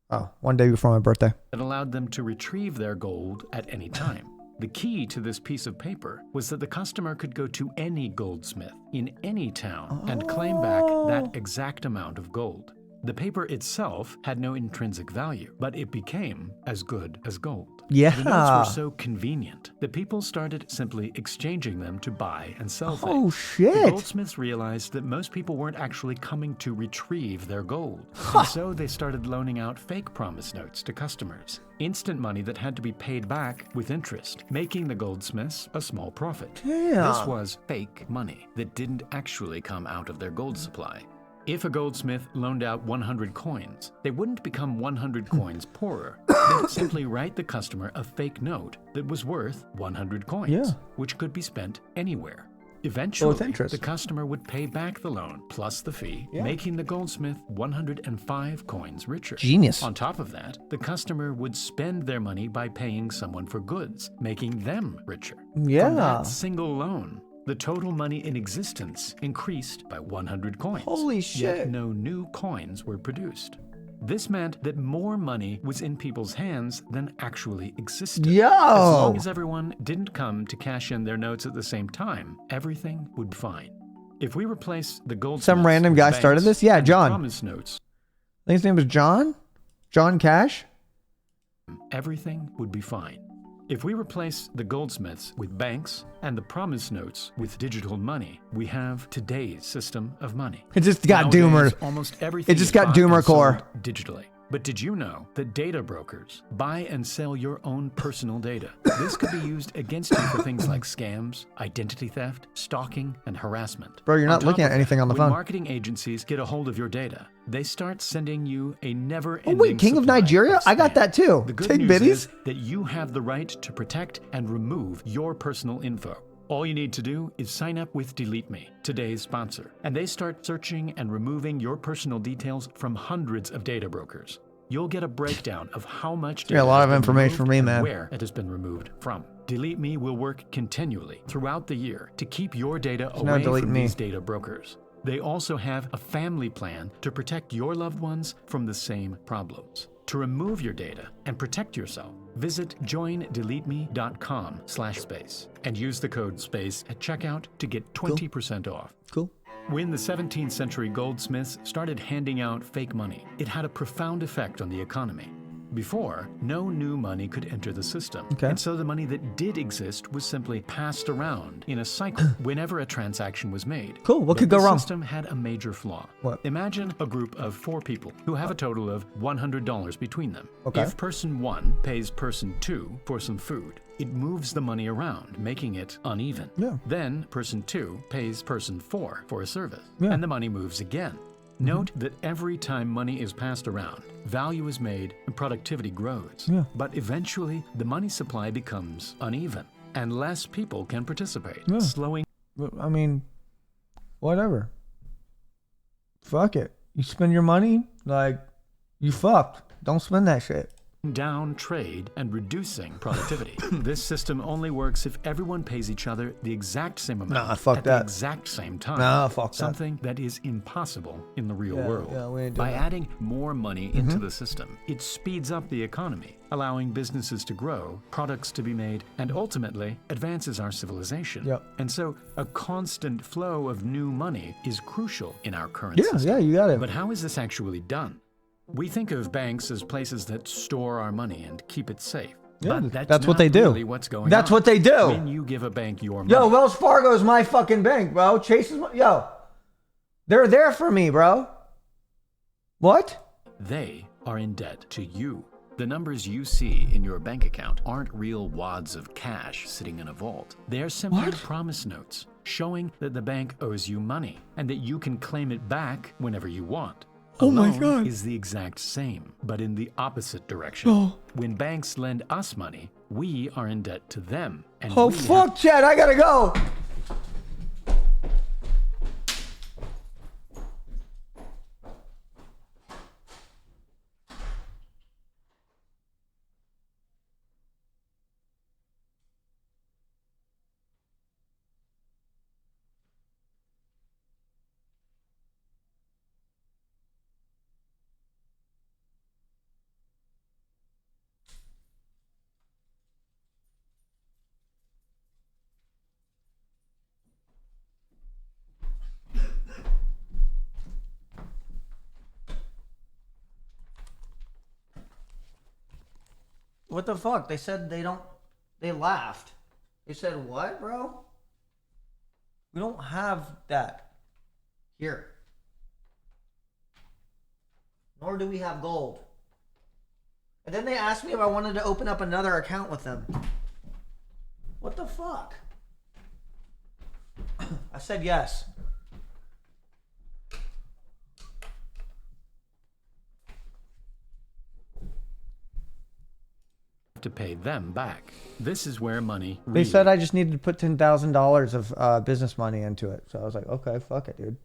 Oh, one day before my birthday. That allowed them to retrieve their gold at any time. The key to this piece of paper was that the customer could go to any goldsmith in any town and claim back that exact amount of gold. The paper itself had no intrinsic value, but it became as good as gold. Yeah. The notes were so convenient that people started simply exchanging them to buy and sell things. Oh, shit. The goldsmiths realized that most people weren't actually coming to retrieve their gold. And so they started loaning out fake promise notes to customers. Instant money that had to be paid back with interest, making the goldsmiths a small profit. Damn. This was fake money that didn't actually come out of their gold supply. If a goldsmith loaned out 100 coins, they wouldn't become 100 coins poorer. They'd simply write the customer a fake note that was worth 100 coins, which could be spent anywhere. Eventually, the customer would pay back the loan plus the fee, making the goldsmith 105 coins richer. Genius. On top of that, the customer would spend their money by paying someone for goods, making them richer. Yeah. From that single loan, the total money in existence increased by 100 coins. Holy shit. Yet no new coins were produced. This meant that more money was in people's hands than actually existed. Yo! As long as everyone didn't come to cash in their notes at the same time, everything would be fine. If we replace the gold, Some random guy started this? Yeah, John. promise notes, think his name was John? John Cash? Everything would be fine. If we replace the goldsmiths with banks and the promise notes with digital money, we have today's system of money. It just got Nowadays, Doomer. Almost everything It just is got bought and Doomer core. sold digitally. But did you know that data brokers buy and sell your own personal data? This could be used against you for things like scams, identity theft, stalking, and harassment. Bro, you're not On top looking of at anything that, on the when phone. marketing agencies get a hold of your data, they start sending you a Oh never-ending wait, King of supply Nigeria? I got spam. that too. The good Take news biddies. is that you have the right to protect and remove your personal info. All you need to do is sign up with Delete Me, today's sponsor, and they start searching and removing your personal details from hundreds of data brokers. You'll get a breakdown of how much data Yeah, a lot has of been information for removed me, and man. where it has been removed from. Delete Me will work continually throughout the year to keep your data now away Delete from Me. these data brokers. They also have a family plan to protect your loved ones from the same problems. To remove your data and protect yourself, visit joindeleteme.com/space and use the code SPACE at checkout to get 20% off. Cool. When the 17th century goldsmiths started handing out fake money, it had a profound effect on the economy. Before, no new money could enter the system, Okay. and so the money that did exist was simply passed around in a cycle whenever a transaction was made. Cool, what But could go the wrong? system had a major flaw. What? Imagine a group of 4 people who have a total of $100 between them. Okay. If person 1 pays person 2 for some food, it moves the money around, making it uneven. Yeah. Then person 2 pays person 4 for a service, Yeah. and the money moves again. Note that every time money is passed around, value is made and productivity grows. Yeah. But eventually, the money supply becomes uneven, and less people can participate, Yeah. slowing I mean, whatever. Fuck it. You spend your money, like, you fucked. Don't spend that shit. down trade and reducing productivity. This system only works if everyone pays each other the exact same amount Nah, fuck at that. the exact same time. Nah, fuck that. Something that is impossible in the real Yeah, world. yeah, we ain't doing By that. adding more money into the system, it speeds up the economy, allowing businesses to grow, products to be made, and ultimately advances our civilization. Yep. And so a constant flow of new money is crucial in our current Yeah, system. yeah, you got it. But how is this actually done? We think of banks as places that store our money and keep it safe. Yeah, But that's that's what not they do. really what's going That's on. what they do. When you give a bank your money, Yo, Wells Fargo's my fucking bank, bro. Chase's my, yo. They're there for me, bro. What? they are in debt to you. The numbers you see in your bank account aren't real wads of cash sitting in a vault. They're simply promise notes showing that the bank owes you money and that you can claim it back whenever you want. A Oh my loan God. is the exact same, but in the opposite direction. Oh. When banks lend us money, we are in debt to them. And Oh, we have fuck, Chad. I gotta go. What the fuck? They said they don't. They laughed. They said, what, bro? We don't have that here. Nor do we have gold. And then they asked me if I wanted to open up another account with them. What the fuck? I said yes. to pay them back. This is where money They really said I just needed to put $10,000 of business money into it. So I was like, okay, fuck it, dude.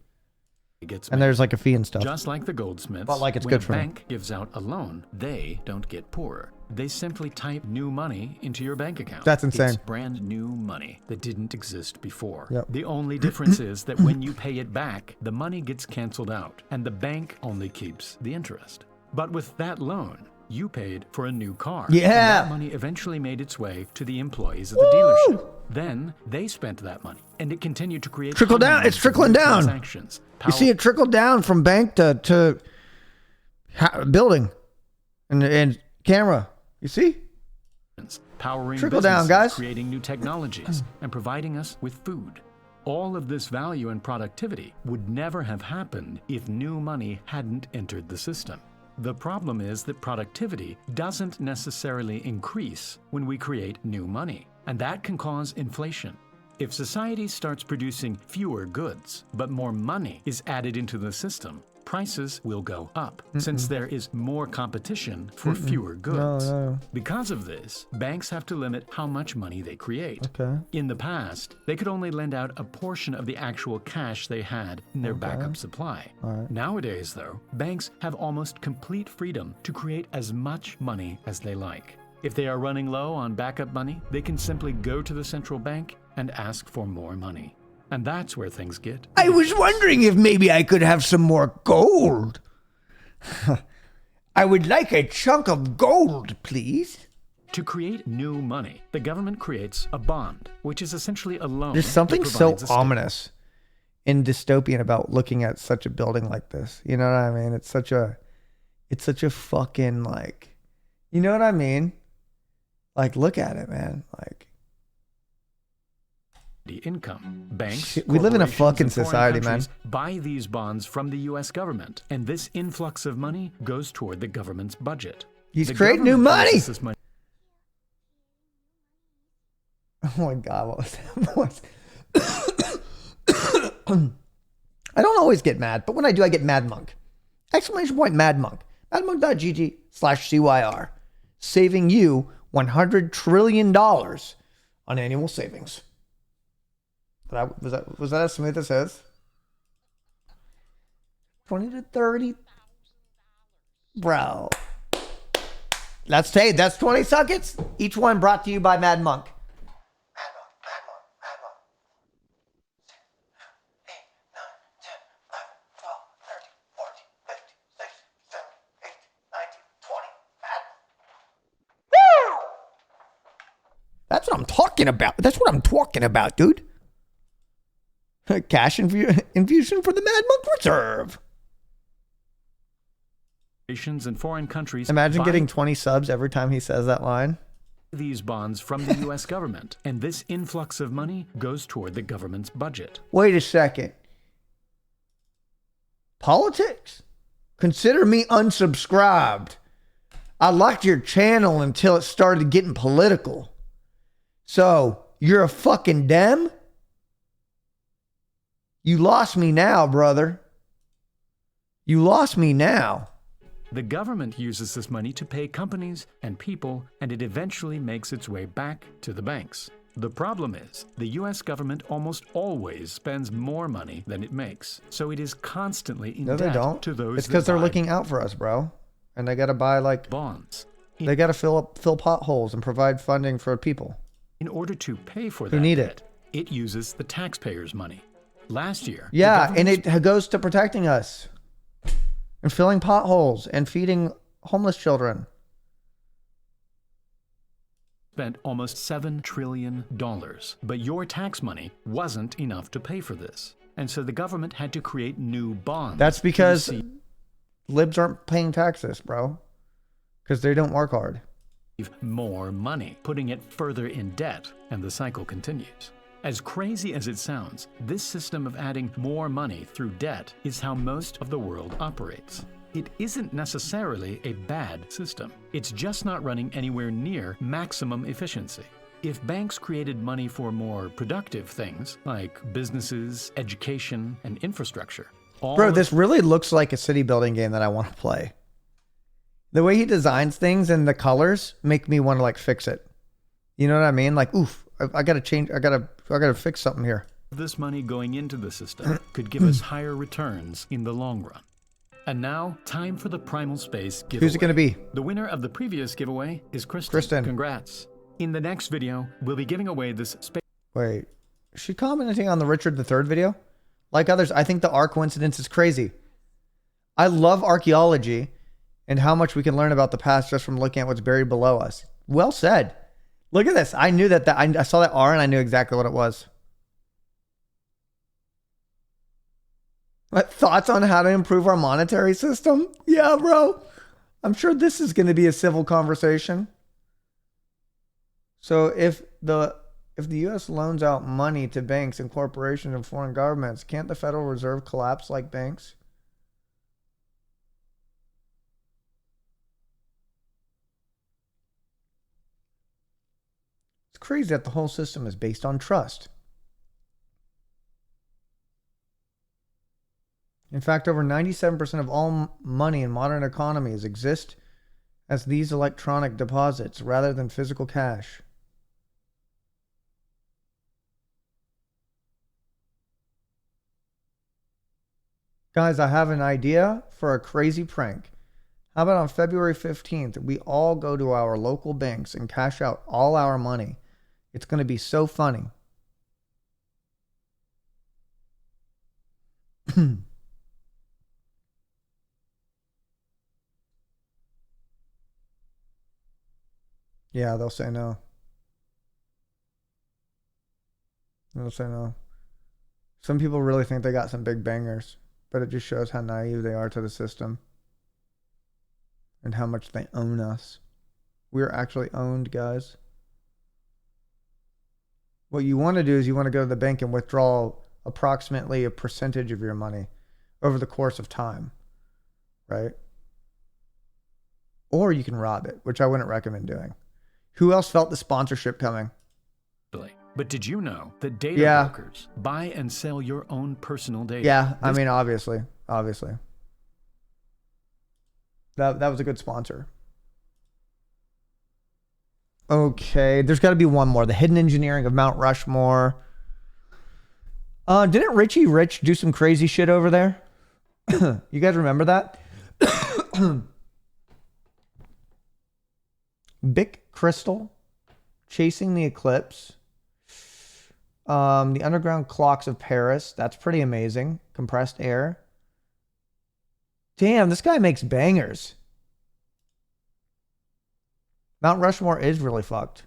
gets And made. there's like a fee and stuff. Just like the goldsmiths, But like it's when good a for me. bank gives out a loan, they don't get poorer. They simply type new money into your bank account. That's insane. It's brand new money that didn't exist before. Yep. The only difference is that when you pay it back, the money gets canceled out and the bank only keeps the interest. But with that loan, you paid for a new car. Yeah. And that money eventually made its way to the employees of the dealership. Then they spent that money and it continued to create Trickle down. hundreds It's trickling of new down. transactions. You see it trickle down from bank to building and camera. You see? Powering Trickle down, guys. creating new technologies, and providing us with food. All of this value and productivity would never have happened if new money hadn't entered the system. The problem is that productivity doesn't necessarily increase when we create new money, and that can cause inflation. If society starts producing fewer goods, but more money is added into the system, prices will go up, since there is more competition for fewer goods. No. Because of this, banks have to limit how much money they create. Okay. In the past, they could only lend out a portion of the actual cash they had in their backup supply. Nowadays, though, banks have almost complete freedom to create as much money as they like. If they are running low on backup money, they can simply go to the central bank and ask for more money. And that's where things get. I was wondering if maybe I could have some more gold. I would like a chunk of gold, please. To create new money, the government creates a bond, which is essentially a loan. There's something so that provides a ominous and dystopian about looking at such a building like this. You know what I mean? It's such a fucking, like, you know what I mean? Like, look at it, man. Like, income. Banks, we live in a corporations, fucking and foreign society, man. countries buy these bonds from the U.S. government, and this influx of money goes toward the government's budget. He's The creating new government money. uses this money. Oh my God, what was that? I don't always get mad, but when I do, I get mad monk. Exclamation point mad monk. Madmonk.gg/CYR. Saving you $100 trillion on annual savings. Was that as smooth as his? 20 to 30. Bro. That's 20 sockets. Each one brought to you by Mad Monk. That's what I'm talking about. That's what I'm talking about, dude. Cash infusion for the Mad Monk Reserve. And foreign countries Imagine getting 20 subs every time he says that line. These bonds from the U.S. government, and this influx of money goes toward the government's budget. Wait a second. Politics? Consider me unsubscribed. I liked your channel until it started getting political. So, you're a fucking Dem? You lost me now, brother. You lost me now. The government uses this money to pay companies and people, and it eventually makes its way back to the banks. The problem is, the U.S. government almost always spends more money than it makes, so it is constantly in No, they debt don't. to those It's because that they're buy looking out for us, bro. And they got to buy, like, bonds. They got to fill potholes and provide funding for people. In order to pay for Who that need debt, it uses the taxpayers' money. Last year, the Yeah, and government it goes to protecting us and filling potholes and feeding homeless children. spent almost $7 trillion, but your tax money wasn't enough to pay for this. And so the government had to create new bonds. That's because libs aren't paying taxes, bro. Because they don't work hard. More money, putting it further in debt, and the cycle continues. As crazy as it sounds, this system of adding more money through debt is how most of the world operates. It isn't necessarily a bad system. It's just not running anywhere near maximum efficiency. If banks created money for more productive things, like businesses, education, and infrastructure, Bro, this really looks like a city building game that I want to play. The way he designs things and the colors make me want to, like, fix it. You know what I mean? Like, oof, I gotta change. I gotta fix something here. This money going into the system could give us higher returns in the long run. And now, time for the Primal Space giveaway. Who's it gonna be? The winner of the previous giveaway is Kristen. Congrats. In the next video, we'll be giving away this space. Wait, is she commenting on the Richard III video? Like others, I think the R coincidence is crazy. I love archaeology and how much we can learn about the past just from looking at what's buried below us. Well said. Look at this. I knew that I saw that R and I knew exactly what it was. What thoughts on how to improve our monetary system? Yeah, bro. I'm sure this is going to be a civil conversation. So if the U.S. loans out money to banks and corporations and foreign governments, can't the Federal Reserve collapse like banks? It's crazy that the whole system is based on trust. In fact, over 97% of all money in modern economies exist as these electronic deposits rather than physical cash. Guys, I have an idea for a crazy prank. How about on February 15th, we all go to our local banks and cash out all our money? It's going to be so funny. Yeah, they'll say no. They'll say no. Some people really think they got some big bangers, but it just shows how naive they are to the system and how much they own us. We're actually owned, guys. What you want to do is you want to go to the bank and withdraw approximately a percentage of your money over the course of time, right? Or you can rob it, which I wouldn't recommend doing. Who else felt the sponsorship coming? But did you know that data brokers buy and sell your own personal data? Yeah, I mean, obviously. That was a good sponsor. Okay, there's got to be one more. The hidden engineering of Mount Rushmore. Didn't Richie Rich do some crazy shit over there? You guys remember that? Bic Crystal, Chasing the Eclipse, the Underground Clocks of Paris. That's pretty amazing. Compressed Air. Damn, this guy makes bangers. Mount Rushmore is really fucked.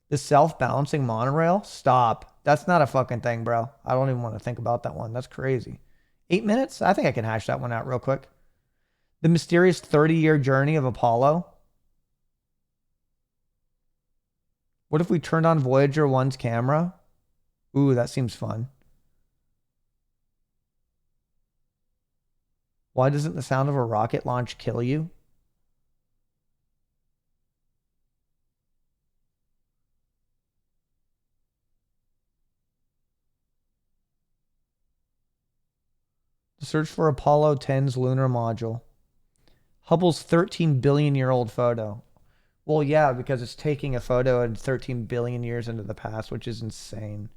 The self-balancing monorail? Stop. That's not a fucking thing, bro. I don't even want to think about that one. That's crazy. 8 minutes? I think I can hash that one out real quick. The mysterious 30-year journey of Apollo. What if we turned on Voyager 1's camera? Ooh, that seems fun. Why doesn't the sound of a rocket launch kill you? The search for Apollo 10's lunar module. Hubble's 13 billion year old photo. Well, yeah, because it's taking a photo at 13 billion years into the past, which is insane.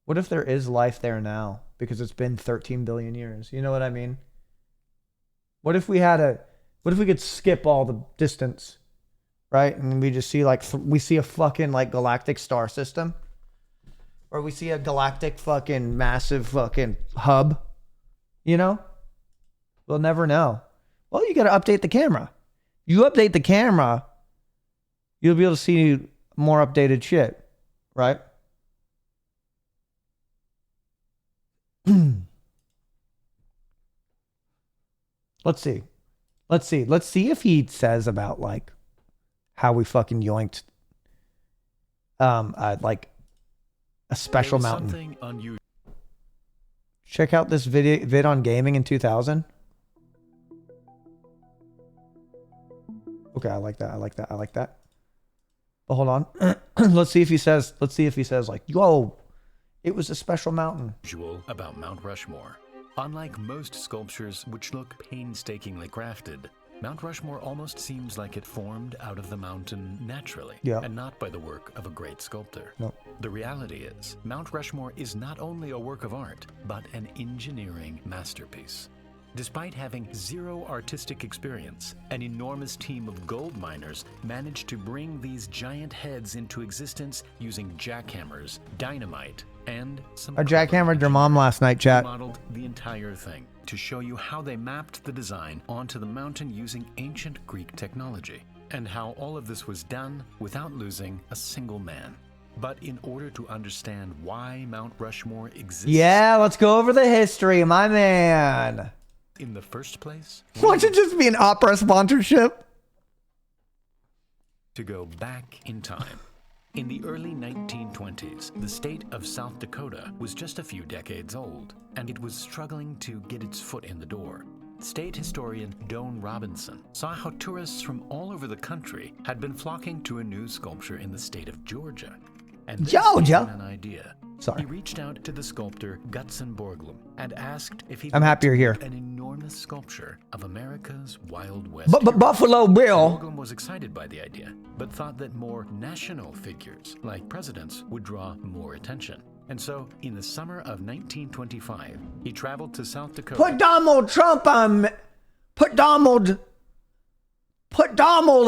What if there is life there now? Because it's been 13 billion years. You know what I mean? What if we could skip all the distance, right? And we just see we see a fucking galactic star system. Or we see a galactic fucking massive fucking hub. You know? We'll never know. Well, you got to update the camera. You update the camera, you'll be able to see more updated shit, right? Let's see if he says about how we fucking yoinked a special mountain. Check out this vid on gaming in 2000. Okay, I like that. But hold on. Let's see if he says yo, it was a special mountain. Usual about Mount Rushmore. Unlike most sculptures which look painstakingly crafted, Mount Rushmore almost seems like it formed out of the mountain naturally, and not by the work of a great sculptor. No. The reality is, Mount Rushmore is not only a work of art, but an engineering masterpiece. Despite having zero artistic experience, an enormous team of gold miners managed to bring these giant heads into existence using jackhammers, dynamite, and some... I jackhammered your mom last night, chat. Modeled the entire thing to show you how they mapped the design onto the mountain using ancient Greek technology, and how all of this was done without losing a single man. But in order to understand why Mount Rushmore exists... Yeah, let's go over the history, my man. In the first place... Watch it just be an opera sponsorship. To go back in time. In the early 1920s, the state of South Dakota was just a few decades old, and it was struggling to get its foot in the door. State historian Doane Robinson saw how tourists from all over the country had been flocking to a new sculpture in the state of Georgia. And this gave him an idea. Sorry. He reached out to the sculptor Gutzon Borglum and asked if he'd I'm happy you're here. an enormous sculpture of America's Wild West. Buffalo Bill. Borglum was excited by the idea, but thought that more national figures, like presidents, would draw more attention. And so, in the summer of 1925, he traveled to South Dakota. Put Donald Trump on. Put Donald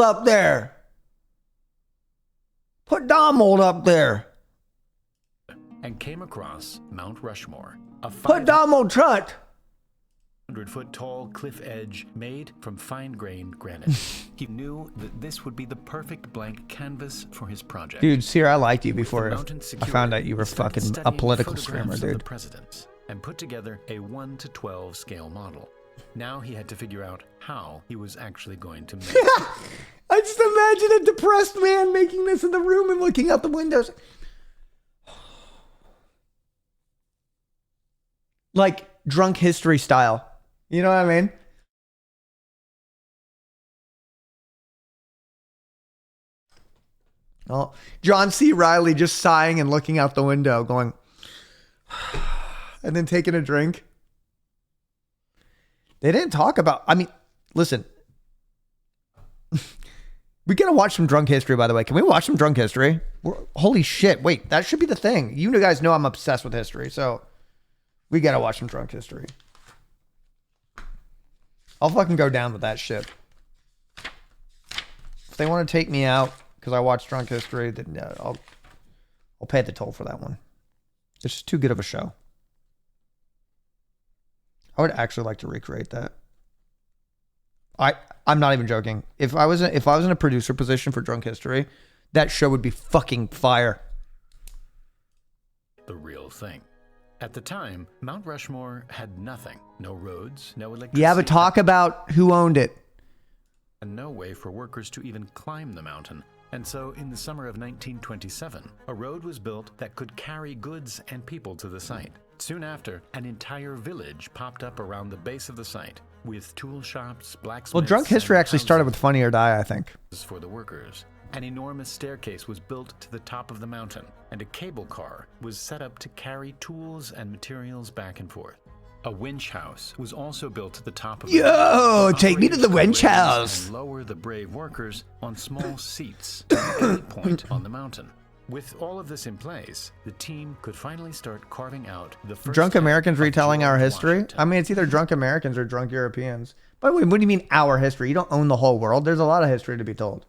up there. Put Donald up there. And came across Mount Rushmore, a Put Donald Trump. 100-foot tall cliff edge made from fine-grained granite. He knew that this would be the perfect blank canvas for his project. Dude, Cyr, I liked you before I found out you were fucking a political streamer, dude. The presidents and put together a 1:12 scale model. Now he had to figure out how he was actually going to make it. I just imagine a depressed man making this in the room and looking out the windows. Like drunk history style. You know what I mean? Oh, John C. Reilly just sighing and looking out the window going, and then taking a drink. They didn't talk about, I mean, listen. We gotta watch some drunk history, by the way. Can we watch some drunk history? Holy shit. Wait, that should be the thing. You guys know I'm obsessed with history, so we gotta watch some drunk history. I'll fucking go down with that shit. If they want to take me out because I watch drunk history, then I'll pay the toll for that one. It's just too good of a show. I would actually like to recreate that. I'm not even joking. If I was in a producer position for drunk history, that show would be fucking fire. The real thing. At the time, Mount Rushmore had nothing. No roads, no electricity. Yeah, but talk about who owned it. And no way for workers to even climb the mountain. And so, in the summer of 1927, a road was built that could carry goods and people to the site. Soon after, an entire village popped up around the base of the site, with tool shops, blacksmiths... Well, drunk history actually started with Funny or Die, I think. ...for the workers. An enormous staircase was built to the top of the mountain, and a cable car was set up to carry tools and materials back and forth. A winch house was also built at the top of the mountain. Yo, take me to the winch house! And lower the brave workers on small seats at any point on the mountain. With all of this in place, the team could finally start carving out the first... Drunk Americans retelling our history? I mean, it's either drunk Americans or drunk Europeans. But wait, what do you mean our history? You don't own the whole world. There's a lot of history to be told,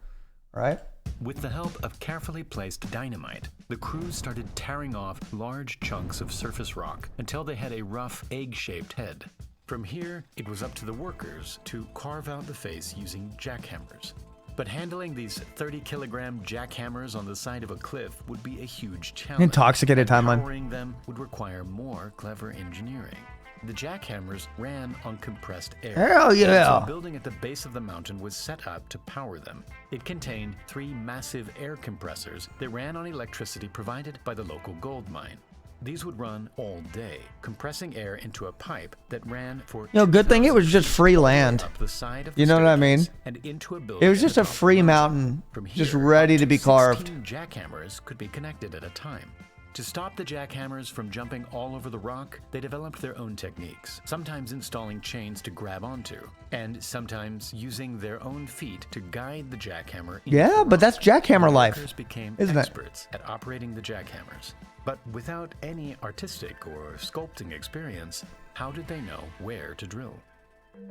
right? With the help of carefully placed dynamite, the crews started tearing off large chunks of surface rock until they had a rough, egg-shaped head. From here, it was up to the workers to carve out the face using jackhammers. But handling these 30-kilogram jackhammers on the side of a cliff would be a huge challenge. Intoxicated timeline. Powering them would require more clever engineering. The jackhammers ran on compressed air. Hell yeah! So the building at the base of the mountain was set up to power them. It contained 3 massive air compressors that ran on electricity provided by the local gold mine. These would run all day, compressing air into a pipe that ran for... Good thing it was just free land. Up the side of the you know what I mean? And into a building it was just a free mountain, just ready to be carved. 16 jackhammers could be connected at a time. To stop the jackhammers from jumping all over the rock, they developed their own techniques, sometimes installing chains to grab onto, and sometimes using their own feet to guide the jackhammer. Yeah, but that's jackhammer life, workers became isn't experts at operating the jackhammers. But without any artistic or sculpting experience, how did they know where to drill?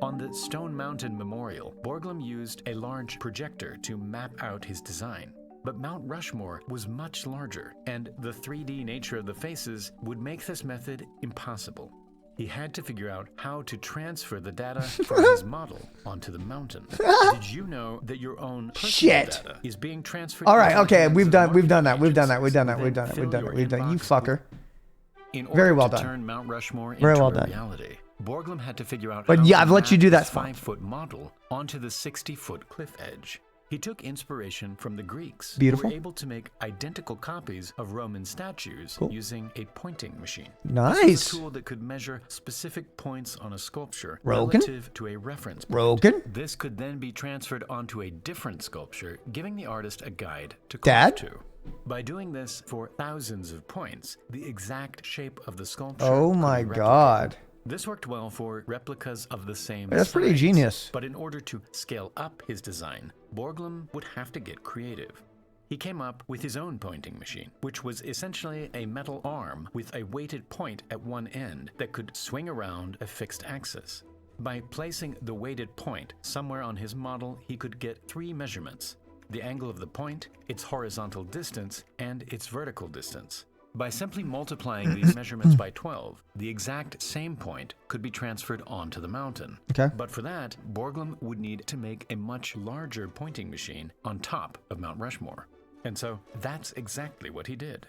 On the Stone Mountain Memorial, Borglum used a large projector to map out his design. But Mount Rushmore was much larger, and the 3D nature of the faces would make this method impossible. he had to figure out how to transfer the data from his model onto the mountain. Did you know that your own personal data is being transferred? All right, into the okay, hands we've of done marketing that. We've done that. agencies We've done who it. then fill your You inbox fucker. In order Very well to done. turn Mount Rushmore Very into well a done. reality, Borglum had to figure out But how yeah, to I've let you map do that his spot. 5-foot model onto the 60-foot cliff edge. He took inspiration from the Greeks, Beautiful. who were able to make identical copies of Roman statues using a pointing machine. Nice. This was a tool that could measure specific points on a sculpture Rogan? relative to a reference point. Rogan? This could then be transferred onto a different sculpture, giving the artist a guide to Dad? carve to. By doing this for thousands of points, the exact shape of the sculpture Oh could my be replicated. God. This worked well for replicas of the same That's pretty size, genius. But in order to scale up his design, Borglum would have to get creative. He came up with his own pointing machine, which was essentially a metal arm with a weighted point at one end that could swing around a fixed axis. By placing the weighted point somewhere on his model, he could get 3 measurements: the angle of the point, its horizontal distance, and its vertical distance. By simply multiplying these measurements by 12, the exact same point could be transferred onto the mountain. Okay. But for that, Borglum would need to make a much larger pointing machine on top of Mount Rushmore. And so that's exactly what he did.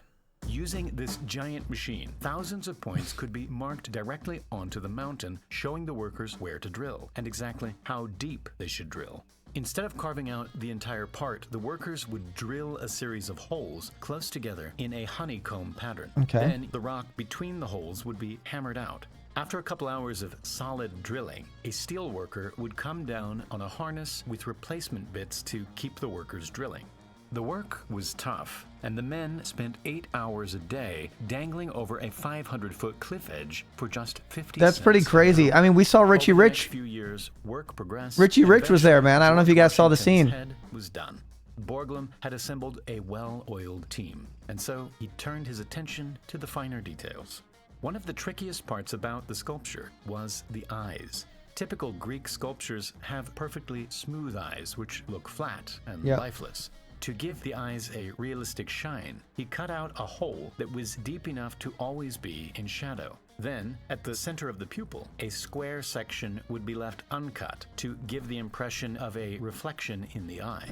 Using this giant machine, thousands of points could be marked directly onto the mountain, showing the workers where to drill and exactly how deep they should drill. Instead of carving out the entire part, the workers would drill a series of holes close together in a honeycomb pattern. Okay. Then the rock between the holes would be hammered out. After a couple hours of solid drilling, a steel worker would come down on a harness with replacement bits to keep the workers drilling. The work was tough, and the men spent 8 hours a day dangling over a 500-foot cliff edge for just 50 That's cents pretty an crazy. hour. I mean, we saw Richie Over the next Rich. few years, work progressed. Richie and Rich was there, man. I don't know if you guys saw the Washington's scene. head was done. Borglum had assembled a well-oiled team, and so he turned his attention to the finer details. One of the trickiest parts about the sculpture was the eyes. Typical Greek sculptures have perfectly smooth eyes, which look flat and lifeless. To give the eyes a realistic shine, he cut out a hole that was deep enough to always be in shadow. Then, at the center of the pupil, a square section would be left uncut to give the impression of a reflection in the eye.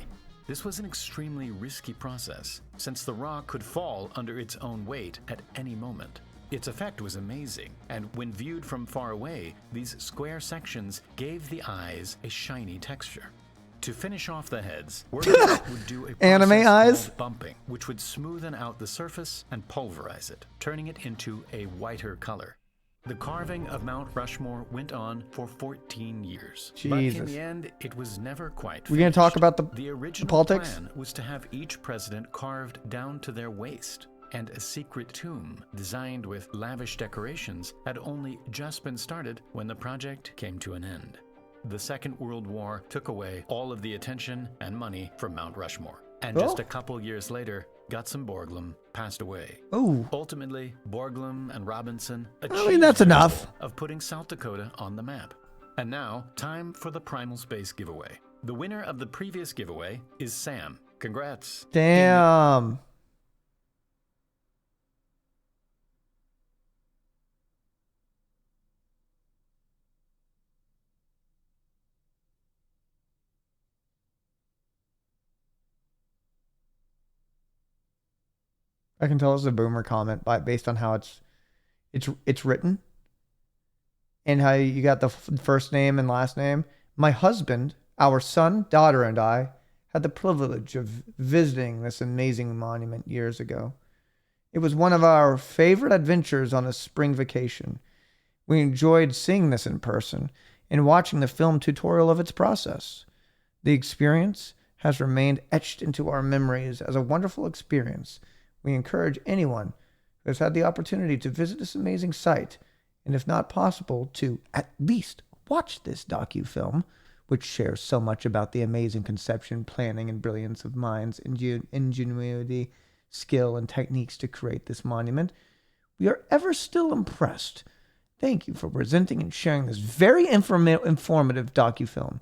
This was an extremely risky process, since the rock could fall under its own weight at any moment. Its effect was amazing, and when viewed from far away, these square sections gave the eyes a shiny texture. To finish off the heads, workers would do a Anime process eyes? called bumping, which would smoothen out the surface and pulverize it, turning it into a whiter color. The carving of Mount Rushmore went on for 14 years. But in Jesus. the end, it was never quite We're going to talk finished. about The original politics? plan was to have each president carved down to their waist, and a secret tomb designed with lavish decorations had only just been started when the project came to an end. The Second World War took away all of the attention and money from Mount Rushmore. And just a couple years later, Gutzon Borglum passed away. Ooh. Ultimately, Borglum and Robinson I achieved mean, that's their enough. goal of putting South Dakota on the map. And now, time for the Primal Space giveaway. The winner of the previous giveaway is Sam. Congrats. Damn. I can tell it's a boomer comment based on how it's written and how you got the first name and last name. My husband, our son, daughter, and I had the privilege of visiting this amazing monument years ago. It was one of our favorite adventures on a spring vacation. We enjoyed seeing this in person and watching the film tutorial of its process. The experience has remained etched into our memories as a wonderful experience. We encourage anyone who has had the opportunity to visit this amazing site, and if not possible, to at least watch this docu-film, which shares so much about the amazing conception, planning, and brilliance of minds, ingenuity, skill, and techniques to create this monument. We are ever still impressed. Thank you for presenting and sharing this very informative docu-film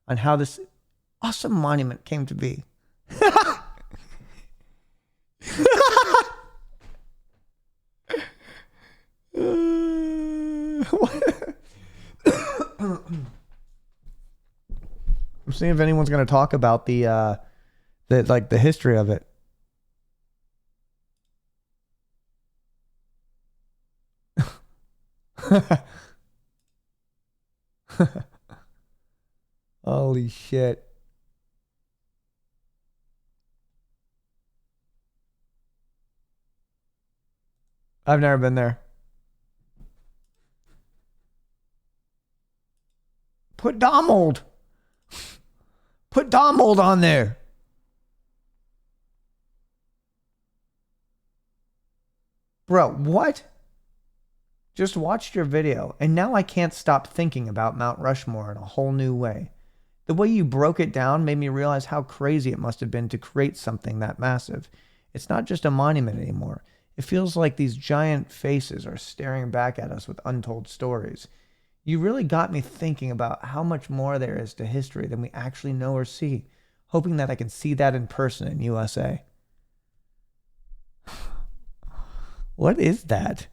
on how this awesome monument came to be. I'm seeing if anyone's going to talk about the history of it. Holy shit. I've never been there. Put Donald. Put Donald on there. Bro, what? Just watched your video, and now I can't stop thinking about Mount Rushmore in a whole new way. The way you broke it down made me realize how crazy it must have been to create something that massive. It's not just a monument anymore. It feels like these giant faces are staring back at us with untold stories. You really got me thinking about how much more there is to history than we actually know or see, hoping that I can see that in person in USA. What is that?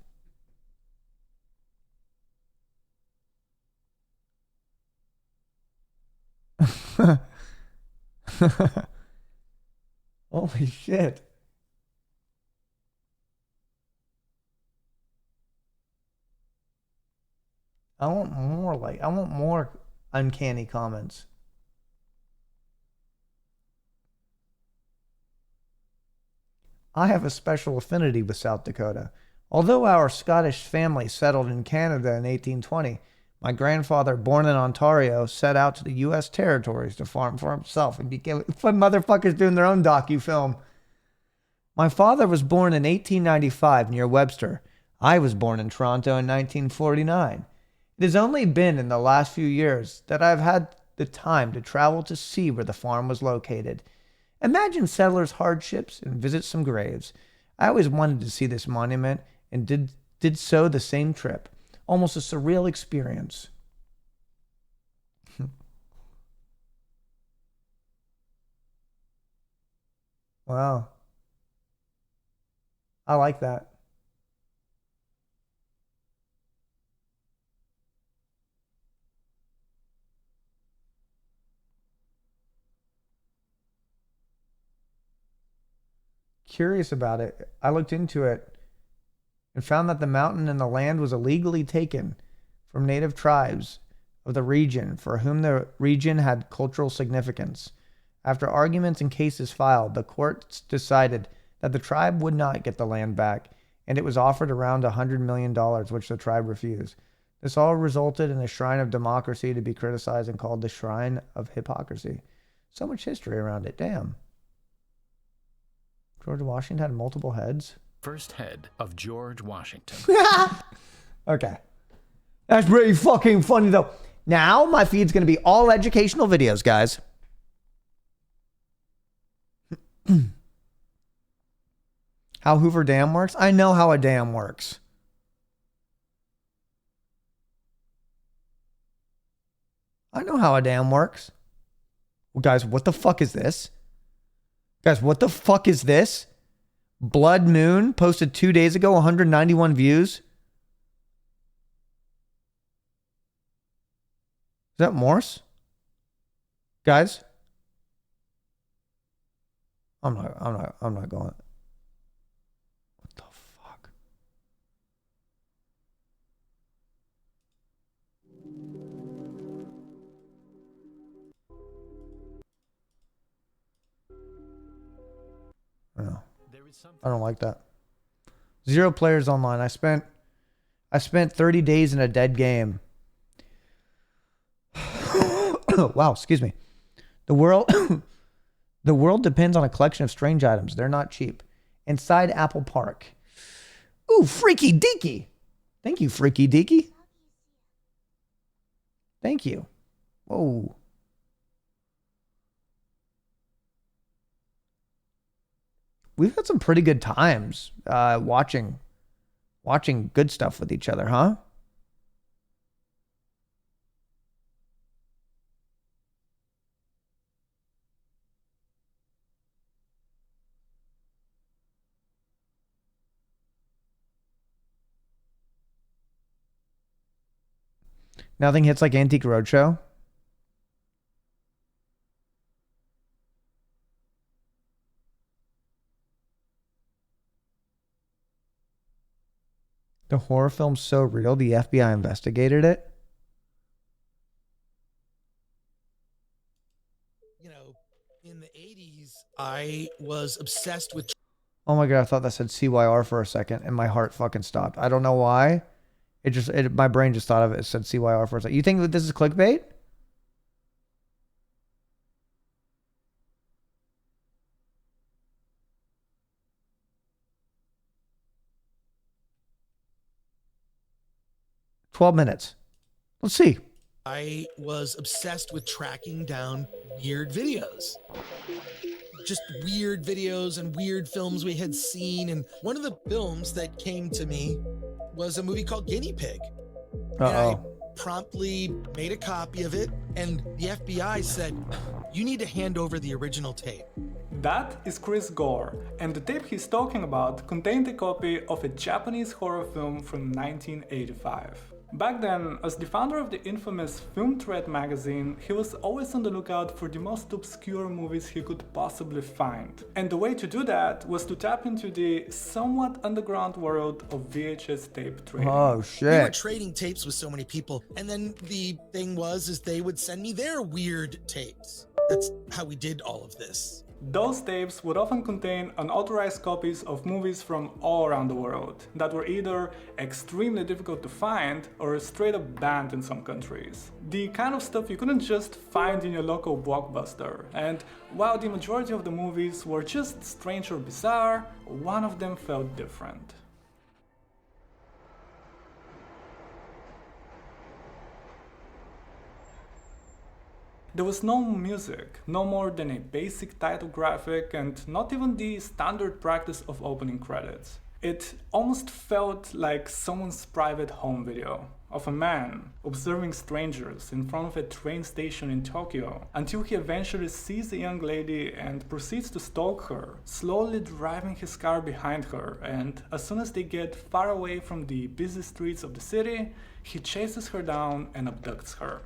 Holy shit. I want more uncanny comments. I have a special affinity with South Dakota. Although our Scottish family settled in Canada in 1820, my grandfather, born in Ontario, set out to the U.S. territories to farm for himself and became motherfuckers doing their own docu-film. My father was born in 1895 near Webster. I was born in Toronto in 1949. It has only been in the last few years that I've had the time to travel to see where the farm was located. Imagine settlers' hardships and visit some graves. I always wanted to see this monument and did so the same trip. Almost a surreal experience. Wow. I like that. Curious about it. I looked into it and found that the mountain and the land was illegally taken from native tribes of the region for whom the region had cultural significance. After arguments and cases filed, the courts decided that the tribe would not get the land back, and it was offered around $100 million, which the tribe refused. This all resulted in a shrine of democracy to be criticized and called the Shrine of Hypocrisy. So much history around it. Damn. George Washington had multiple heads. First head of George Washington. Okay. That's pretty fucking funny, though. Now, my feed's going to be all educational videos, guys. How Hoover Dam works? I know how a dam works. I know how a dam works. Well, guys, what the fuck is this? Guys, what the fuck is this? Blood Moon posted 2 days ago, 191 views. Is that Morse? Guys? I'm not going. What the fuck? No. I don't like that. 0 players online. I spent 30 days in a dead game. Wow, excuse me. The world the world depends on a collection of strange items. They're not cheap. Inside Apple Park. Ooh, Freaky Deaky. Thank you, Freaky Deaky. Thank you. Whoa. We've had some pretty good times watching good stuff with each other, huh? Nothing hits like Antique Roadshow. The horror film's so real, the FBI investigated it. You know, in the 80s, I was obsessed with... Oh my god, I thought that said CYR for a second, and my heart fucking stopped. I don't know why. My brain just thought of it. It said CYR for a second. You think that this is clickbait? $12 minutes. Let's see. I was obsessed with tracking down weird videos. Just weird videos and weird films we had seen. And one of the films that came to me was a movie called Guinea Pig. And I promptly made a copy of it, and the FBI said, you need to hand over the original tape. That is Chris Gore, and the tape he's talking about contained a copy of a Japanese horror film from 1985. Back then, as the founder of the infamous Film Thread magazine, he was always on the lookout for the most obscure movies he could possibly find. And the way to do that was to tap into the somewhat underground world of VHS tape trading. Oh shit. We were trading tapes with so many people, and then the thing is they would send me their weird tapes. That's how we did all of this. Those tapes would often contain unauthorized copies of movies from all around the world that were either extremely difficult to find or straight up banned in some countries. The kind of stuff you couldn't just find in your local Blockbuster. And while the majority of the movies were just strange or bizarre, one of them felt different. There was no music, no more than a basic title graphic, and not even the standard practice of opening credits. It almost felt like someone's private home video of a man observing strangers in front of a train station in Tokyo until he eventually sees a young lady and proceeds to stalk her, slowly driving his car behind her, and as soon as they get far away from the busy streets of the city, he chases her down and abducts her.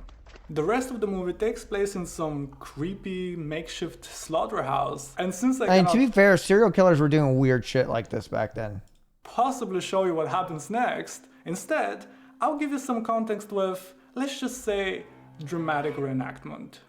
The rest of the movie takes place in some creepy makeshift slaughterhouse, and since I mean, to be fair, serial killers were doing weird shit like this back then. Possibly show you what happens next, instead, I'll give you some context with, let's just say, dramatic reenactment.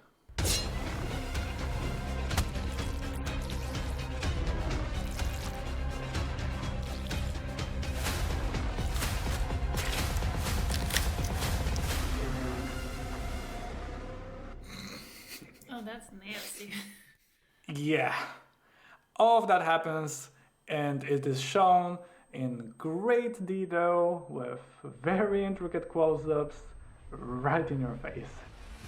That's nasty. Yeah. All of that happens, and it is shown in great detail with very intricate close-ups right in your face.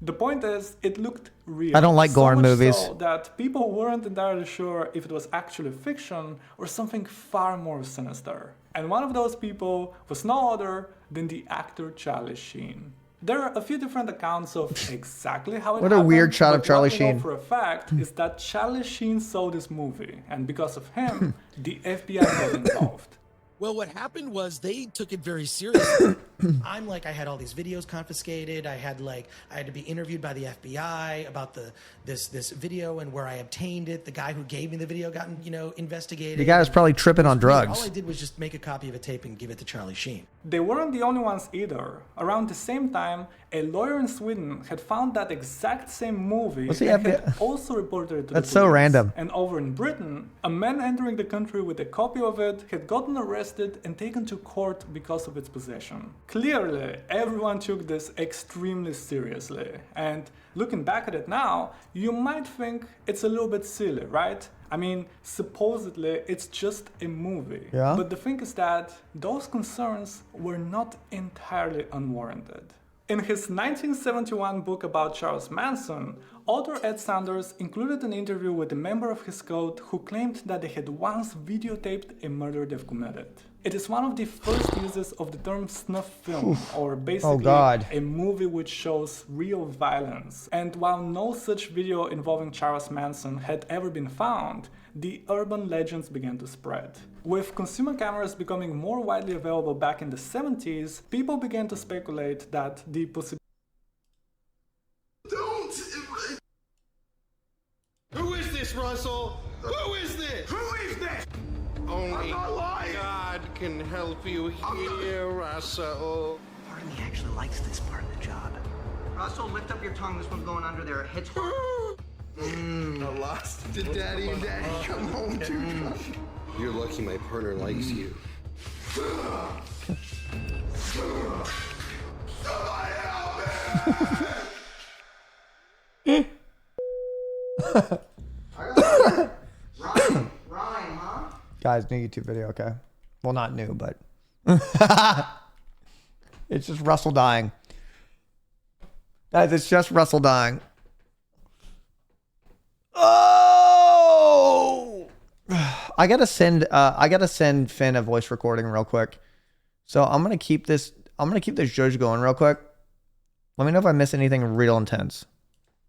The point is, it looked real. I don't like gore in movies. So that people weren't entirely sure if it was actually fiction or something far more sinister. And one of those people was no other than the actor Charlie Sheen. There are a few different accounts of exactly how it happened. What a weird shot of Charlie Sheen. What we know Sheen. for a fact is that Charlie Sheen saw this movie, and because of him, the FBI got involved. Well, what happened was they took it very seriously. I had all these videos confiscated. I had to be interviewed by the FBI about this video and where I obtained it. The guy who gave me the video got investigated. The guy was probably tripping on drugs. All I did was just make a copy of a tape and give it to Charlie Sheen. They weren't the only ones either. Around the same time, a lawyer in Sweden had found that exact same movie and had also reported it to the police. That's so random. And over in Britain, a man entering the country with a copy of it had gotten arrested and taken to court because of its possession. Clearly, everyone took this extremely seriously. And looking back at it now, you might think it's a little bit silly, right? I mean, supposedly it's just a movie. Yeah. But the thing is that those concerns were not entirely unwarranted. In his 1971 book about Charles Manson, author Ed Sanders included an interview with a member of his cult who claimed that they had once videotaped a murder they've committed. It is one of the first uses of the term snuff film, or basically a movie which shows real violence. And while no such video involving Charles Manson had ever been found, the urban legends began to spread. With consumer cameras becoming more widely available back in the 70s, people began to speculate that the possibility... Who is this, Russell? Who is this? Who is this? Only God can help you here, Russell. Part of me actually likes this part of the job. Russell, lift up your tongue. This one's going under there. It hits hard. I lost. Did Daddy and Daddy come home too drunk? You're lucky my partner likes you. Rhyme, huh? Guys, new YouTube video, okay? Well, not new, but it's just Russell dying. Guys, it's just Russell dying. Oh! I gotta send Finn a voice recording real quick. So I'm gonna keep this judge going real quick. Let me know if I miss anything real intense.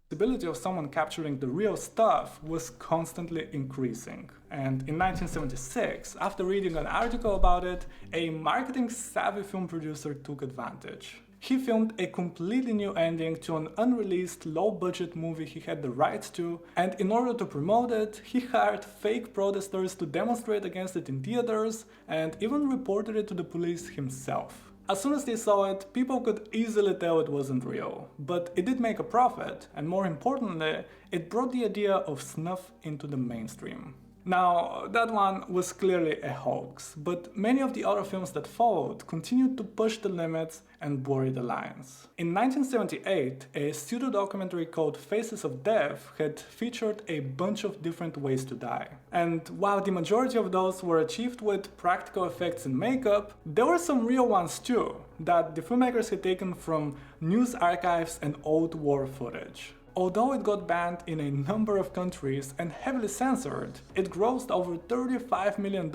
The ability of someone capturing the real stuff was constantly increasing. And in 1976, after reading an article about it, a marketing-savvy film producer took advantage. He filmed a completely new ending to an unreleased low-budget movie he had the rights to, and in order to promote it, he hired fake protesters to demonstrate against it in theaters and even reported it to the police himself. As soon as they saw it, people could easily tell it wasn't real, but it did make a profit, and more importantly, it brought the idea of snuff into the mainstream. Now, that one was clearly a hoax, but many of the other films that followed continued to push the limits and blur the lines. In 1978, a pseudo-documentary called Faces of Death had featured a bunch of different ways to die. And while the majority of those were achieved with practical effects and makeup, there were some real ones too, that the filmmakers had taken from news archives and old war footage. Although it got banned in a number of countries and heavily censored, it grossed over $35 million,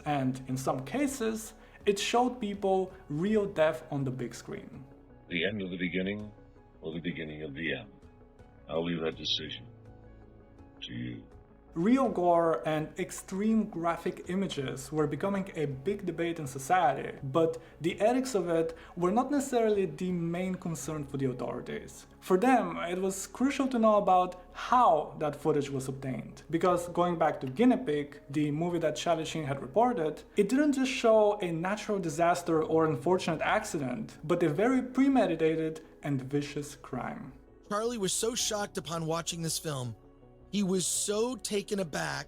and in some cases, it showed people real death on the big screen. The end of the beginning, or the beginning of the end? I'll leave that decision to you. Real gore and extreme graphic images were becoming a big debate in society, but the ethics of it were not necessarily the main concern for the authorities. For them, it was crucial to know about how that footage was obtained, because going back to Guinea Pig, the movie that Charlie Sheen had reported, it didn't just show a natural disaster or unfortunate accident, but a very premeditated and vicious crime. Charlie was so shocked upon watching this film. He was so taken aback,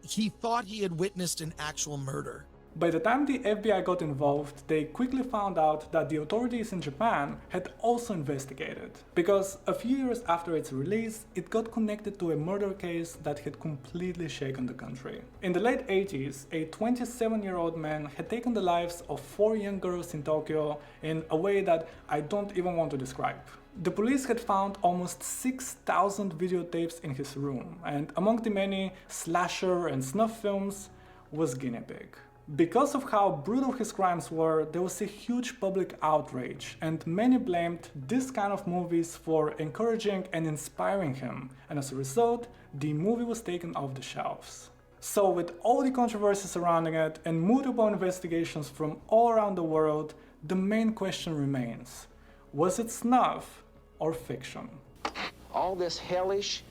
he thought he had witnessed an actual murder. By the time the FBI got involved, they quickly found out that the authorities in Japan had also investigated, because a few years after its release, it got connected to a murder case that had completely shaken the country. In the late 80s, a 27-year-old man had taken the lives of 4 young girls in Tokyo in a way that I don't even want to describe. The police had found almost 6,000 videotapes in his room, and among the many slasher and snuff films was Guinea Pig. Because of how brutal his crimes were, there was a huge public outrage, and many blamed this kind of movies for encouraging and inspiring him, and as a result, the movie was taken off the shelves. So with all the controversy surrounding it and multiple investigations from all around the world, the main question remains: was it snuff or fiction? All this hellish,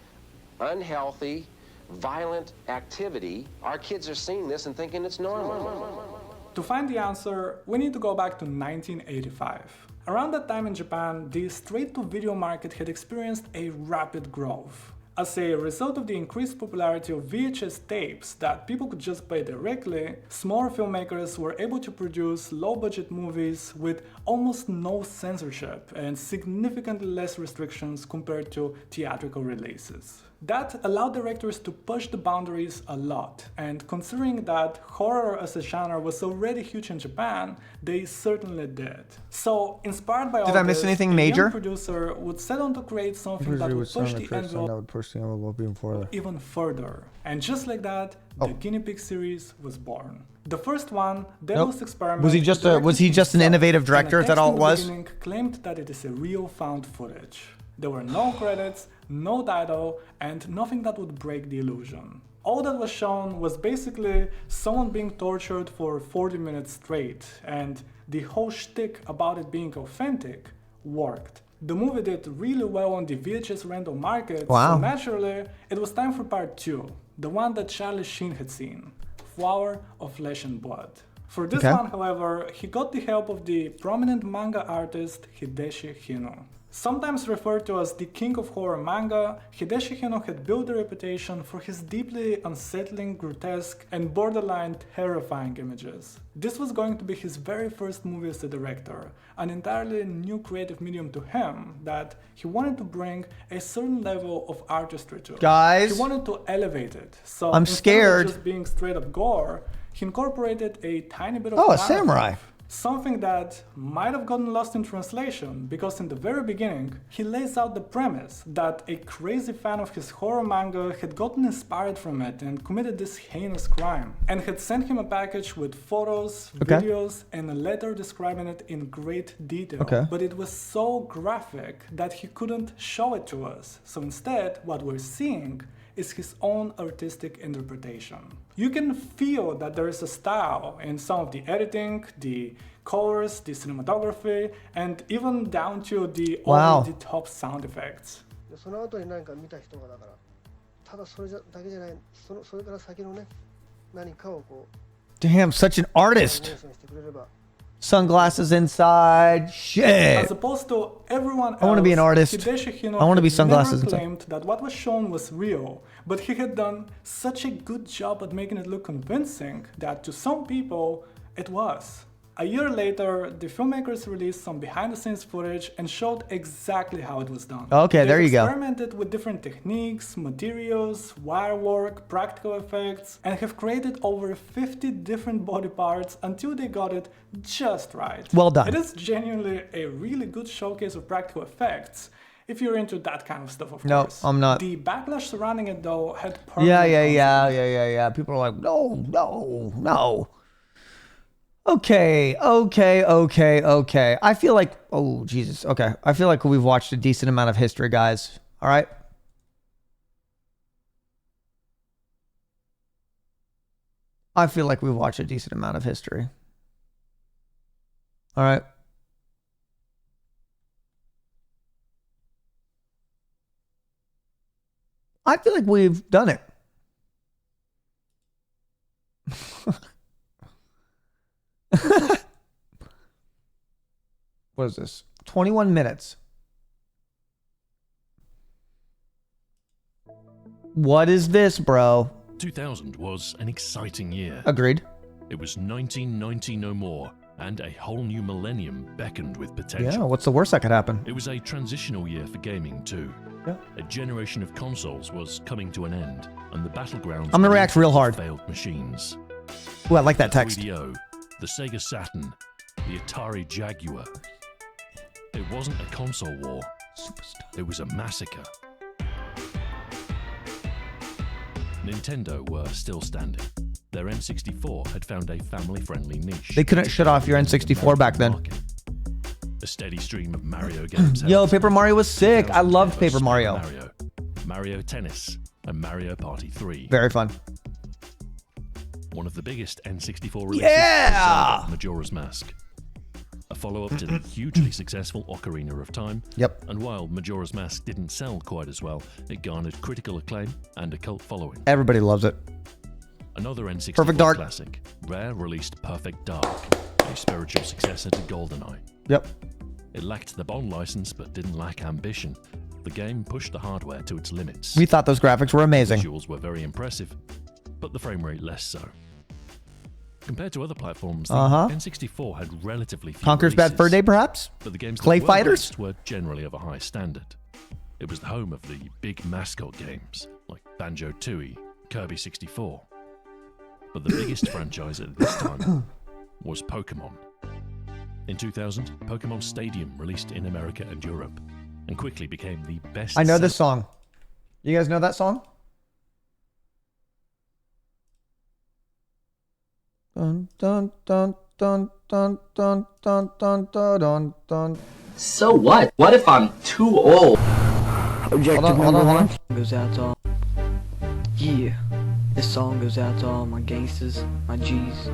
unhealthy, violent activity, our kids are seeing this and thinking it's normal. To find the answer, we need to go back to 1985. Around that time in Japan, the straight-to-video market had experienced a rapid growth. As a result of the increased popularity of VHS tapes that people could just buy directly, smaller filmmakers were able to produce low-budget movies with almost no censorship and significantly less restrictions compared to theatrical releases. That allowed directors to push the boundaries a lot, and considering that horror as a genre was already huge in Japan, they certainly did. So, inspired by all Did I miss this, anything a major? young producer would set on to create something that would push the envelope even further. And just like that, the Guinea Pig series was born. The first one, Devil's Experiment, Was he just an innovative director? Is that all it was? Claimed that it is a real found footage. There were no credits, no title, and nothing that would break the illusion. All that was shown was basically someone being tortured for 40 minutes straight, and the whole shtick about it being authentic worked. The movie did really well on the VHS rental market, so naturally, it was time for part 2, the one that Charlie Sheen had seen. Flower of Flesh and Blood. For this one, however, he got the help of the prominent manga artist Hideshi Hino. Sometimes referred to as the king of horror manga, Hideshi Hino had built a reputation for his deeply unsettling, grotesque, and borderline terrifying images. This was going to be his very first movie as a director, an entirely new creative medium to him that he wanted to bring a certain level of artistry to. Guys, he wanted to elevate it. So I'm instead scared. of just being straight up gore, he incorporated a tiny bit of a narrative. samurai. Something that might have gotten lost in translation, because in the very beginning, he lays out the premise that a crazy fan of his horror manga had gotten inspired from it and committed this heinous crime, and had sent him a package with photos, videos, and a letter describing it in great detail. But it was so graphic that he couldn't show it to us. So instead, what we're seeing is his own artistic interpretation. You can feel that there is a style in some of the editing, the colors, the cinematography, and even down to the over-the-top sound effects. Damn, such an artist. Sunglasses inside, shit. As opposed to everyone else, I want to be an artist. Hideshi Hino I want to be had sunglasses never inside. claimed that what was shown was real, but he had done such a good job at making it look convincing that to some people, it was. A year later, the filmmakers released some behind-the-scenes footage and showed exactly how it was done. Okay, there you go. They experimented with different techniques, materials, wire work, practical effects, and have created over 50 different body parts until they got it just right. Well done. It is genuinely a really good showcase of practical effects, if you're into that kind of stuff, of course. No, I'm not. The backlash surrounding it, though, had permanent Yeah. People are like, no. Okay. I feel like, oh, Jesus. Okay. I feel like we've watched a decent amount of history, guys. All right. I feel like we've watched a decent amount of history. All right. I feel like we've done it. What is this? 21 minutes. What is this, bro? 2000 was an exciting year. Agreed. It was 1990 no more, and a whole new millennium beckoned with potential. Yeah, what's the worst that could happen? It was a transitional year for gaming too. Yeah. A generation of consoles was coming to an end, and the battlegrounds I'm gonna react real hard. failed machines. Ooh, I like that text. 3DO, the Sega Saturn, the Atari Jaguar. It wasn't a console war. It was a massacre. Nintendo were still standing. Their N64 had found a family-friendly niche. They couldn't shut off your N64 back then. A steady stream of Mario games. Yo, Paper Mario was sick. I loved Paper Mario. Mario Tennis, and Mario Party 3. Very fun. One of the biggest N64 releases Yeah! was Zelda Majora's Mask. A follow-up to the hugely successful Ocarina of Time. Yep. And while Majora's Mask didn't sell quite as well, it garnered critical acclaim and a cult following. Everybody loves it. Another N64 Perfect Dark classic, Rare released Perfect Dark, a spiritual successor to GoldenEye. Yep. It lacked the Bond license but didn't lack ambition. The game pushed the hardware to its limits. We thought those graphics were amazing. Visuals were very impressive, but the frame rate less so. Compared to other platforms, the N64 had relatively few Conker's releases, Bad Fur Day, perhaps? but the games Clay that were Fighters? released were generally of a high standard. It was the home of the big mascot games, like Banjo-Tooie, Kirby 64. But the biggest franchise at this time was Pokemon. In 2000, Pokemon Stadium released in America and Europe, and quickly became the best. I know this song. You guys know that song? Dun, dun, dun, dun, dun, dun, dun, dun, dun, dun. So what? What if I'm too old? Objective hold on. Goes out to all. Yeah. This song goes out to all my gangsters, my G's.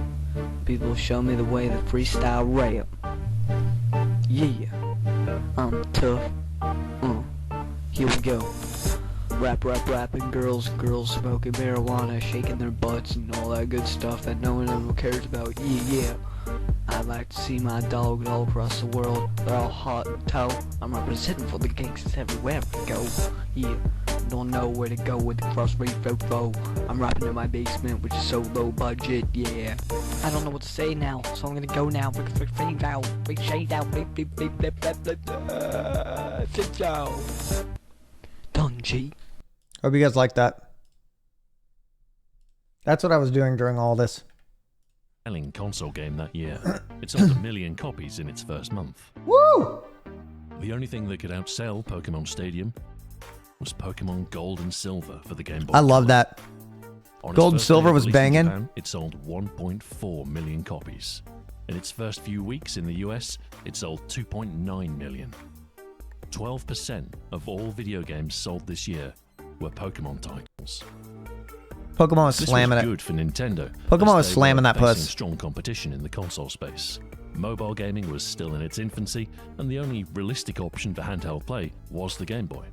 People who show me the way to freestyle rap. Yeah. I'm tough. Here we go. Rapping girls smoking marijuana, shaking their butts and all that good stuff that no one ever cares about. Yeah. I'd like to see my dog all across the world. They're all hot and toe. I'm representing for the gangsters everywhere we go. Yeah, don't know where to go with the crossbreed fofo. I'm rapping in my basement, which is so low budget. Yeah, I don't know what to say now, so I'm gonna go now. Fade out, shade out, sit down. Done, G. Hope you guys like that. That's what I was doing during all this. Selling console game that year. It sold 1 million copies in its first month. Woo! The only thing that could outsell Pokemon Stadium was Pokemon Gold and Silver for the Game Boy. I love that. On Gold and its first day Silver of was release in banging. Japan, it sold 1.4 million copies. In its first few weeks in the US, it sold 2.9 million. 12% of all video games sold this year were Pokemon titles. Pokemon was This slamming was it. good for Nintendo. Pokemon as was they slamming were that puss. facing strong competition in the console space. Mobile gaming was still in its infancy, and the only realistic option for handheld play was the Game Boy.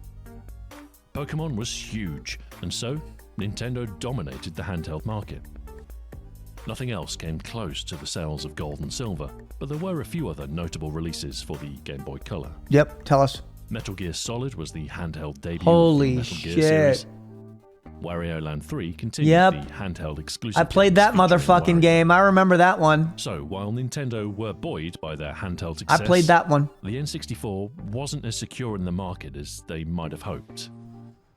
Pokemon was huge, and so Nintendo dominated the handheld market. Nothing else came close to the sales of Gold and Silver, but there were a few other notable releases for the Game Boy Color. Yep, tell us. Metal Gear Solid was the handheld debut Holy of the Metal Gear shit. series. Wario Land 3 continued Yep. the handheld exclusive. I played that games featuring motherfucking Wario. game. I remember that one. So, while Nintendo were buoyed by their handheld success, I played that one. the N64 wasn't as secure in the market as they might have hoped.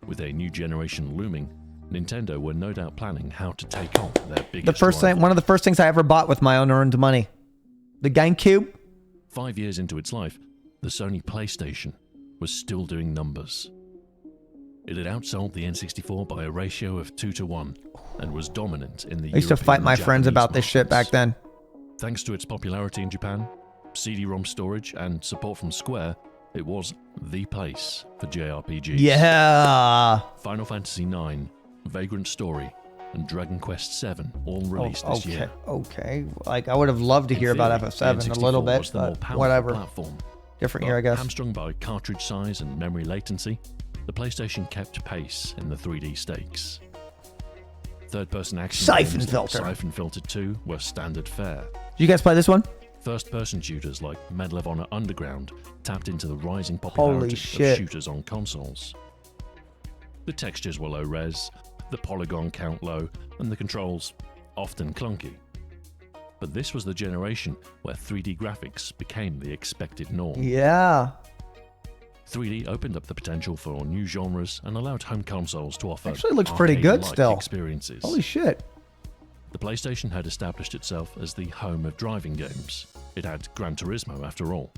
With a new generation looming, Nintendo were no doubt planning how to take on their biggest rival. One of the first things I ever bought with my own earned money. The GameCube. 5 years into its life, the Sony PlayStation was still doing numbers. It had outsold the N64 by a ratio of 2-1 and was dominant in the I used to European fight my and friends Japanese about this shit back markets. then. Thanks to its popularity in Japan, CD-ROM storage, and support from Square, it was the place for JRPGs. Yeah. Final Fantasy IX, Vagrant Story, and Dragon Quest VII all released this year. Okay. Like, I would have loved to In hear about theory, FF7 the a little N64 bit, was the more but powerful whatever. platform. Different But year, I guess. hamstrung by cartridge size and memory latency, the PlayStation kept pace in the 3D stakes. Third-person action Siphon games like Filter. Siphon Filter 2 were standard fare. Did you guys play this one? First-person shooters like Medal of Honor Underground tapped into the rising popularity Holy of shit. shooters on consoles. The textures were low-res, the polygon count low, and the controls often clunky. But this was the generation where 3D graphics became the expected norm. Yeah. 3D opened up the potential for new genres and allowed home consoles to offer Actually looks pretty good arcade-like still. experiences. Holy shit. The PlayStation had established itself as the home of driving games. It had Gran Turismo after all.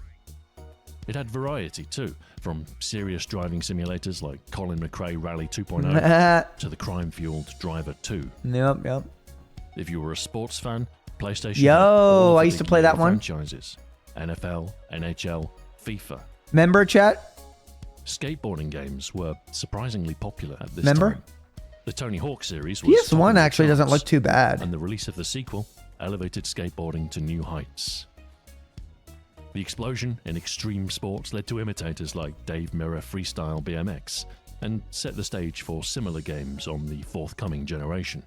It had variety too, from serious driving simulators like Colin McRae Rally 2.0 to the crime-fueled Driver 2. Yep. If you were a sports fan, PlayStation Yo, had all of I the used to big play that name one. franchises. NFL, NHL, FIFA. Member chat? Skateboarding games were surprisingly popular at this Member? time. The Tony Hawk series was PS1 topping the actually doesn't charts, look too bad. and the release of the sequel elevated skateboarding to new heights. The explosion in extreme sports led to imitators like Dave Mirra Freestyle BMX and set the stage for similar games on the forthcoming generation.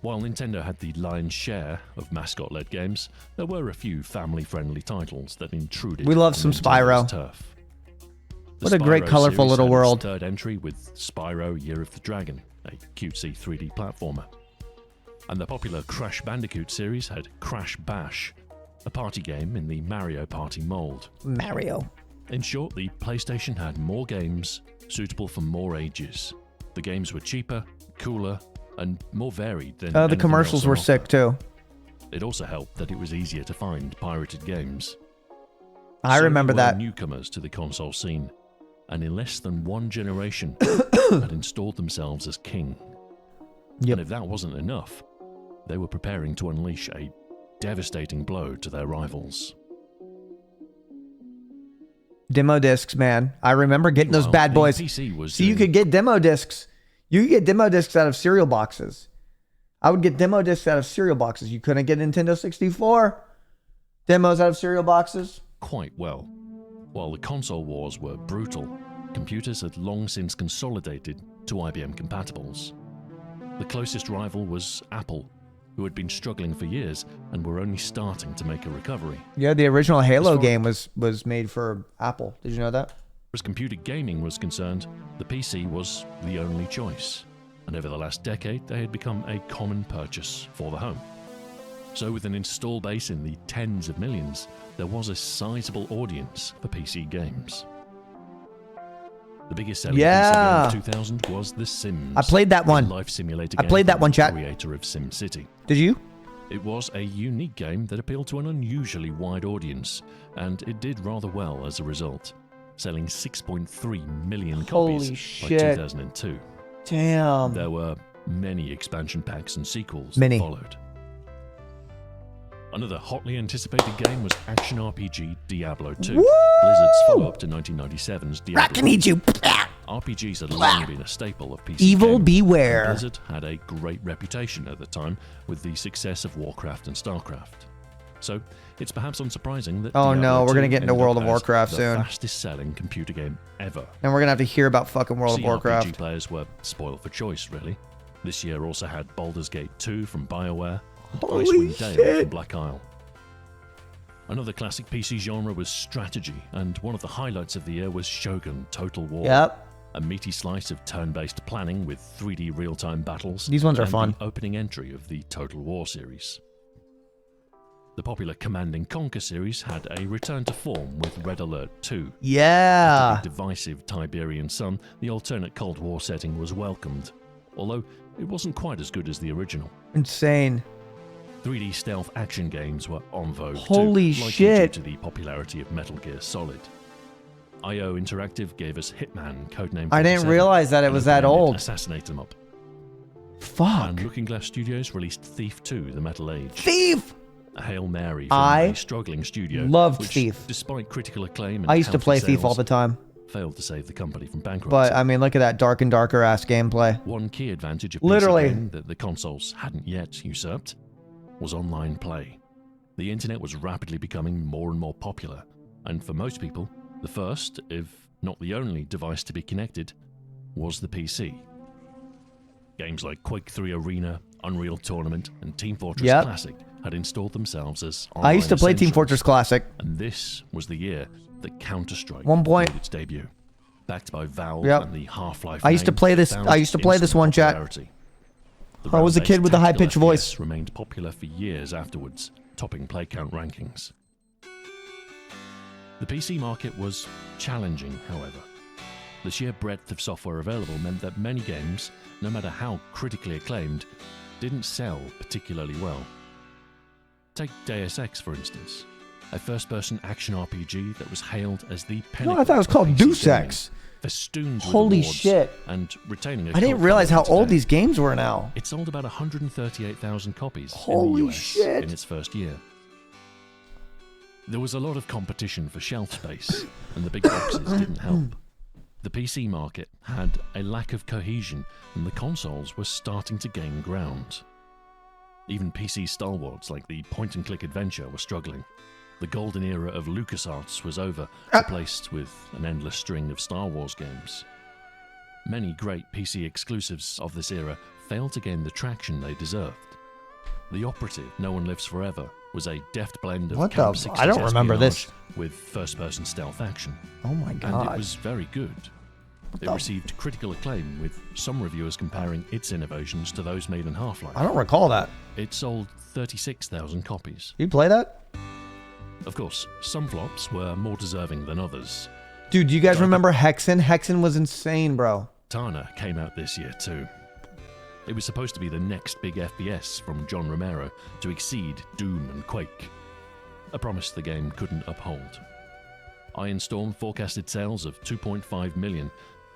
While Nintendo had the lion's share of mascot-led games, there were a few family-friendly titles that intruded We love on some Nintendo's Spyro. turf. The What a great, Spyro colorful series little had its world. third entry with Spyro Year of the Dragon, a cutesy 3D platformer. And the popular Crash Bandicoot series had Crash Bash, a party game in the Mario Party mold. Mario. In short, the PlayStation had more games suitable for more ages. The games were cheaper, cooler, and more varied than The anything commercials else on were offer. sick too. It also helped that it was easier to find pirated games. I Sony remember were that. newcomers to the console scene, and in less than one generation had installed themselves as king. Yep. And if that wasn't enough, they were preparing to unleash a devastating blow to their rivals. Demo discs, man. I remember getting those Meanwhile, bad the boys. PC was See, you doing- could get demo discs. You could get demo discs out of cereal boxes. I would get demo discs out of cereal boxes. You couldn't get Nintendo 64 demos out of cereal boxes. quite well. While the console wars were brutal, computers had long since consolidated to IBM compatibles. The closest rival was Apple, who had been struggling for years and were only starting to make a recovery. Yeah, the original Halo game was made for Apple. Did you know that? As computer gaming was concerned, the PC was the only choice, and over the last decade they had become a common purchase for the home. So with an install base in the tens of millions, there was a sizable audience for PC games. The biggest selling PC game of 2000 was The Sims. I played that one. Life simulator I game played that from one, the chat. creator of SimCity. Did you? It was a unique game that appealed to an unusually wide audience, and it did rather well as a result, selling 6.3 million Holy copies shit. by 2002. Damn. There were many expansion packs and sequels Many. that followed. Another hotly anticipated game was action RPG Diablo 2, Woo! Blizzard's follow-up to 1997's Diablo. I can eat you. RPGs had long been a staple of PC Evil gaming, beware. and Blizzard had a great reputation at the time with the success of Warcraft and Starcraft. So it's perhaps unsurprising that Oh Diablo no, we're 2 gonna get into ended World up of as Warcraft the soon. fastest-selling computer game ever. And we're gonna have to hear about fucking World of CRPG Warcraft. players were spoiled for choice, really. This year also had Baldur's Gate 2 from BioWare and Holy Icewind Dale shit. from Black Isle. Another classic PC genre was strategy, and one of the highlights of the year was Shogun Total War. Yep. A meaty slice of turn-based planning with 3D real-time battles. These ones are and fun. The opening entry of the Total War series. The popular Command & Conquer series had a return to form with Red Alert 2. Yeah. After the divisive Tiberian Sun, the alternate Cold War setting was welcomed, although it wasn't quite as good as the original. Insane. 3D stealth action games were en vogue Holy too, likely shit. due to the popularity of Metal Gear Solid. IO Interactive gave us Hitman, codename I didn't 47, realize that it and was that opened old. Assassinate 'em Up. Fuck. And Looking Glass Studios released Thief 2: The Metal Age. Thief! A Hail Mary from I a struggling studio. loved which, Thief. Despite critical acclaim and I used to healthy play Thief all sales, the time. failed to save the company from bankruptcy. But I mean, look at that dark and darker ass gameplay. One key advantage of Literally. PC gaming that the consoles hadn't yet usurped was online play. The internet was rapidly becoming more and more popular, and for most people, the first, if not the only, device to be connected was the PC. Games like Quake 3 Arena, Unreal Tournament, and Team Fortress Yep. Classic had installed themselves as I used to online play Team essentials. Fortress Classic. And this was the year that Counter-Strike One point. made its debut. Backed by Valve Yep. and the Half-Life I used to name, play this. found I used to play this instant one, chat. popularity. The I was a kid with a round-based high-pitched tactical voice. FPS remained popular for years afterwards, topping play count rankings. The PC market was challenging, however. The sheer breadth of software available meant that many games, no matter how critically acclaimed, didn't sell particularly well. Take Deus Ex, for instance, a first-person action RPG that was hailed as the pinnacle. No, I thought it was of called PC Deus gaming, Ex. festooned with Holy awards shit. and retaining a I didn't cult realize how following old today. these games were now. It sold about 138,000 copies Holy in the US shit. in its first year. There was a lot of competition for shelf space, and the big boxes didn't help. The PC market had a lack of cohesion, and the consoles were starting to gain ground. Even PC stalwarts like the point-and-click adventure were struggling. The golden era of LucasArts was over, replaced with an endless string of Star Wars games. Many great PC exclusives of this era failed to gain the traction they deserved. The operative, No One Lives Forever, was a deft blend of What the Camp f- 60s I don't remember this. espionage with first-person stealth action. Oh my And god. it was very good. It the- received critical acclaim, with some reviewers comparing its innovations to those made in Half-Life. I don't recall that. It sold 36,000 copies. You play that? Of course, some flops were more deserving than others. Dude, do you guys remember Hexen? Hexen was insane, bro. Tana came out this year too. It was supposed to be the next big FPS from John Romero to exceed Doom and Quake. A promise the game couldn't uphold. Iron Storm forecasted sales of 2.5 million,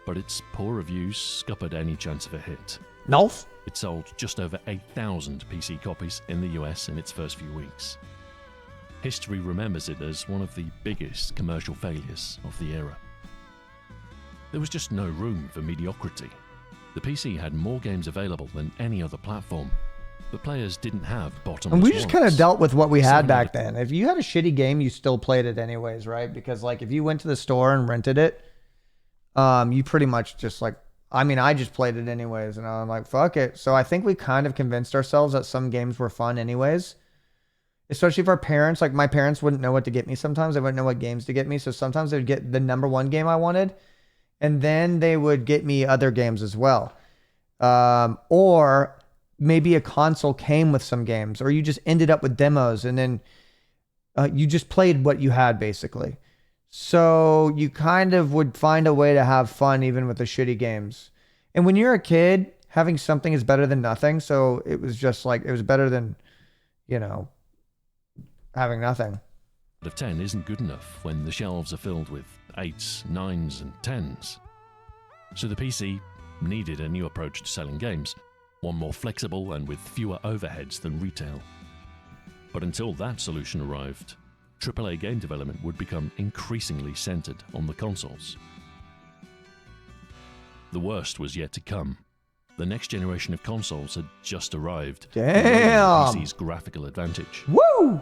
but its poor reviews scuppered any chance of a hit. No? It sold just over 8,000 PC copies in the US in its first few weeks. History remembers it as one of the biggest commercial failures of the era. There was just no room for mediocrity. The PC had more games available than any other platform, but players didn't have bottomless And we just kind of wallets. dealt with what we had Someone back then. If you had a shitty game, you still played it anyways, right? Because like if you went to the store and rented it, you pretty much just like, I mean, I just played it anyways, and I'm like, fuck it. So I think we kind of convinced ourselves that some games were fun anyways. Especially if our parents, like my parents wouldn't know what to get me sometimes. They wouldn't know what games to get me. So sometimes they would get the number one game I wanted, and then they would get me other games as well. Or maybe a console came with some games, or you just ended up with demos, and then you just played what you had basically. So you kind of would find a way to have fun even with the shitty games. And when you're a kid, having something is better than nothing. So it was just like, it was better than, you know, having nothing. Of 10 isn't good enough when the shelves are filled with 8s, 9s, and 10s. So the PC needed a new approach to selling games, one more flexible and with fewer overheads than retail. But until that solution arrived, AAA game development would become increasingly centered on the consoles. The worst was yet to come. The next generation of consoles had just arrived. Damn! The PC's graphical advantage. Woo!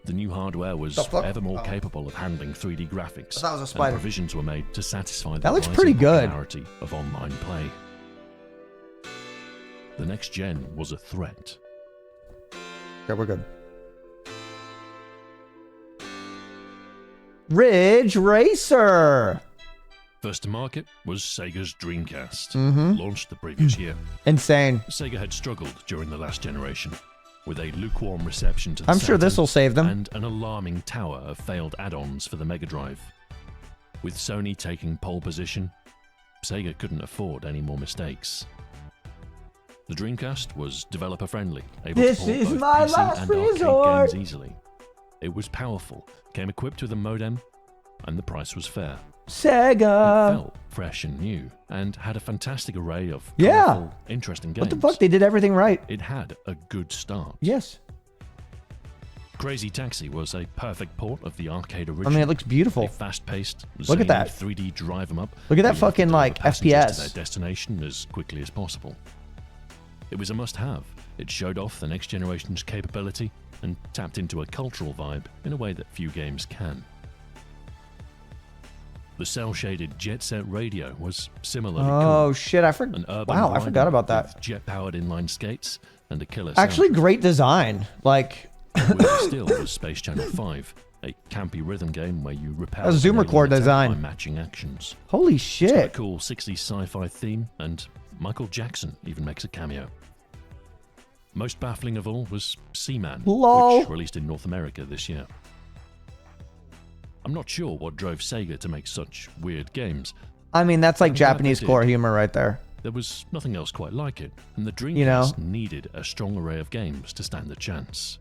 The new hardware was ever more capable of handling 3D graphics, that was a spider. and provisions were made to satisfy the That looks rising pretty good. popularity of online play. The next gen was a threat. Okay, we're good. Ridge Racer! First to market was Sega's Dreamcast, Mhm. launched the previous year. Insane. Sega had struggled during the last generation, with a lukewarm reception to the I'm sure Saturn this will save them. and an alarming tower of failed add-ons for the Mega Drive. With Sony taking pole position, Sega couldn't afford any more mistakes. The Dreamcast was developer-friendly, able This to port is both my PC last and arcade resort. games easily. It was powerful, came equipped with a modem, and the price was fair. It Sega! felt fresh and new, and had a fantastic array of Yeah. colourful, interesting games. What the fuck? They did everything right. It had a good start. Yes. Crazy Taxi was a perfect port of the arcade original. I mean, it looks beautiful. A fast-paced, Look at zany that. 3D drive 'em up. Look at that where you have to fucking, deliver like, passengers FPS. to their destination as quickly as possible. It was a must-have. It showed off the next generation's capability and tapped into a cultural vibe in a way that few games can. The cel-shaded Jet Set Radio was similarly Oh cool. shit, I An forgot. urban Wow, I rider forgot about that. with jet-powered inline skates and a killer Actually, soundtrack. great design. Like, With still was Space Channel 5, a campy rhythm game where you repel A zoom an record alien attack design. by matching actions. holy It's got a shit. cool 60s sci-fi theme, and Michael Jackson even makes a cameo. Most baffling of all was Seaman, Lol. which released in North America this year. I'm not sure what drove Sega to make such weird games. I mean, that's like I'm glad they Japanese did. core humor right there. There was nothing else quite like it, and the Dreamcast You know? needed a strong array of games to stand a chance.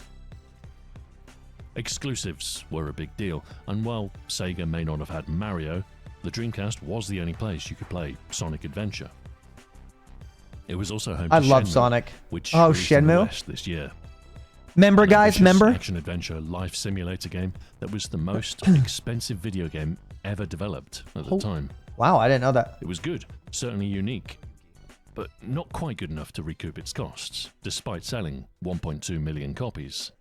Exclusives were a big deal, and while Sega may not have had Mario, the Dreamcast was the only place you could play Sonic Adventure. It was also home to I love Shenmue, Sonic. which Oh, released in the Shenmue? West this year. Member, An guys, ambitious member? action-adventure life simulator game that was the most expensive video game ever developed at the Oh. time. Wow, I didn't know that. It was good, certainly unique, but not quite good enough to recoup its costs, despite selling 1.2 million copies.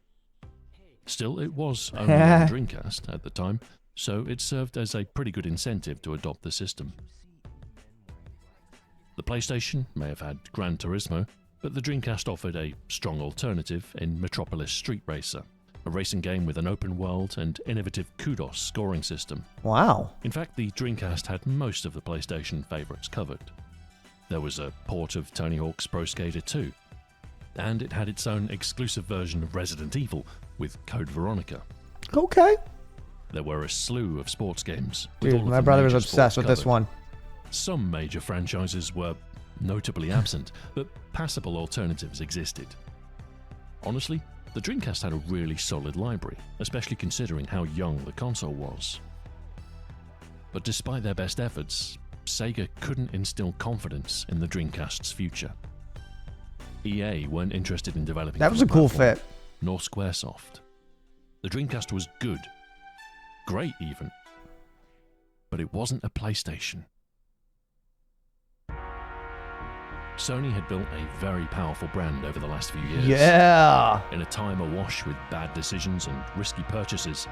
Still, it was only on Dreamcast at the time, so it served as a pretty good incentive to adopt the system. The PlayStation may have had Gran Turismo, but the Dreamcast offered a strong alternative in Metropolis Street Racer, a racing game with an open world and innovative kudos scoring system. Wow. In fact, the Dreamcast had most of the PlayStation favorites covered. There was a port of Tony Hawk's Pro Skater 2, and it had its own exclusive version of Resident Evil with Code Veronica. Okay. There were a slew of sports games. with Dude, all of my the brother was major obsessed with sports this covered. one. Some major franchises were notably absent, but passable alternatives existed. Honestly, the Dreamcast had a really solid library, especially considering how young the console was. But despite their best efforts, Sega couldn't instill confidence in the Dreamcast's future. EA weren't interested in developing That for was the a cool platform, fit. nor Squaresoft. The Dreamcast was good. Great, even. But it wasn't a PlayStation. Sony had built a very powerful brand over the last few years. Yeah. In a time awash with bad decisions and risky purchases,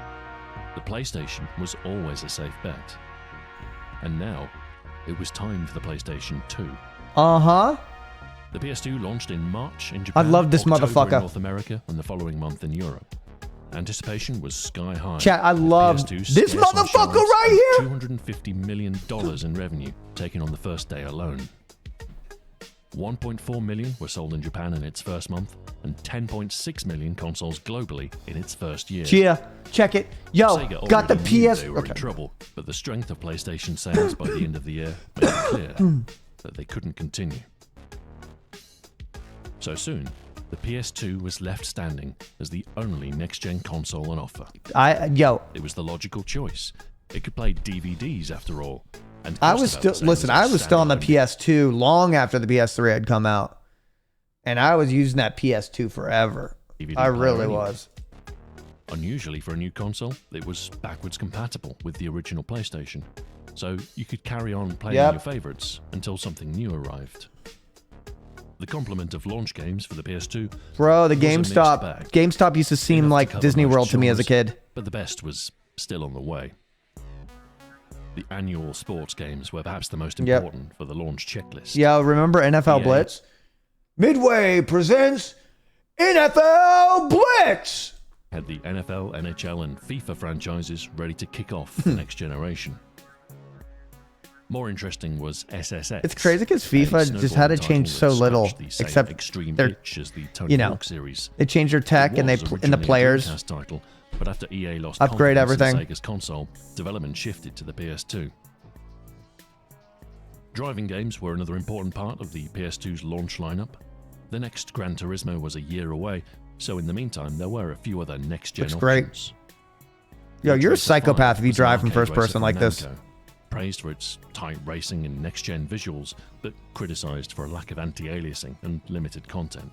the PlayStation was always a safe bet. And now, It was time for the PlayStation 2. Uh-huh. The PS2 launched in March in Japan, I love this October motherfucker. in North America, and the following month in Europe. Anticipation was sky high. Chat, I love this motherfucker right here. $250 million in revenue taken on the first day alone. 1.4 million were sold in Japan in its first month, and 10.6 million consoles globally in its first year. Cheer, check it. Yo, Sega got the already knew PS. They were in trouble, but the strength of PlayStation sales by the end of the year made it clear that they couldn't continue. So soon, the PS2 was left standing as the only next-gen console on offer. It was the logical choice. It could play DVDs after all. And I was still I was still on the PS2 long after the PS3 had come out, and I was using that PS2 forever. I really was. Unusually for a new console, it was backwards compatible with the original PlayStation, so you could carry on playing your favorites until something new arrived. The complement of launch games for the PS2, bro, the GameStop used to seem like Disney World to me as a kid. But the best was still on the way. The annual sports games were perhaps the most important for the launch checklist. Yeah, remember NFL Blitz? Midway presents NFL Blitz! Had the NFL, NHL, and FIFA franchises ready to kick off the next generation. More interesting was SSX. It's crazy because FIFA just had to change so little, except extreme their, pitch as the Tony Hawk series. They changed their tech and the players. Title, but after EA lost upgrade everything. In Sega's console, development shifted to the PS2. Driving games were another important part of the PS2's launch lineup. The next Gran Turismo was a year away, so in the meantime, there were a few other next-gen options. Great. Yo, you're a psychopath if you drive from first person like this. Praised for its tight racing and next-gen visuals, but criticized for a lack of anti-aliasing and limited content.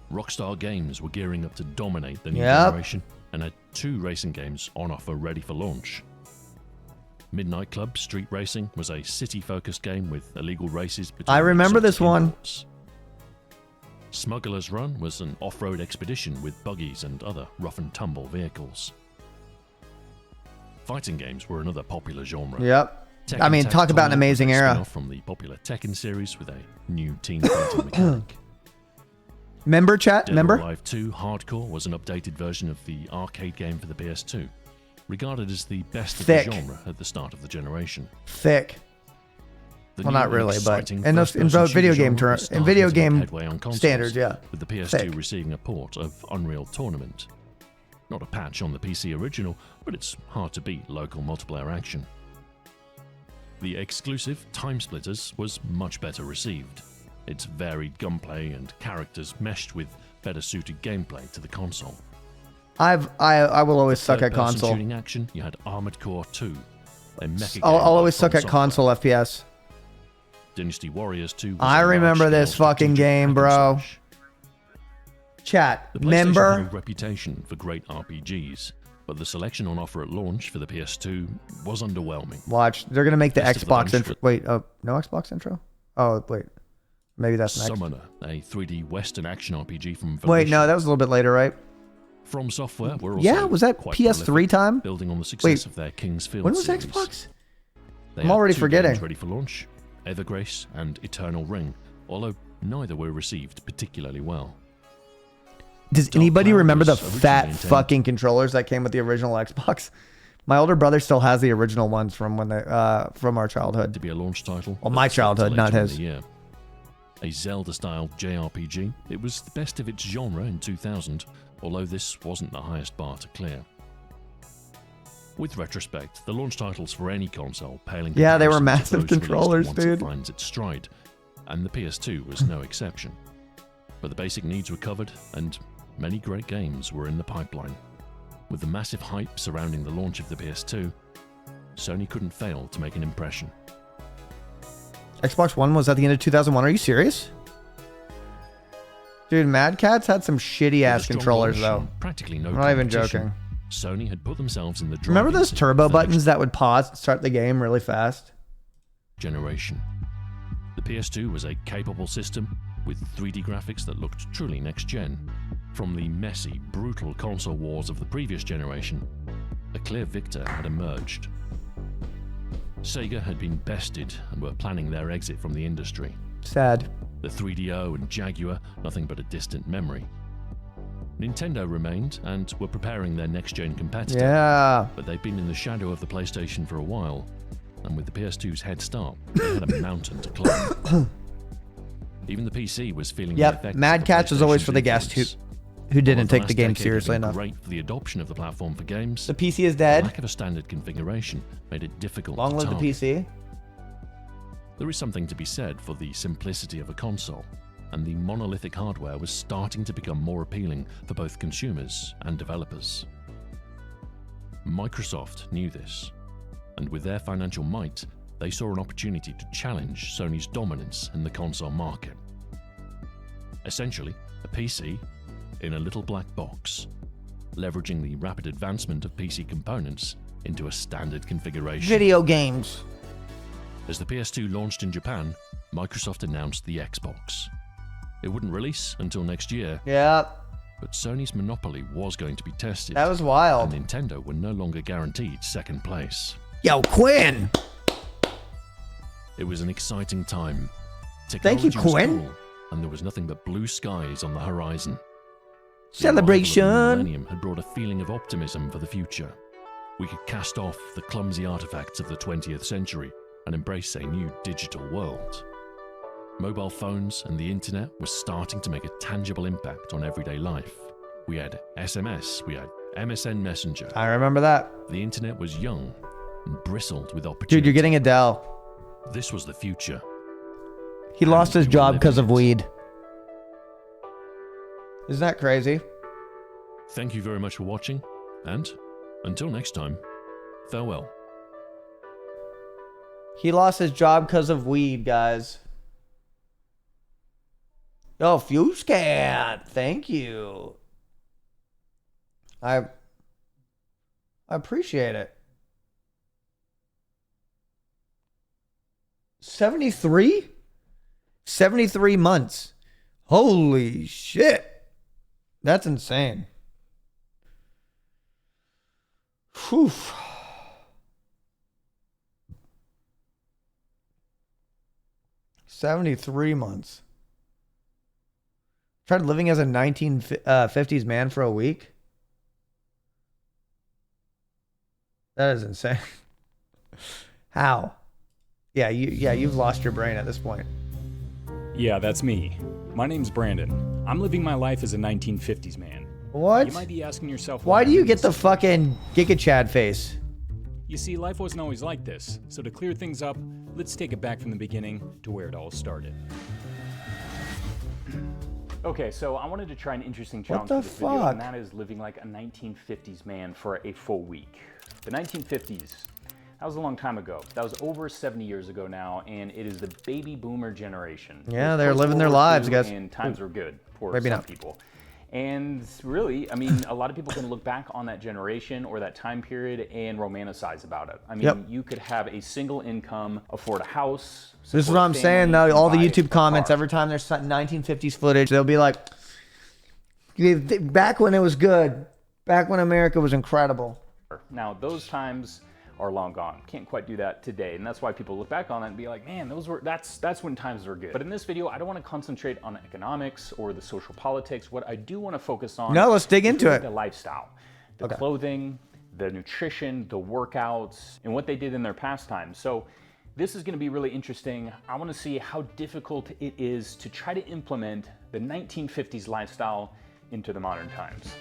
Rockstar Games were gearing up to dominate the new generation and had 2 racing games on offer ready for launch. Midnight Club Street Racing was a city-focused game with illegal races between I remember this one. Imports. Smuggler's Run was an off-road expedition with buggies and other rough-and-tumble vehicles. Fighting games were another popular genre. Yep. I mean, talk about an amazing era. From the popular Tekken series with a new team fighting mechanic. Member chat? Dead Member? or Alive 2 Hardcore was an updated version of the arcade game for the PS2, regarded as the best of the genre at the start of the generation. Thick. Well, not really, but in video game standards, yeah. With the PS2 receiving a port of Unreal Tournament. Not a patch on the PC original, but it's hard to beat local multiplayer action. The exclusive Time Splitters was much better received. Its varied gunplay and characters meshed with better suited gameplay to the console. I will always suck at console. Shooting action, you had Armored Core 2, a mecha game. I'll always suck at console FPS. Dynasty Warriors 2. I remember this fucking game, bro. Chat, member. Had a reputation for great RPGs, but the selection on offer at launch for the PS2 was underwhelming. Watch, they're gonna make the Xbox intro. Wait, no Xbox intro? Oh, wait. Maybe that's next. Summoner, a 3D Western action RPG from Volition. Wait, no, that was a little bit later, right? From Software were also was that PS3 time? Building on the success of their King's Field when was series. Xbox? They I'm already forgetting. Ready for launch, Evergrace and Eternal Ring, although neither were received particularly well. Does anybody remember the fat fucking controllers that came with the original Xbox? My older brother still has the original ones from when they from our childhood. To be a launch title. Well, my childhood, not his. A Zelda-style JRPG, it was the best of its genre in 2000, although this wasn't the highest bar to clear. With retrospect, the launch titles for any console pale in comparison they were massive to those controllers, once dude. It finds its stride, and the PS2 was no exception. But the basic needs were covered, and many great games were in the pipeline. With the massive hype surrounding the launch of the PS2, Sony couldn't fail to make an impression. Xbox One was at the end of 2001. Are you serious? Dude, Mad Catz had some shitty ass controllers though. Practically no I'm not even joking. Sony had put themselves in the remember those turbo buttons that would pause and start the game really fast? Generation. The PS2 was a capable system with 3D graphics that looked truly next gen. From the messy, brutal console wars of the previous generation, a clear victor had emerged. Sega had been bested and were planning their exit from the industry. Sad. The 3DO and Jaguar, nothing but a distant memory. Nintendo remained and were preparing their next-gen competitor. Yeah. But they've been in the shadow of the PlayStation for a while, and with the PS2's head start, they had a mountain to climb. Even the PC was feeling the effects. Mad Catz was always for the guest who didn't take the game decade seriously had been enough. Great for the adoption of the platform for games. The PC is dead. The lack of a standard configuration made it difficult Long to live the target. PC. There is something to be said for the simplicity of a console, and the monolithic hardware was starting to become more appealing for both consumers and developers. Microsoft knew this, and with their financial might, they saw an opportunity to challenge Sony's dominance in the console market. Essentially, a PC in a little black box, leveraging the rapid advancement of PC components into a standard configuration. Video games. As the PS2 launched in Japan, Microsoft announced the Xbox. It wouldn't release until next year. Yeah. But Sony's monopoly was going to be tested. That was wild. And Nintendo were no longer guaranteed second place. Yo, Quinn! It was an exciting time. Thank you, Technology was Quinn. cool, and there was nothing but blue skies on the horizon. Celebration! The arrival of the millennium had brought a feeling of optimism for the future. We could cast off the clumsy artifacts of the 20th century and embrace a new digital world. Mobile phones and the internet were starting to make a tangible impact on everyday life. We had SMS, we had MSN Messenger. I remember that. The internet was young and bristled with opportunity. Dude, you're getting Adele. This was the future. He lost his job because of weed. Isn't that crazy? Thank you very much for watching, and until next time, farewell. He lost his job because of weed, guys. Oh, Fuse Cat. Thank you. I appreciate it. 73? 73 months. Holy shit. That's insane. Whew. $73 months. Tried living as a 1950s man for a week. That is insane. How? Yeah, you've lost your brain at this point. Yeah, that's me. My name's Brandon. I'm living my life as a 1950s man. What? You might be asking yourself why do you get the fucking Giga Chad face? You see, life wasn't always like this. So to clear things up, let's take it back from the beginning to where it all started. Okay, so I wanted to try an interesting challenge for this video, and that is living like a 1950s man for a full week. The 1950s, that was a long time ago. That was over 70 years ago now, and it is the baby boomer generation. Yeah, they're living their lives, guys. And times were good for Maybe some not. people. And really, I mean, a lot of people can look back on that generation or that time period and romanticize about it. I mean, you could have a single income, afford a house. This is what I'm saying, though. All the YouTube comments, every time there's 1950s footage, they'll be like, back when it was good, back when America was incredible. Now, those times are long gone. Can't quite do that today, and that's why people look back on it and be like, man, that's when times were good. But in this video, I don't want to concentrate on economics or the social politics. What I do want to focus on let's dig into really it. The lifestyle, the clothing, the nutrition, the workouts, and what they did in their pastime. So this is going to be really interesting. I want to see how difficult it is to try to implement the 1950s lifestyle into the modern times.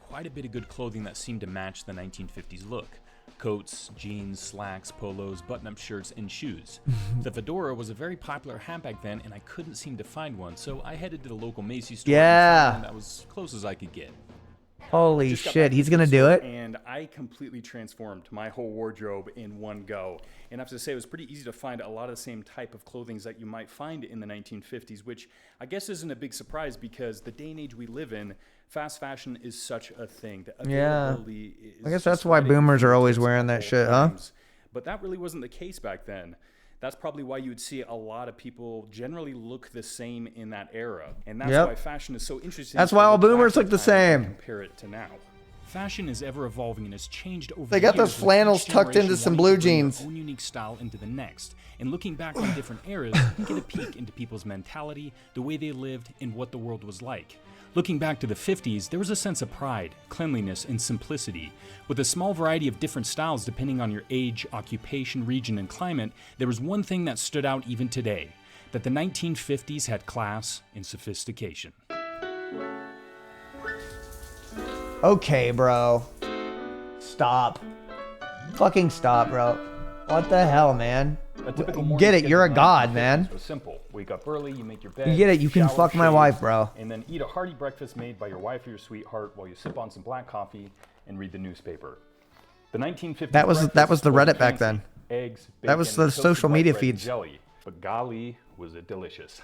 quite a bit of good clothing that seemed to match the 1950s look. Coats, jeans, slacks, polos, button-up shirts, and shoes. The fedora was a very popular hat back then, and I couldn't seem to find one, so I headed to the local Macy's store and found one that was as close as I could get. Holy shit, he's gonna do it? And I completely transformed my whole wardrobe in one go. And I have to say, it was pretty easy to find a lot of the same type of clothing that you might find in the 1950s, which I guess isn't a big surprise because the day and age we live in, fast fashion is such a thing. Yeah. I guess that's why boomers are always wearing that shit, huh? But that really wasn't the case back then. That's probably why you would see a lot of people generally look the same in that era. And that's why fashion is so interesting. That's why all boomers look the same. Compare it to now. Fashion is ever evolving and has changed over They got those flannels tucked into some blue jeans. Their own unique style into the next. And looking back on different eras, you get a peek into people's mentality, the way they lived, and what the world was like. Looking back to the 50s, there was a sense of pride, cleanliness, and simplicity. With a small variety of different styles depending on your age, occupation, region, and climate, there was one thing that stood out even today, that the 1950s had class and sophistication. Okay, bro. Stop. Fucking stop, bro. What the hell, man? Get it, you're a god, man. Was simple. Wake up early, you make your bed. You get it, you can fuck my wife, bro. And then eat a hearty breakfast made by your wife or your sweetheart while you sip on some black coffee and read the newspaper. The 1950s. That was the Reddit back then. Eggs, bacon, that was the social media feeds. Jelly, but golly, was it delicious.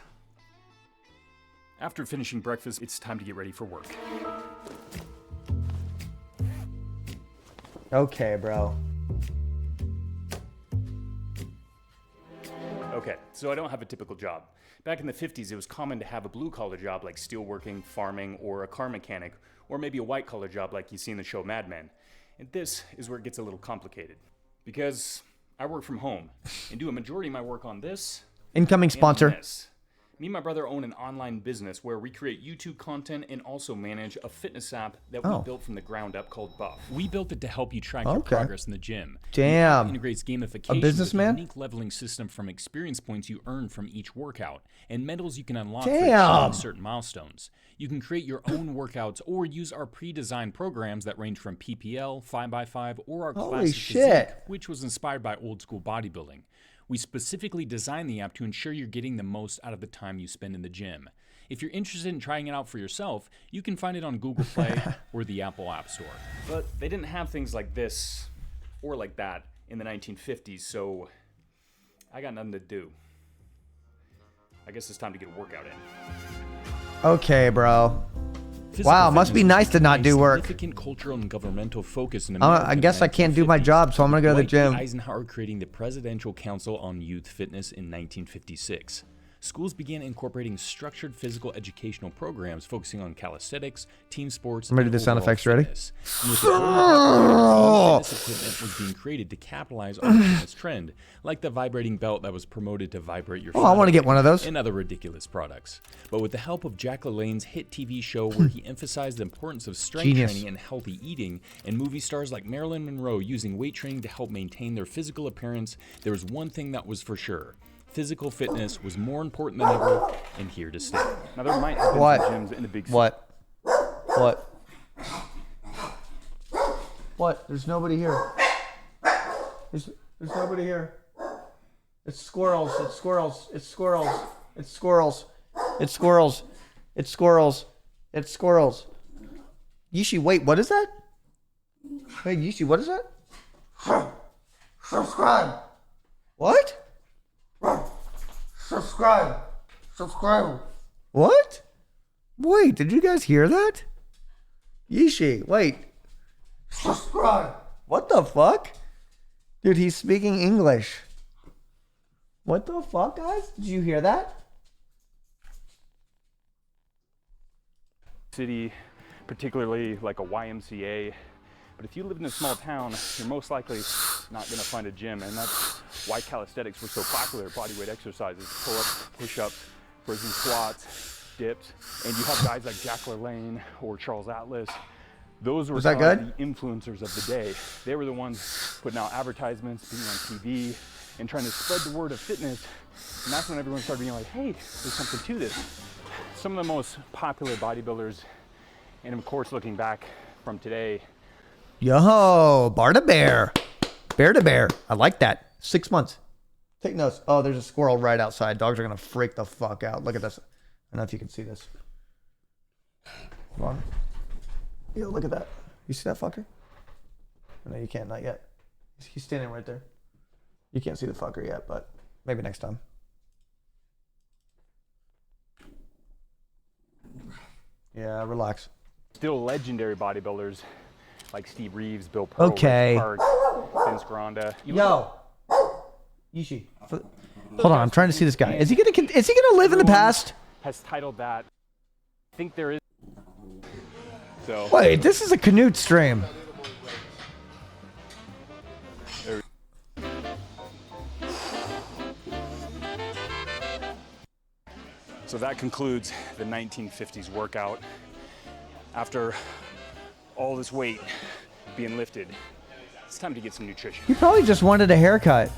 After finishing breakfast, it's time to get ready for work. Okay, bro. Okay, so I don't have a typical job. Back in the 50s, it was common to have a blue-collar job like steelworking, farming, or a car mechanic, or maybe a white-collar job like you see in the show Mad Men. And this is where it gets a little complicated. Because I work from home, and do a majority of my work on this. Incoming sponsor. And on this. Me and my brother own an online business where we create YouTube content and also manage a fitness app that we built from the ground up called Buff. We built it to help you track your progress in the gym. Damn. It integrates gamification a businessman? with a unique leveling system from experience points you earn from each workout and medals you can unlock for Damn. achieving certain milestones. You can create your own workouts or use our pre-designed programs that range from PPL, 5x5, or our classic physique, which was inspired by old school bodybuilding. We specifically designed the app to ensure you're getting the most out of the time you spend in the gym. If you're interested in trying it out for yourself, you can find it on Google Play or the Apple App Store. But they didn't have things like this or like that in the 1950s, so I got nothing to do. I guess it's time to get a workout in. Okay, bro. Physical wow, must be nice to not do work. Significant cultural and governmental focus in America. I guess I can't do my job, so I'm gonna go to the gym. Eisenhower creating the Presidential Council on Youth Fitness in 1956. Schools began incorporating structured physical educational programs focusing on calisthenics, team sports, I'm ready to do sound effects. Ready? Fitness equipment was being created to capitalize on this trend, like the vibrating belt that was promoted to vibrate your. I want to get one of those. And other ridiculous products. But with the help of Jack LaLanne's hit TV show, where he emphasized the importance of strength training and healthy eating, and movie stars like Marilyn Monroe using weight training to help maintain their physical appearance, there was one thing that was for sure. Physical fitness was more important than ever and here to stay. Now there might have been some gyms in the big city. What? There's nobody here. There's nobody here. It's squirrels. It's squirrels. It's squirrels. It's squirrels. It's squirrels. It's squirrels. It's squirrels. Yishi, wait, what is that? Hey, Yishi, what is that? Subscribe. What? Subscribe. Subscribe. What? Wait, did you guys hear that? Yishi, wait. Subscribe. What the fuck? Dude, he's speaking English. What the fuck, guys? Did you hear that? City, particularly like a YMCA. But if you lived in a small town, you're most likely not going to find a gym, and that's why calisthenics were so popular. Bodyweight exercises, pull-ups, push-ups, prison squats, dips, and you have guys like Jack LaLanne or Charles Atlas. Those were the influencers of the day. They were the ones putting out advertisements, being on TV, and trying to spread the word of fitness. And that's when everyone started being like, hey, there's something to this. Some of the most popular bodybuilders, and of course looking back, from today. Yo, bar to bear. Bear to bear. I like that. 6 months. Take notes. Oh, there's a squirrel right outside. Dogs are going to freak the fuck out. Look at this. I don't know if you can see this. Hold on. Yo, look at that. You see that fucker? No, you can't. Not yet. He's standing right there. You can't see the fucker yet, but maybe next time. Yeah, relax. Still legendary bodybuilders like Steve Reeves, Bill Pearl, Okay. Rich Park, Vince Granda. Yo, Yishi. Hold on, I'm trying to see this guy. Is he gonna live in the past? Has titled that. I think there is. So. Wait, this is a Canute stream. So that concludes the 1950s workout. After all this weight being lifted, it's time to get some nutrition. He probably just wanted a haircut.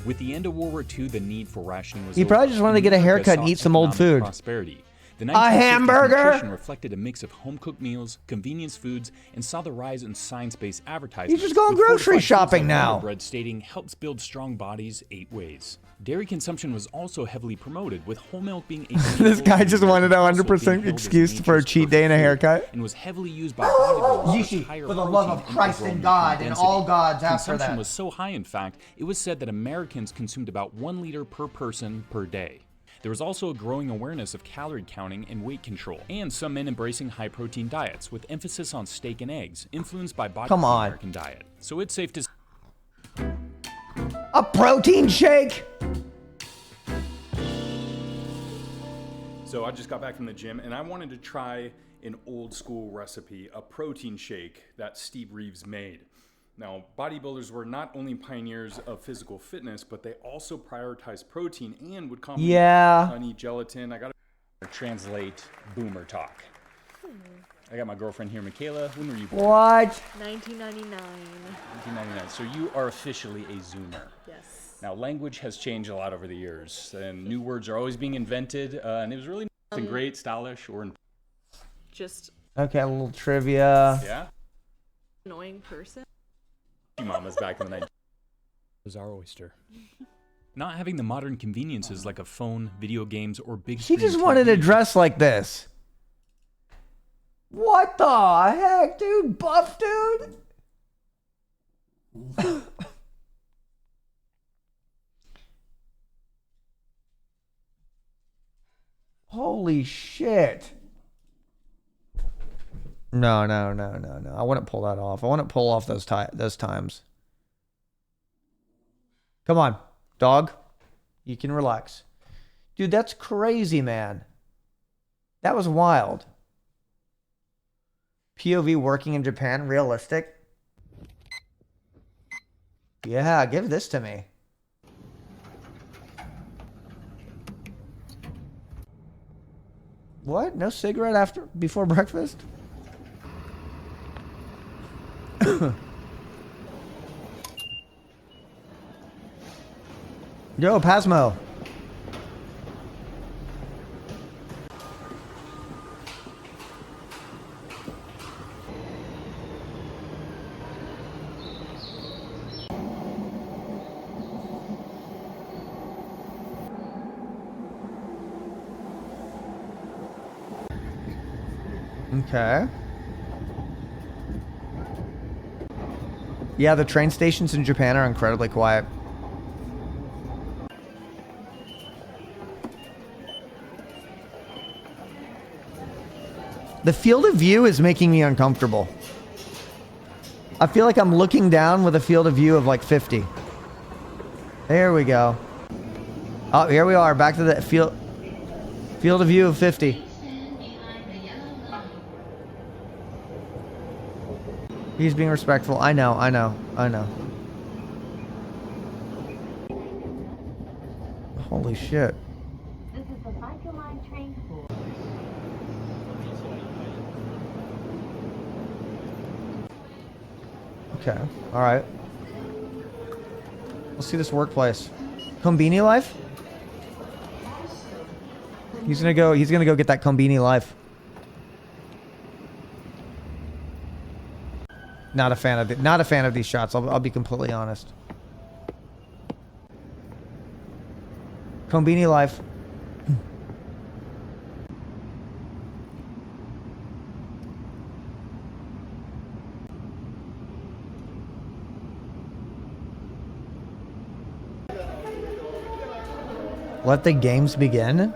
With the end of World War II, the need for rationing was He probably just wanted to get a haircut and eat some old food. Prosperity. The A hamburger? Nutrition reflected a mix of home-cooked meals, convenience foods, and saw the rise in science-based advertising. He's just going grocery shopping now. Bread stating helps build strong bodies 8 ways. Dairy consumption was also heavily promoted, with whole milk being a This guy just wanted a 100% excuse for a cheat day and a haircut. And was heavily used by bodybuilders. Yishi, for the love of Christ and God and all gods after that. Consumption was so high, in fact, it was said that Americans consumed about 1 liter per person per day. There was also a growing awareness of calorie counting and weight control, and some men embracing high-protein diets, with emphasis on steak and eggs, influenced by the American diet. So it's safe to... A protein shake? So I just got back from the gym, and I wanted to try an old school recipe, a protein shake that Steve Reeves made. Now, bodybuilders were not only pioneers of physical fitness, but they also prioritized protein and would complement honey, gelatin. I gotta translate boomer talk. I got my girlfriend here, Michaela. When were you born? What? 1999. 1999. So you are officially a Zoomer. Yes. Now, language has changed a lot over the years, and new words are always being invented, and it was really nothing great, stylish, or... Just... Okay, a little trivia. Yeah? Annoying person. Mama's back in the 90s. Was our oyster. Not having the modern conveniences like a phone, video games, or big He screen just TV. wanted to dress like this. What the heck, dude? Buff dude? Holy shit. No. I wouldn't pull that off. I wouldn't pull off those times. Come on, dog. You can relax. Dude, that's crazy, man. That was wild. POV working in Japan, realistic. Yeah, give this to me. What? No cigarette before breakfast? Yo, Pasmo. Okay. Yeah, the train stations in Japan are incredibly quiet. The field of view is making me uncomfortable. I feel like I'm looking down with a field of view of like 50. There we go. Oh, here we are, back to the field of view of 50. He's being respectful. I know. Holy shit. This is the Cycle Line train for. Okay. All right. Let's see this workplace. Combini life? He's gonna go get that Combini life. Not a fan of these shots. I'll be completely honest. Combini life. Let the games begin.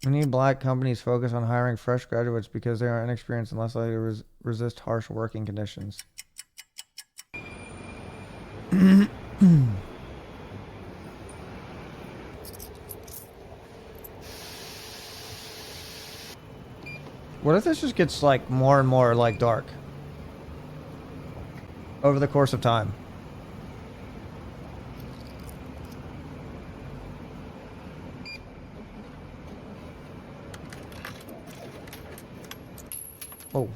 Many black companies focus on hiring fresh graduates because they are inexperienced and less likely to resist harsh working conditions. What if this just gets like more and more like dark over the course of time? Oh.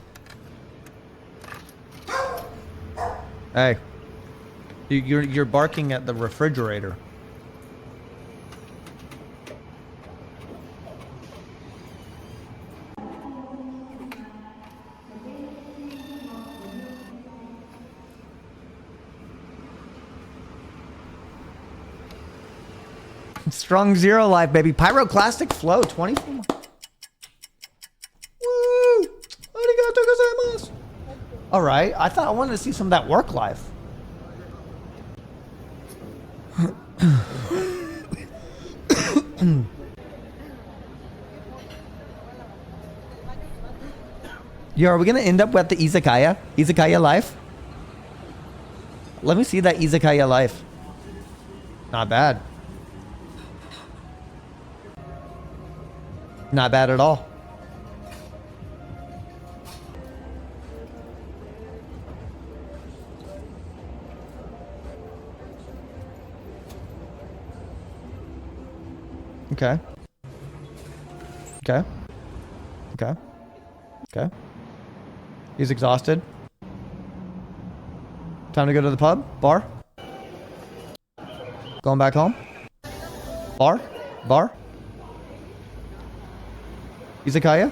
Hey. You're barking at the refrigerator. Strong zero life, baby. Pyroclastic flow, 24. Woo! Arigato gozaimasu. All right. I thought I wanted to see some of that work life. Yo, are we gonna end up with the izakaya? Izakaya life? Let me see that izakaya life. Not bad. Not bad at all. Okay. Okay. Okay. Okay. He's exhausted. Time to go to the pub? Bar? Going back home? Bar? Bar? Izakaya?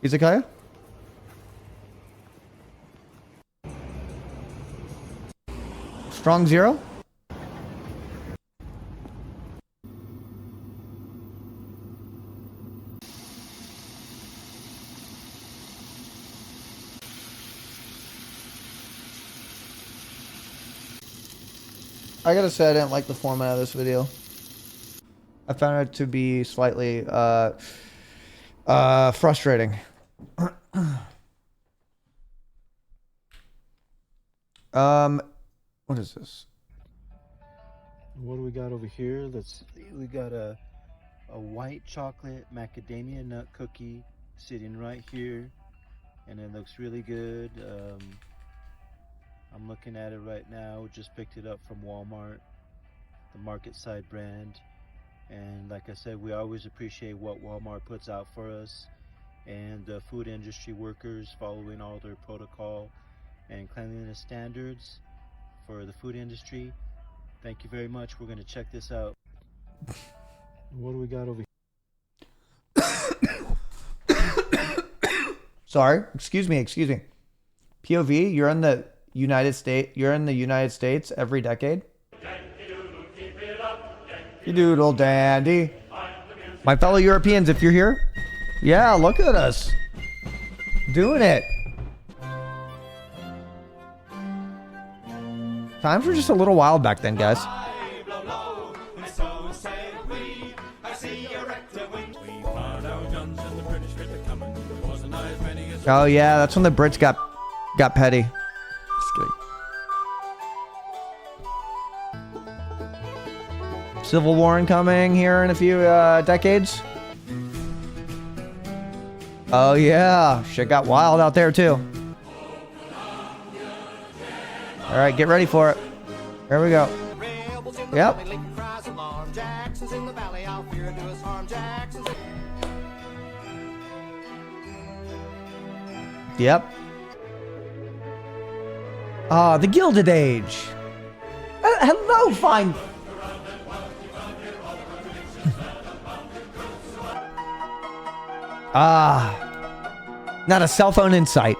Izakaya? Strong zero? I gotta say I didn't like the format of this video. I found it to be slightly frustrating. What is this? What do we got over here? Let's see. We got a white chocolate macadamia nut cookie sitting right here, and it looks really good. I'm looking at it right now. Just picked it up from Walmart, the Market Side brand. And like I said, we always appreciate what Walmart puts out for us, and the food industry workers following all their protocol and cleanliness standards for the food industry. Thank you very much. We're going to check this out. What do we got over here? Sorry, excuse me. POV, you're in the United States every decade. You doodle dandy. My fellow Europeans, if you're here, yeah, look at us doing it. Times were just a little wild back then, guys. Oh yeah, that's when the Brits got petty. Just kidding. Civil War incoming here in a few decades. Oh yeah, shit got wild out there too. All right, get ready for it. Here we go. Yep. Yep. Ah, the Gilded Age. Hello, fine. Ah, not a cell phone in sight.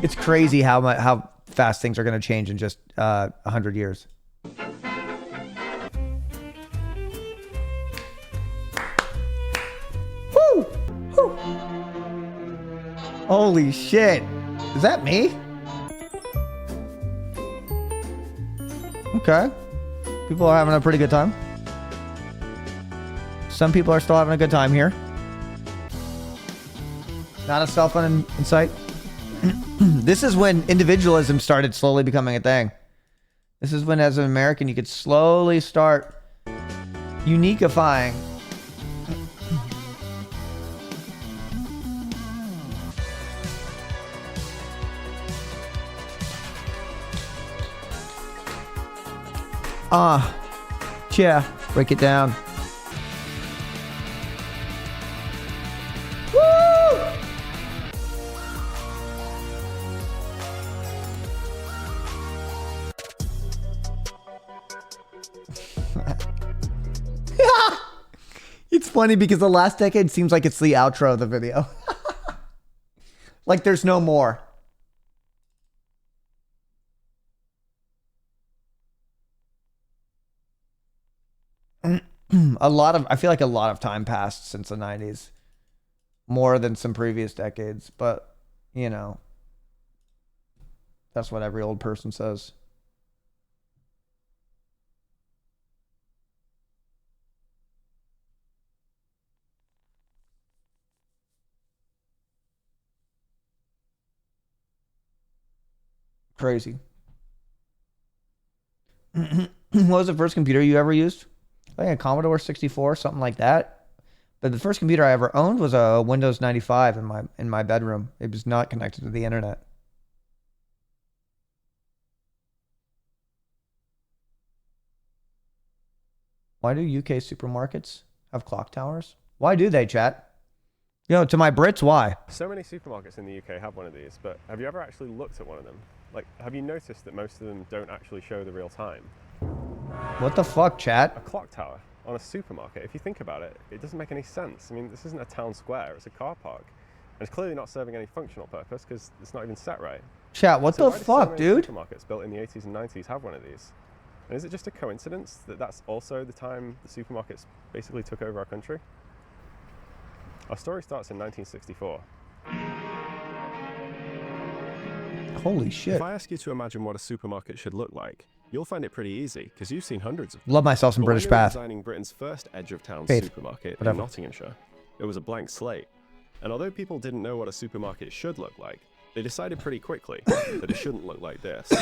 It's crazy how fast things are going to change in just 100 years. Woo! Woo! Holy shit. Is that me? Okay. People are having a pretty good time. Some people are still having a good time here. Not a cell phone in sight. This is when individualism started slowly becoming a thing. This is when, as an American, you could slowly start uniquifying. Yeah, break it down. Woo! It's funny because the last decade seems like it's the outro of the video. Like there's no more. I feel like a lot of time passed since the 90s. More than some previous decades, but you know, that's what every old person says. Crazy. What was the first computer you ever used? I think a Commodore 64, something like that. But the first computer I ever owned was a Windows 95 in my bedroom. It was not connected to the internet. Why do UK supermarkets have clock towers? Why do they, chat? You know, to my Brits, why? So many supermarkets in the UK have one of these, but have you ever actually looked at one of them? Like, have you noticed that most of them don't actually show the real time? What the fuck, chat? A clock tower on a supermarket, if you think about it, it doesn't make any sense. I mean, this isn't a town square, it's a car park. And it's clearly not serving any functional purpose because it's not even set right. Chat, what the fuck, dude? Supermarkets built in the 80s and 90s have one of these. And is it just a coincidence that that's also the time the supermarkets basically took over our country? Our story starts in 1964. Holy shit. If I ask you to imagine what a supermarket should look like, you'll find it pretty easy because you've seen hundreds of them. Love myself some British Bath. Designing Britain's first edge-of-town Faith. supermarket Whatever. in Nottinghamshire, it was a blank slate. And although people didn't know what a supermarket should look like, they decided pretty quickly that it shouldn't look like this.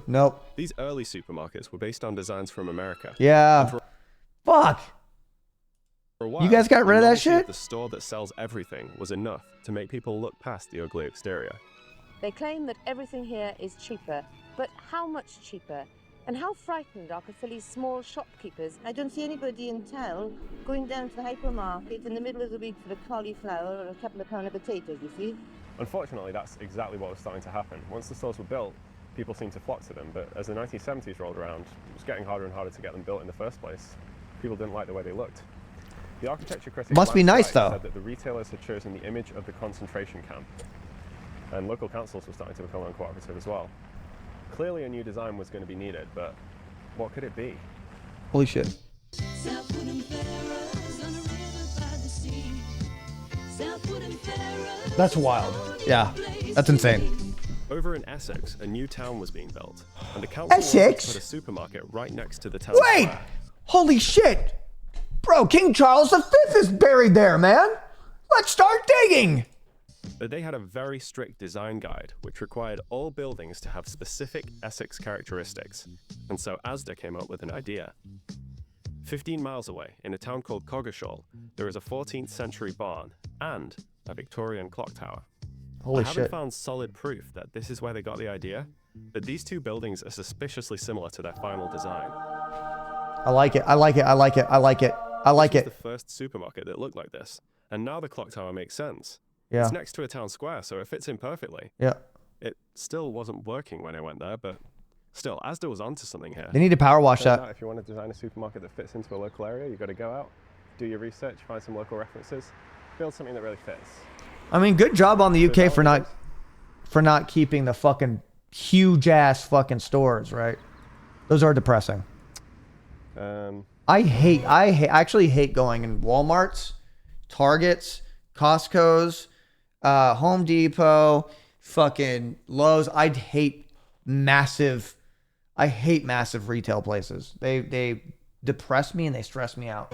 Nope. These early supermarkets were based on designs from America. Yeah. Fuck. For a while, You guys got rid of that novelty shit? The store that sells everything was enough to make people look past the ugly exterior. They claim that everything here is cheaper, but how much cheaper? And how frightened are Caerphilly's small shopkeepers? I don't see anybody in town going down to the hypermarket in the middle of the week for a cauliflower or a couple of pound of potatoes, you see? Unfortunately, that's exactly what was starting to happen. Once the stores were built, people seemed to flock to them, but as the 1970s rolled around, it was getting harder and harder to get them built in the first place. People didn't like the way they looked. The architecture critic Must be nice, though. said that the retailers had chosen the image of the concentration camp, and local councils were starting to become uncooperative as well. Clearly a new design was going to be needed, but what could it be? Holy shit. That's wild. Yeah, that's insane. Over in Essex, a new town was being built, and the council wanted Essex? to put a supermarket right next to the town Wait! square. Holy shit! Bro, King Charles V is buried there, man! Let's start digging! But they had a very strict design guide, which required all buildings to have specific Essex characteristics. And so Asda came up with an idea. 15 miles away, in a town called Coggeshall, there is a 14th century barn and a Victorian clock tower. Holy I haven't shit. found solid proof that this is where they got the idea, but these two buildings are suspiciously similar to their final design. I like it, I like it, I like it, I like it, I like This it. was the first supermarket that looked like this, and now the clock tower makes sense. Yeah. It's next to a town square, so it fits in perfectly. Yeah. It still wasn't working when I went there, but Still, Asda was onto something here. They need to power wash Turns that. out if you want to design a supermarket that fits into a local area, you've got to go out, do your research, find some local references, build something that really fits. I mean, good job on the UK for not keeping the fucking huge ass fucking stores, right? Those are depressing. I actually hate going in Walmarts, Targets, Costco's, Home Depot, fucking Lowe's. I hate massive retail places. They depress me and they stress me out.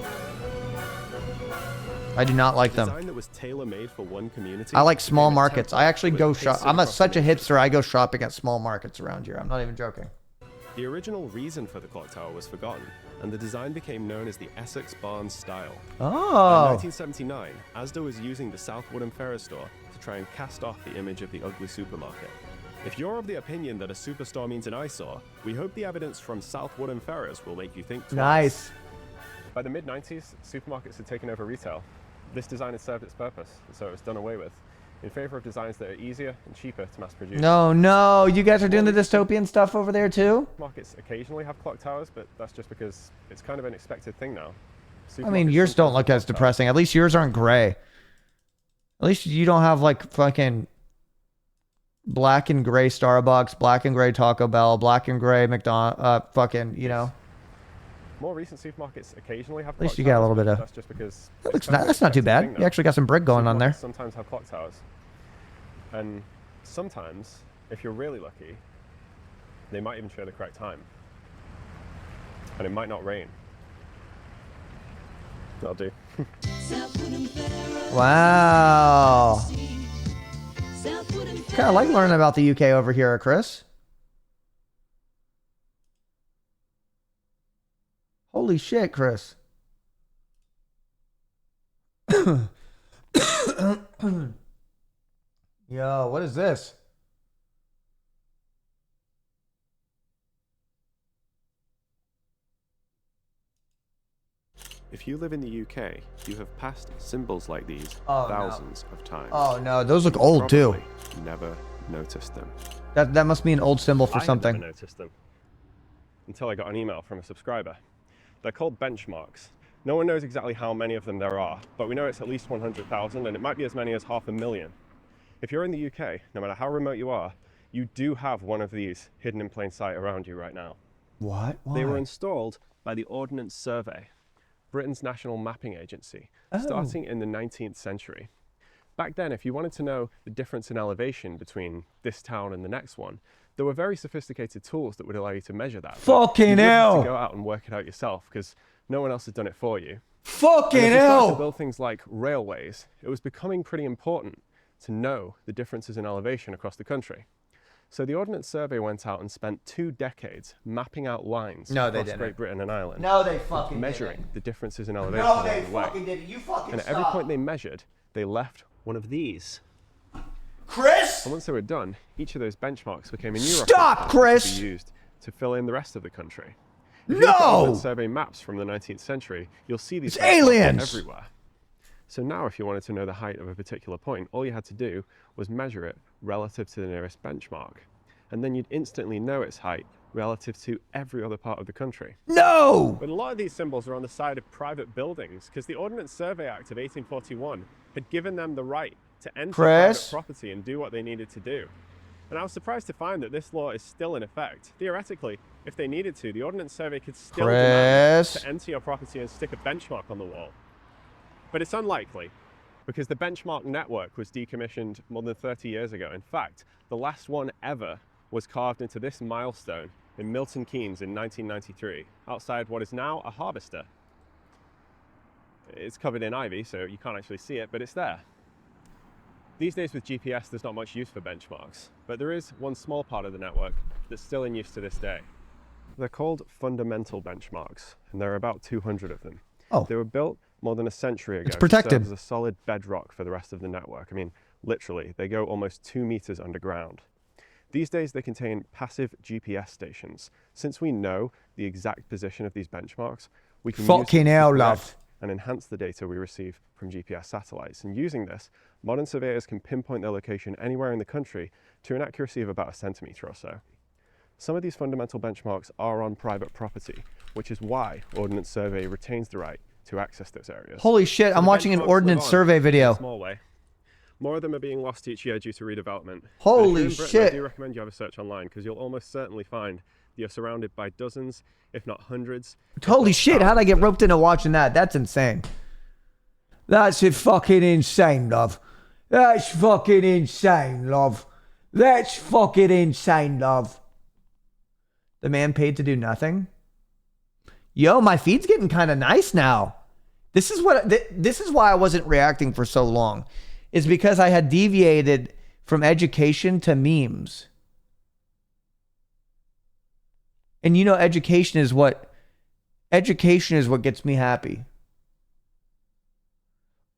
I do not like them. Design that was tailor-made for one community. I like small markets. I actually go shop. I'm such a hipster. I go shopping at small markets around here. I'm not even joking. The original reason for the clock tower was forgotten, and the design became known as the Essex Barn style. Oh. In 1979, Asda was using the South Woodham Ferrers store to try and cast off the image of the ugly supermarket. If you're of the opinion that a superstore means an eyesore, we hope the evidence from South Woodham Ferrers will make you think twice. Nice. By the mid-90s, supermarkets had taken over retail. This design had served its purpose, so it was done away with, in favor of designs that are easier and cheaper to mass produce. No, you guys are doing the dystopian stuff over there too? Markets occasionally have clock towers, but that's just because it's kind of an expected thing now. I mean, yours don't look as depressing. At least yours aren't gray. At least you don't have like fucking black and gray Starbucks, black and gray Taco Bell, black and gray McDonald's, fucking, you know. More recent supermarkets occasionally have At least clock you got a towers, little bit but of... that's just because That's not too bad. You actually got some brick going on there. Sometimes have clock towers. And sometimes, if you're really lucky, they might even show the correct time. And it might not rain. That'll do. Wow. Kind of like learning about the UK over here, Chris. Holy shit, Chris. Yo, what is this? If you live in the UK, you have passed symbols like these thousands of times. Oh no, those look old too. Never noticed them. That must be an old symbol for something. I never noticed them until I got an email from a subscriber. They're called benchmarks. No one knows exactly how many of them there are, but we know it's at least 100,000, and it might be as many as 500,000. If you're in the UK, no matter how remote you are, you do have one of these hidden in plain sight around you right now. What? Why? They were installed by the Ordnance Survey, Britain's national mapping agency, starting in the 19th century. Back then, if you wanted to know the difference in elevation between this town and the next one, there were very sophisticated tools that would allow you to measure that. Fucking you hell! had to go out and work it out yourself because no one else had done it for you. Fucking and as we started hell! to build things like railways, it was becoming pretty important to know the differences in elevation across the country. So the Ordnance Survey went out and spent 2 decades mapping out lines across Great Britain and Ireland. No, they fucking measuring the differences in elevation No, along they the way. fucking didn't. You fucking And at every point they measured, they left one of these. Chris! And once they were done, each of those benchmarks became a new Stop, reference point Chris! to be used to fill in the rest of the country. No! If you look at Ordnance Survey maps from the 19th century, you'll see these It's aliens! everywhere. So now if you wanted to know the height of a particular point, all you had to do was measure it relative to the nearest benchmark. And then you'd instantly know its height relative to every other part of the country. No! But a lot of these symbols are on the side of private buildings because the Ordnance Survey Act of 1841 had given them the right to enter private property and do what they needed to do. And I was surprised to find that this law is still in effect. Theoretically, if they needed to, the Ordnance Survey could still demand to enter your property and stick a benchmark on the wall. But it's unlikely because the benchmark network was decommissioned more than 30 years ago. In fact, the last one ever was carved into this milestone in Milton Keynes in 1993, outside what is now a harvester. It's covered in ivy, so you can't actually see it, but it's there. These days with GPS, there's not much use for benchmarks, but there is one small part of the network that's still in use to this day. They're called fundamental benchmarks, and there are about 200 of them. Oh. They were built more than a century ago. It's protected. To serve as a solid bedrock for the rest of the network. I mean, literally, they go almost 2 meters underground. These days, they contain passive GPS stations. Since we know the exact position of these benchmarks, we can use them to collect and enhance the data we receive from GPS satellites. And using this, modern surveyors can pinpoint their location anywhere in the country to an accuracy of about 1 centimeter or so. Some of these fundamental benchmarks are on private property, which is why Ordnance Survey retains the right to access those areas. Holy shit, I'm watching an Ordnance Survey video. In a small way. More of them are being lost each year due to redevelopment. Holy Britain, shit. I do recommend you have a search online, because you'll almost certainly find that you're surrounded by dozens, if not hundreds. Holy shit, how'd I get roped into watching that? That's insane. That's fucking insane, love. That's fucking insane, love. That's fucking insane, love. The man paid to do nothing? Yo, my feed's getting kind of nice now. This is why I wasn't reacting for so long. It's because I had deviated from education to memes. And you know, education is what gets me happy.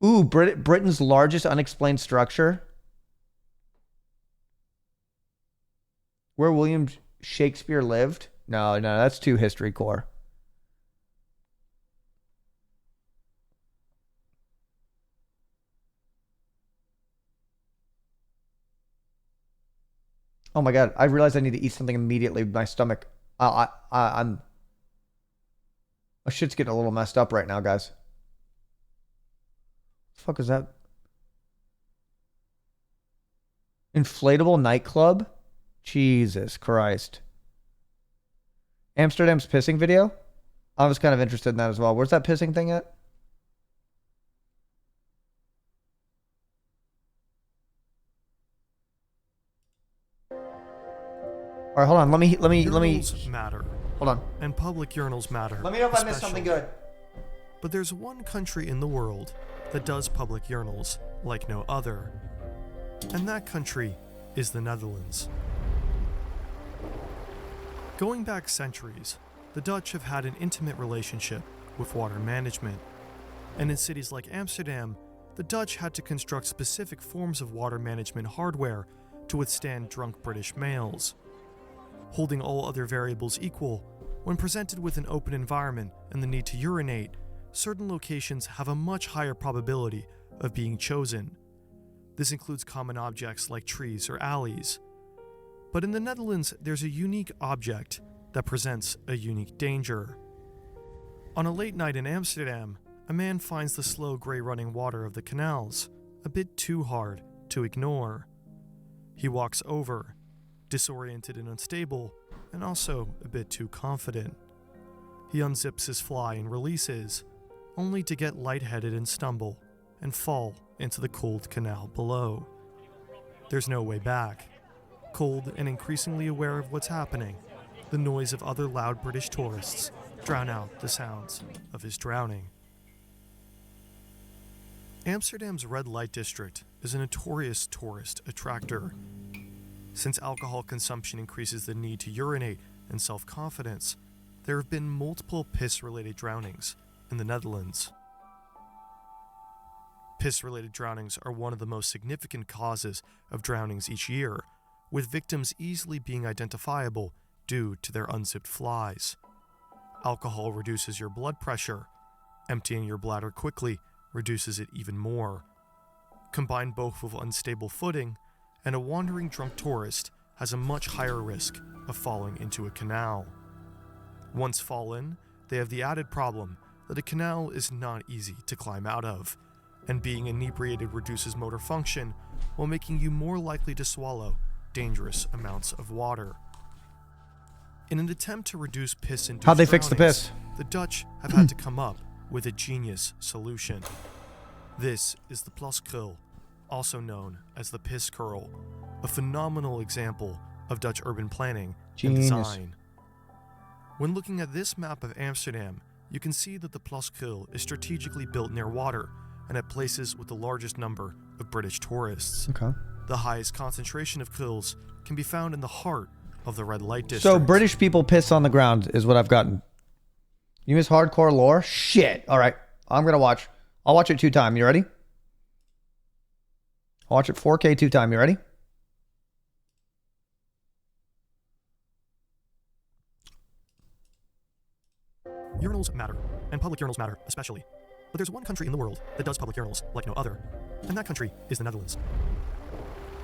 Ooh, Britain's largest unexplained structure. Where William Shakespeare lived? No, that's too history core. Oh my god, I realized I need to eat something immediately. My stomach, my shit's getting a little messed up right now, guys. What the fuck is that? Inflatable nightclub? Jesus Christ. Amsterdam's pissing video? I was kind of interested in that as well. Where's that pissing thing at? All right, hold on. Let me. Urinals matter. Hold on. And public urinals matter. Let me know if I missed something good. But there's one country in the world that does public urinals like no other. And that country is the Netherlands. Going back centuries, the Dutch have had an intimate relationship with water management. And in cities like Amsterdam, the Dutch had to construct specific forms of water management hardware to withstand drunk British males. Holding all other variables equal, when presented with an open environment and the need to urinate, certain locations have a much higher probability of being chosen. This includes common objects like trees or alleys. But in the Netherlands, there's a unique object that presents a unique danger. On a late night in Amsterdam, a man finds the slow gray running water of the canals a bit too hard to ignore. He walks over, disoriented and unstable, and also a bit too confident. He unzips his fly and releases, only to get lightheaded and stumble, and fall into the cold canal below. There's no way back. Cold and increasingly aware of what's happening, the noise of other loud British tourists drown out the sounds of his drowning. Amsterdam's red light district is a notorious tourist attractor. Since alcohol consumption increases the need to urinate and self-confidence, there have been multiple piss-related drownings in the Netherlands. Piss-related drownings are one of the most significant causes of drownings each year, with victims easily being identifiable due to their unzipped flies. Alcohol reduces your blood pressure. Emptying your bladder quickly reduces it even more. Combine both with unstable footing, and a wandering drunk tourist has a much higher risk of falling into a canal. Once fallen, they have the added problem that a canal is not easy to climb out of, and being inebriated reduces motor function while making you more likely to swallow dangerous amounts of water. In an attempt to reduce piss-induced How'd they fix the piss? The Dutch have had to come up with a genius solution. This is the plaskrul, also known as the piss curl, a phenomenal example of Dutch urban planning and design. When looking at this map of Amsterdam, you can see that the plaskrul is strategically built near water and at places with the largest number of British tourists. Okay. The highest concentration of kruls can be found in the heart of the red light district. So British people piss on the ground is what I've gotten. You miss hardcore lore? Shit. All right. I'm going to watch. I'll watch it 2 times. You ready? I'll watch it 4K 2 times. You ready? Urinals matter, and public urinals matter especially. But there's one country in the world that does public urinals like no other, and that country is the Netherlands.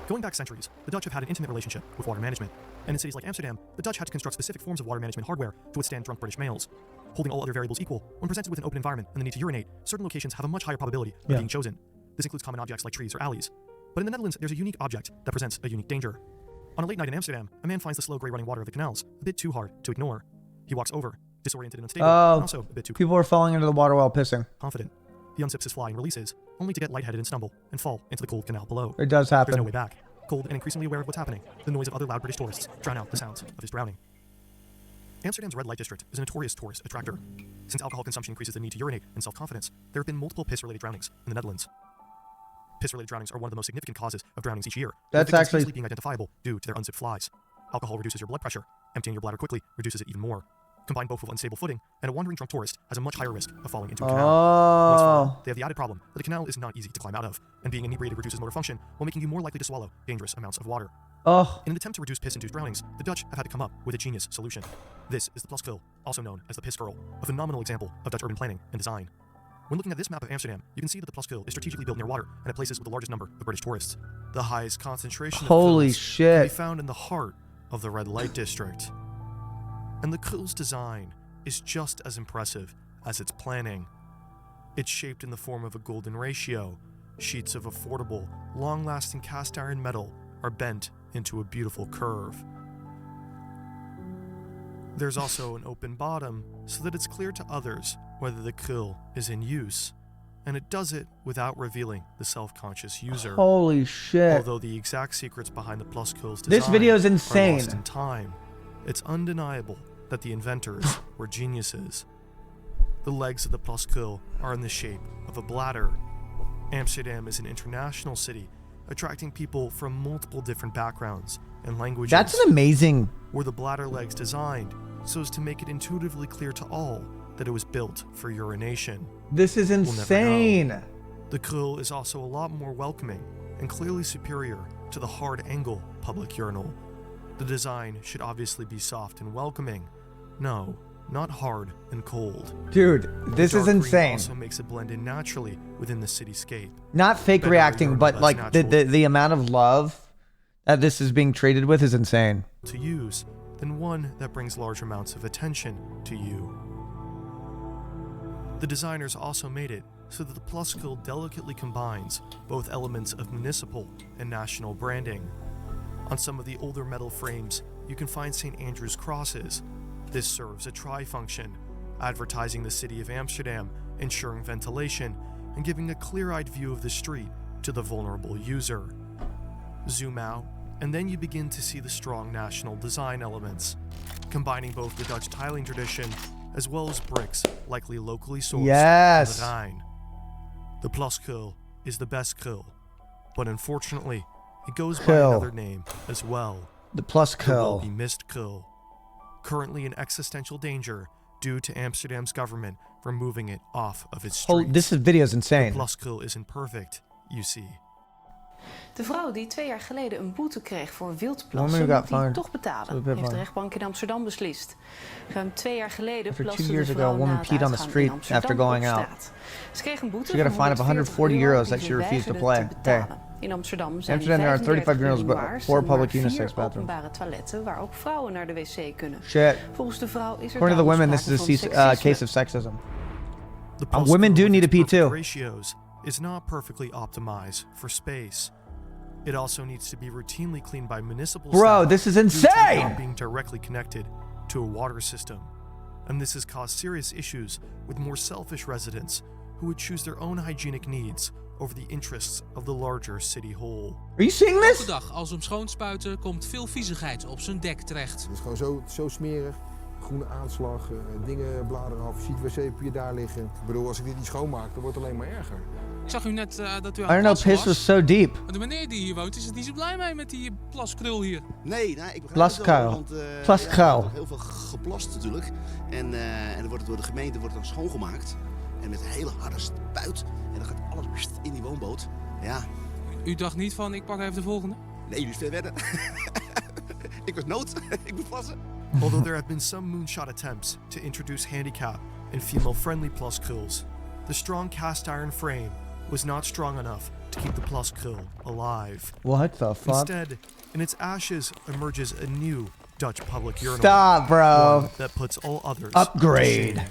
Going back centuries, the Dutch have had an intimate relationship with water management, and in cities like Amsterdam, the Dutch had to construct specific forms of water management hardware to withstand drunk British males. Holding all other variables equal, when presented with an open environment and the need to urinate, certain locations have a much higher probability of being chosen. This includes common objects like trees or alleys. But in the Netherlands, there's a unique object that presents a unique danger. On a late night in Amsterdam, a man finds the slow grey running water of the canals a bit too hard to ignore. He walks over, disoriented and unstable, and also a bit too people are falling into the water while pissing. confident. He unzips his fly and releases, only to get lightheaded and stumble and fall into the cold canal below. It does happen. There's no way back. Cold and increasingly aware of what's happening, the noise of other loud British tourists drown out the sounds of his drowning. Amsterdam's red light district is a notorious tourist attractor. Since alcohol consumption increases the need to urinate and self-confidence, there have been multiple piss-related drownings in the Netherlands. Piss-related drownings are one of the most significant causes of drownings each year. That's actually easily being identifiable due to their unzipped flies. Alcohol reduces your blood pressure. Emptying your bladder quickly reduces it even more. Combine both with unstable footing, and a wandering drunk tourist has a much higher risk of falling into a canal. Once fallen, they have the added problem that the canal is not easy to climb out of, and being inebriated reduces motor function while making you more likely to swallow dangerous amounts of water. In an attempt to reduce piss-induced drownings, the Dutch have had to come up with a genius solution. This is the Plaskuil, also known as the Piss Curl, a phenomenal example of Dutch urban planning and design. When looking at this map of Amsterdam, you can see that the Plaskuil is strategically built near water and at places with the largest number of British tourists. The highest concentration of Kuils can be found in the heart of the red light district. And the Kuil's design is just as impressive as its planning. It's shaped in the form of a golden ratio. Sheets of affordable, long-lasting cast iron metal are bent into a beautiful curve. There's also an open bottom so that it's clear to others whether the Kuil is in use, and it does it without revealing the self-conscious user. Holy shit. Although the exact secrets behind the Plaskuil's design This video is are insane. lost in time, it's undeniable that the inventors were geniuses. The legs of the Plaskuil are in the shape of a bladder. Amsterdam is an international city, attracting people from multiple different backgrounds and languages. That's an amazing... Were the bladder legs designed so as to make it intuitively clear to all that it was built for urination? This is insane. The Kuil is also a lot more welcoming and clearly superior to the hard angle public urinal. The design should obviously be soft and welcoming. No, not hard and cold. Dude, this is insane. Also makes it blend in naturally within the cityscape. Not fake Better reacting, urinal, but less like natural the amount of love that this is being treated with is insane. to use than one that brings large amounts of attention to you. The designers also made it so that the Plaskuil delicately combines both elements of municipal and national branding. On some of the older metal frames, you can find St. Andrew's crosses. This serves a tri-function, advertising the city of Amsterdam, ensuring ventilation, and giving a clear-eyed view of the street to the vulnerable user. Zoom out, and then you begin to see the strong national design elements, combining both the Dutch tiling tradition as well as bricks likely locally sourced Yes. from the Rhine. The Plaskuil is the best Kuil, but unfortunately, it goes by Kuil. another name as well. The Plaskuil. The will-be-missed Kuil, currently in existential danger due to Amsterdam's government removing it off of its streets. This video is insane. The Plaskuil isn't perfect, you see. De vrouw die 2 jaar geleden een boete kreeg voor Woman wildplassen, who got moet die fined. toch betalen, So a bit heeft de more. rechtbank in Amsterdam beslist. Ruim 2 jaar geleden After 2 plaste de years ago, vrouw a woman na het peed on the uitgaan street in Amsterdam after going op out. straat. Ze kreeg een boete She got a van fine of 140 euros that die she ze refused to weigerde play. te betalen. In Amsterdam zijn Amsterdam, there are 35 urinoirs urinoirs, 4 en maar public 4 unisex bathrooms. openbare toiletten waar ook vrouwen naar de wc kunnen. Shit. Volgens de vrouw is er According to the women, this daarom is a sprake van case of sexism. The Women do Plaskuil need to with pee its perfect too. ratios is not perfectly optimized for space. It also needs to be routinely cleaned by municipal Bro, staff this is due to it insane! not being directly connected to a water system. And this has caused serious issues with more selfish residents who would choose their own hygienic needs over the interests of the larger city whole. Are you seeing this? Elke dag als we hem schoonspuiten komt veel viezigheid op zijn dek terecht. Het is gewoon zo smerig. Groene aanslag, dingen bladeren af, je ziet wc-papier daar liggen. Ik bedoel, als ik dit niet schoonmaak, dan wordt het alleen maar erger. Ik zag u net dat u aan I het don't know, plassen piss was so deep. Maar de meneer die hier woont is er niet zo blij mee met die plaskrul hier. Nee, nou, ik begrijp Plaskuil. het wel, want Plaskuil. er wordt heel veel geplast natuurlijk. En dan wordt het door de gemeente dan schoongemaakt. En met een hele harde spuit. En dan gaat alles in die woonboot. Ja. U dacht niet van, ik pak even de volgende? Nee, jullie is ver verder. Ik was nood. Ik moet plassen. Although there have been some moonshot attempts to introduce handicap and female-friendly Plaskuils, the strong cast iron frame was not strong enough to keep the Pluskrill alive. What the fuck? Instead, in its ashes emerges a new Dutch public urinal. Stop, bro. One that puts all others Upgrade. to shame.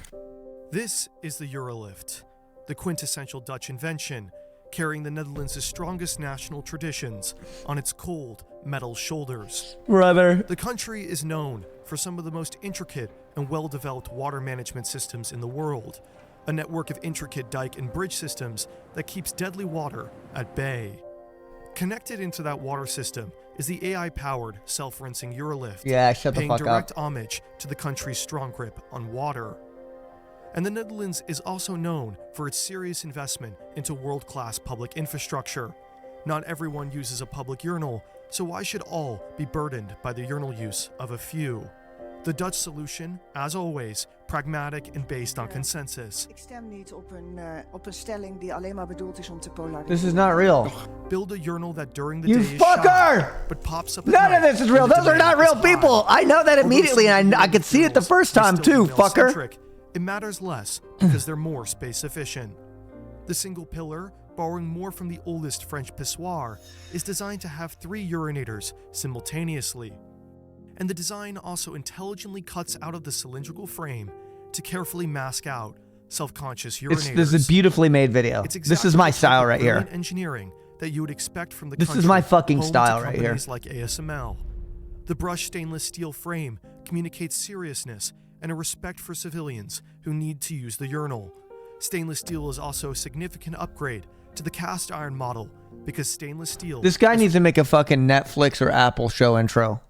This is the Eurolift, the quintessential Dutch invention, carrying the Netherlands' strongest national traditions on its cold metal shoulders. Brother. The country is known for some of the most intricate and well-developed water management systems in the world, a network of intricate dike and bridge systems that keeps deadly water at bay. Connected into that water system is the AI-powered self-rinsing Eurolift, Yeah, shut the paying fuck direct up. homage to the country's strong grip on water. And the Netherlands is also known for its serious investment into world-class public infrastructure. Not everyone uses a public urinal, so why should all be burdened by the urinal use of a few? The Dutch solution, as always, pragmatic and based on consensus. Ik stem niet op een stelling die alleen maar bedoeld is om te polariseren. This is not real. Build a urinal that during the You day is fucker! shy, but pops up at None of night this is real. when the Those are demand not real is high. people. I know that immediately, and I could see it the first time too, fucker. Male-centric, it matters less because they're more space efficient. The single pillar, borrowing more from the oldest French pissoir, is designed to have 3 urinators simultaneously. And the design also intelligently cuts out of the cylindrical frame to carefully mask out self-conscious urinators. This is a beautifully made video. It's This is my exactly the type style of right here. brilliant engineering that you would expect from the This is country, my fucking home to style right here. companies like ASML. The brushed stainless steel frame communicates seriousness and a respect for civilians who need to use the urinal. Stainless steel is also a significant upgrade to the cast iron model because stainless steel. This guy needs to make a fucking Netflix or Apple show intro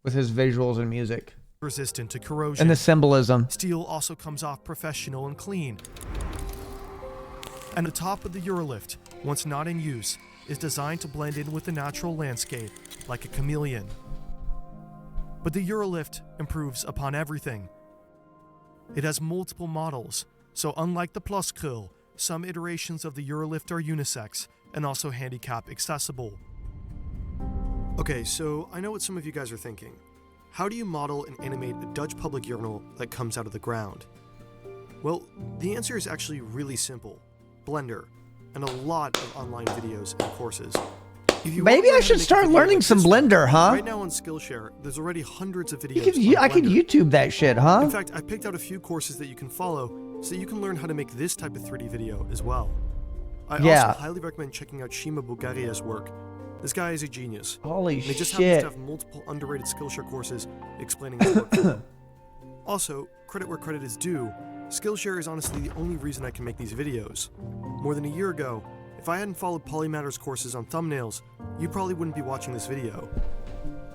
with his visuals and music. Resistant to corrosion. And the symbolism. Steel also comes off professional and clean. And the top of the Eurolift, once not in use, is designed to blend in with the natural landscape like a chameleon. But the Eurolift improves upon everything. It has multiple models, so unlike the Pluskrill, some iterations of the Eurolift are unisex and also handicap accessible. Okay, so I know what some of you guys are thinking. How do you model and animate a Dutch public urinal that comes out of the ground? Well, the answer is actually really simple. Blender, and a lot of online videos and courses. If you Maybe wanna I learn how should to make a start video learning like some this one, Blender, huh? Right now on Skillshare, there's already hundreds of videos. I could YouTube that shit, huh? In fact, I picked out a few courses that you can follow so that you can learn how to make this type of 3D video as well. I also highly recommend checking out Shima Bulgaria's work. This guy is a genius. Holy and he just shit. happens to have multiple underrated Skillshare courses explaining his work. Also, credit where credit is due, Skillshare is honestly the only reason I can make these videos. More than a year ago, if I hadn't followed Polymatter's courses on thumbnails, you probably wouldn't be watching this video.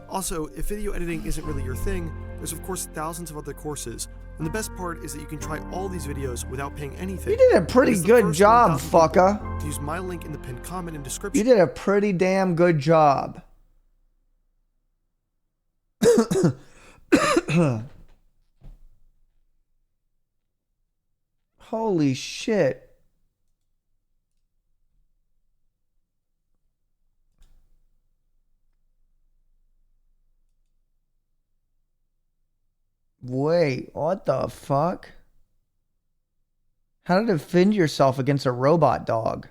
Also, if video editing isn't really your thing, there's of course thousands of other courses, and the best part is that you can try all these videos without paying anything. You did a pretty good job, fucker. To use my link in the pinned comment and description. You did a pretty damn good job. Holy shit. Wait, what the fuck? How to defend yourself against a robot dog.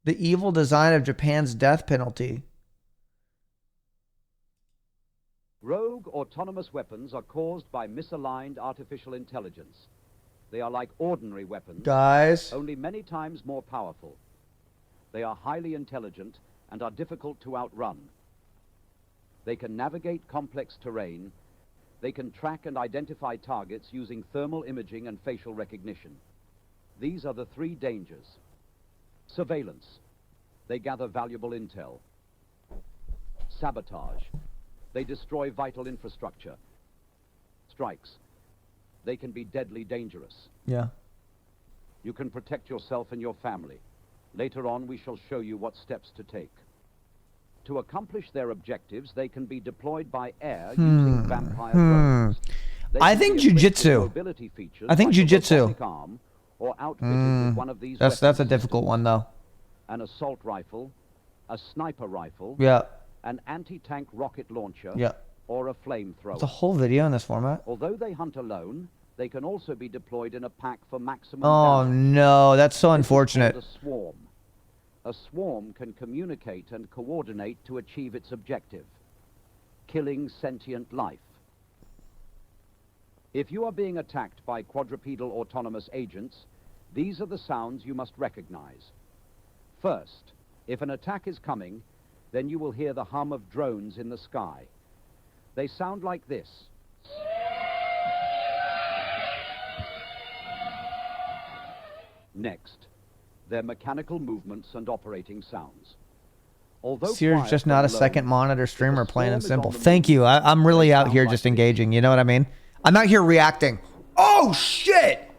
The evil design of Japan's death penalty. Rogue autonomous weapons are caused by misaligned artificial intelligence. They are like ordinary weapons, Guys. only many times more powerful. They are highly intelligent and are difficult to outrun. They can navigate complex terrain. They can track and identify targets using thermal imaging and facial recognition. These are the 3 dangers. Surveillance. They gather valuable intel. Sabotage. They destroy vital infrastructure. Strikes. They can be deadly dangerous. Yeah. You can protect yourself and your family. Later on, we shall show you what steps to take. To accomplish their objectives, they can be deployed by air using vampire drones. They I can think be equipped with jujitsu. mobility features I think like a jujitsu. robotic arm or outfitted with one of these That's weapons a difficult one though. an assault rifle, a sniper rifle, Yeah. an anti-tank rocket launcher, Yeah. or a flamethrower. It's a whole video in this format. Although they hunt alone, they can also be deployed in a pack for maximum Oh damage. no, that's so This is unfortunate. called a swarm. a swarm can communicate and coordinate to achieve its objective, killing sentient life. If you are being attacked by quadrupedal autonomous agents, these are the sounds you must recognize. First, if an attack is coming, then you will hear the hum of drones in the sky. They sound like this. Next, their mechanical movements and operating sounds. Although Cyr's just not a alone, second monitor streamer, plain and storm is simple. on the Thank you. I'm really out here just engaging. You know what I mean? I'm out here reacting. Oh, shit!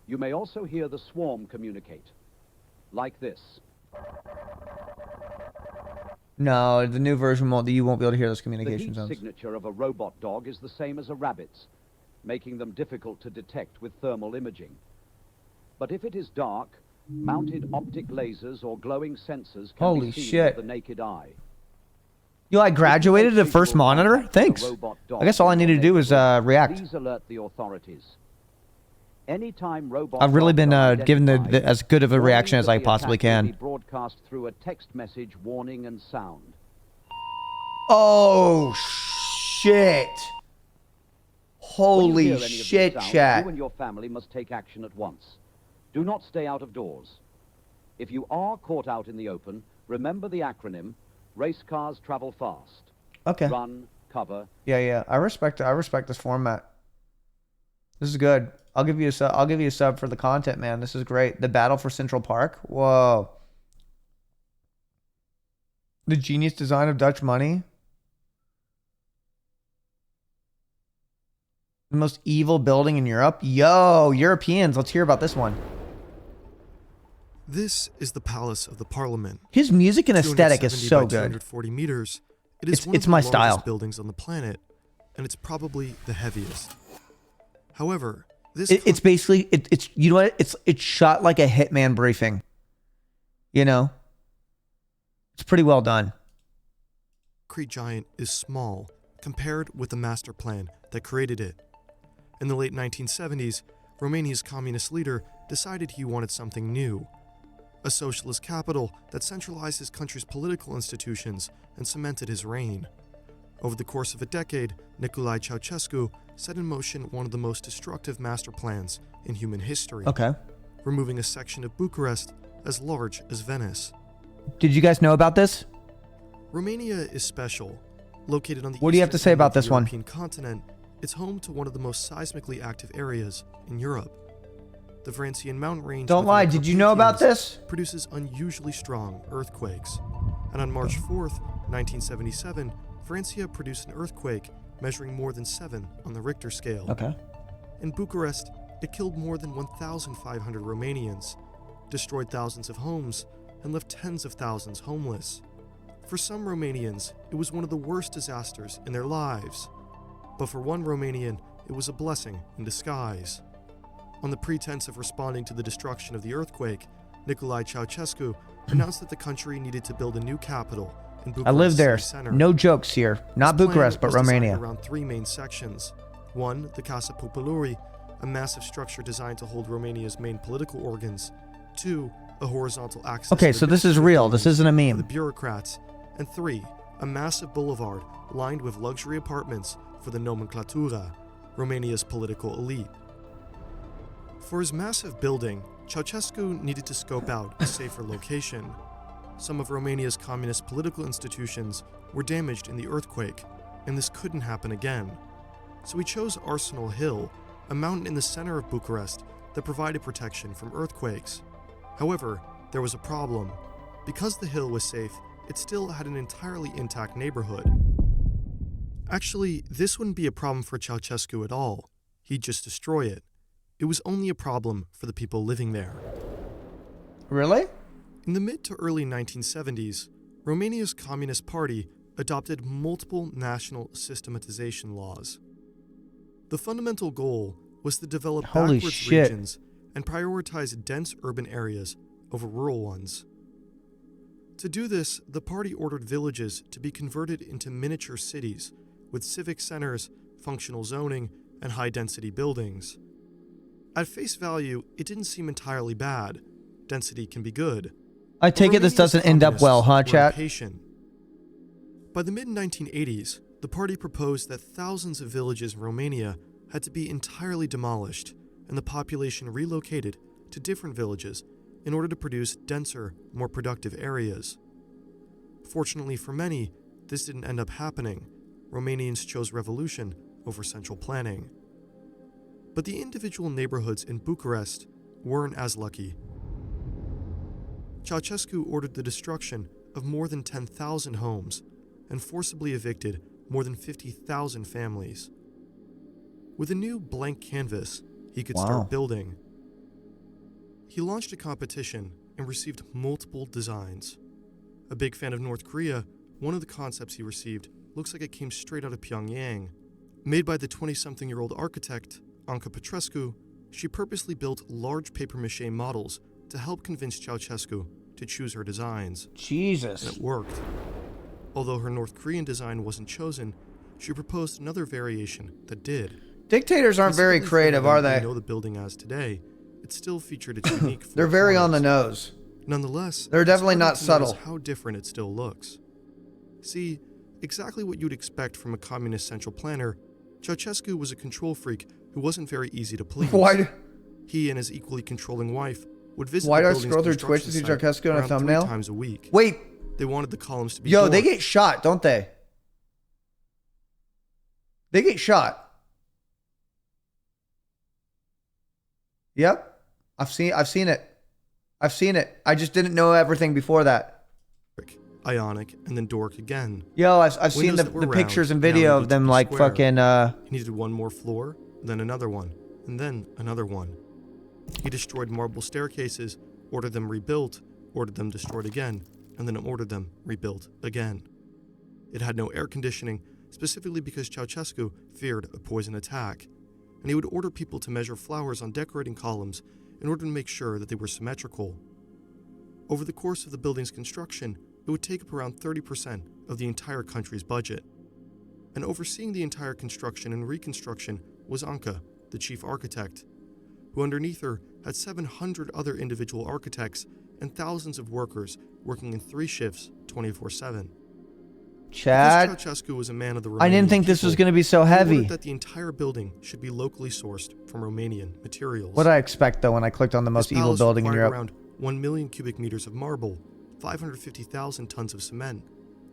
You may also hear the swarm communicate, like this. No, the new version won't. You won't be able to hear those The communication heat zones. signature of a robot dog is the same as a rabbit's, making them difficult to detect with thermal imaging. But if it is dark, mounted optic lasers or glowing sensors can Holy be seen shit. with the naked eye. Yo, I graduated to first monitor? Thanks. I guess all I need to do is react. Please alert the authorities. Anytime robot I've really been dogs are given identified, as good of a warnings reaction as of I the possibly attack will be can. broadcast through a text message warning and sound. Oh, shit. When you Holy hear any of these shit, sounds, chat. You and your family must take action at once. Do not stay out of doors. If you are caught out in the open, remember the acronym: race cars travel fast. Okay. Run, cover. Yeah. I respect this format. This is good. I'll give you a sub for the content, man. This is great. The battle for Central Park. Whoa. The genius design of Dutch money. The most evil building in Europe. Yo, Europeans, let's hear about this one. This is the Palace of the Parliament. His music and aesthetic is 270 so by good. 240 meters. It is one It's of the my largest style. buildings on the planet, and it's probably the heaviest. However, this It's basically it's you know what? It's shot like a Hitman briefing. You know? It's pretty well done. concrete giant is small compared with the master plan that created it. In the late 1970s, Romania's communist leader decided he wanted something new. A socialist capital that centralized his country's political institutions and cemented his reign. Over the course of a decade, Nicolae Ceausescu set in motion one of the most destructive master plans in human history. Okay. Removing a section of Bucharest as large as Venice. Did you guys know about this? Romania is special. Located on the What do you have to say about this one? European continent, it's home to one of the most seismically active areas in Europe. The Vrancian mountain range Don't within lie, the did you know about Carpathians this? produces unusually strong earthquakes. And on March 4th, 1977, Francia produced an earthquake measuring more than 7 on the Richter scale. Okay. In Bucharest, it killed more than 1,500 Romanians, destroyed thousands of homes, and left tens of thousands homeless. For some Romanians, it was one of the worst disasters in their lives. But for one Romanian, it was a blessing in disguise. On the pretense of responding to the destruction of the earthquake, Nicolae Ceausescu announced that the country needed to build a new capital in Bucharest I live there. city center. No jokes here. Not His plan Bucharest, but was designed Romania. around 3 main sections. 1, the Casa Populari, a massive structure designed to hold Romania's main political organs. 2, a horizontal axis. Okay, for so this is administrative real. This buildings isn't a for meme. the bureaucrats. And 3, a massive boulevard lined with luxury apartments for the nomenclatura, Romania's political elite. For his massive building, Ceausescu needed to scope out a safer location. Some of Romania's communist political institutions were damaged in the earthquake, and this couldn't happen again. So he chose Arsenal Hill, a mountain in the center of Bucharest that provided protection from earthquakes. However, there was a problem. Because the hill was safe, it still had an entirely intact neighborhood. Actually, this wouldn't be a problem for Ceausescu at all. He'd just destroy it. It was only a problem for the people living there. Really? In the mid to early 1970s, Romania's Communist Party adopted multiple national systematization laws. The fundamental goal was to develop Holy backwards shit. regions and prioritize dense urban areas over rural ones. To do this, the party ordered villages to be converted into miniature cities with civic centers, functional zoning, and high-density buildings. At face value, it didn't seem entirely bad. Density can be good. I take it this doesn't end up well, huh, chat? By the mid-1980s, the party proposed that thousands of villages in Romania had to be entirely demolished and the population relocated to different villages in order to produce denser, more productive areas. Fortunately for many, this didn't end up happening. Romanians chose revolution over central planning. But the individual neighborhoods in Bucharest weren't as lucky. Ceausescu ordered the destruction of more than 10,000 homes and forcibly evicted more than 50,000 families. With a new blank canvas, he could start building. He launched a competition and received multiple designs. A big fan of North Korea, one of the concepts he received looks like it came straight out of Pyongyang. Made by the 20-something-year-old architect, Anca Petrescu, she purposely built large papier-mâché models to help convince Ceausescu to choose her designs. Jesus. And it worked. Although her North Korean design wasn't chosen, she proposed another variation that did. Dictators aren't very creative, are they? We know the building as today. It still featured its unique four They're very corners. on the nose. Nonetheless, they're definitely it's not hard to subtle. notice how different it still looks. See, exactly what you'd expect from a communist central planner, Ceausescu was a control freak who wasn't very easy to please. Why? He and his equally controlling wife would visit Why the do I building's scroll through Twitch to see construction Ceausescu on a site thumbnail? around 3 times a week. Wait. They wanted the columns to be Yo, dwarfed. they get shot, don't they? They get shot. Yep. I've seen it. I've seen it. I just didn't know everything before that. Ionic and then Doric again. Yo, I've seen Windows the that were pictures and round video now of needed them to be like square. fucking He needed one more floor, then another one, and then another one. He destroyed marble staircases, ordered them rebuilt, ordered them destroyed again, and then ordered them rebuilt again. It had no air conditioning, specifically because Ceausescu feared a poison attack, and he would order people to measure flowers on decorating columns in order to make sure that they were symmetrical. Over the course of the building's construction, it would take up around 30% of the entire country's budget. And overseeing the entire construction and reconstruction was Anca, the chief architect, who underneath her had 700 other individual architects and thousands of workers working in 3 shifts 24/7. Chad, Because Ceausescu was a man of the I didn't Romanian think this was people, going to be so he heavy. ordered that the entire building should be locally sourced from Romanian materials. What did I expect though when I clicked on the most His evil palace building in required Europe? around 1 million cubic meters of marble, 550,000 tons of cement,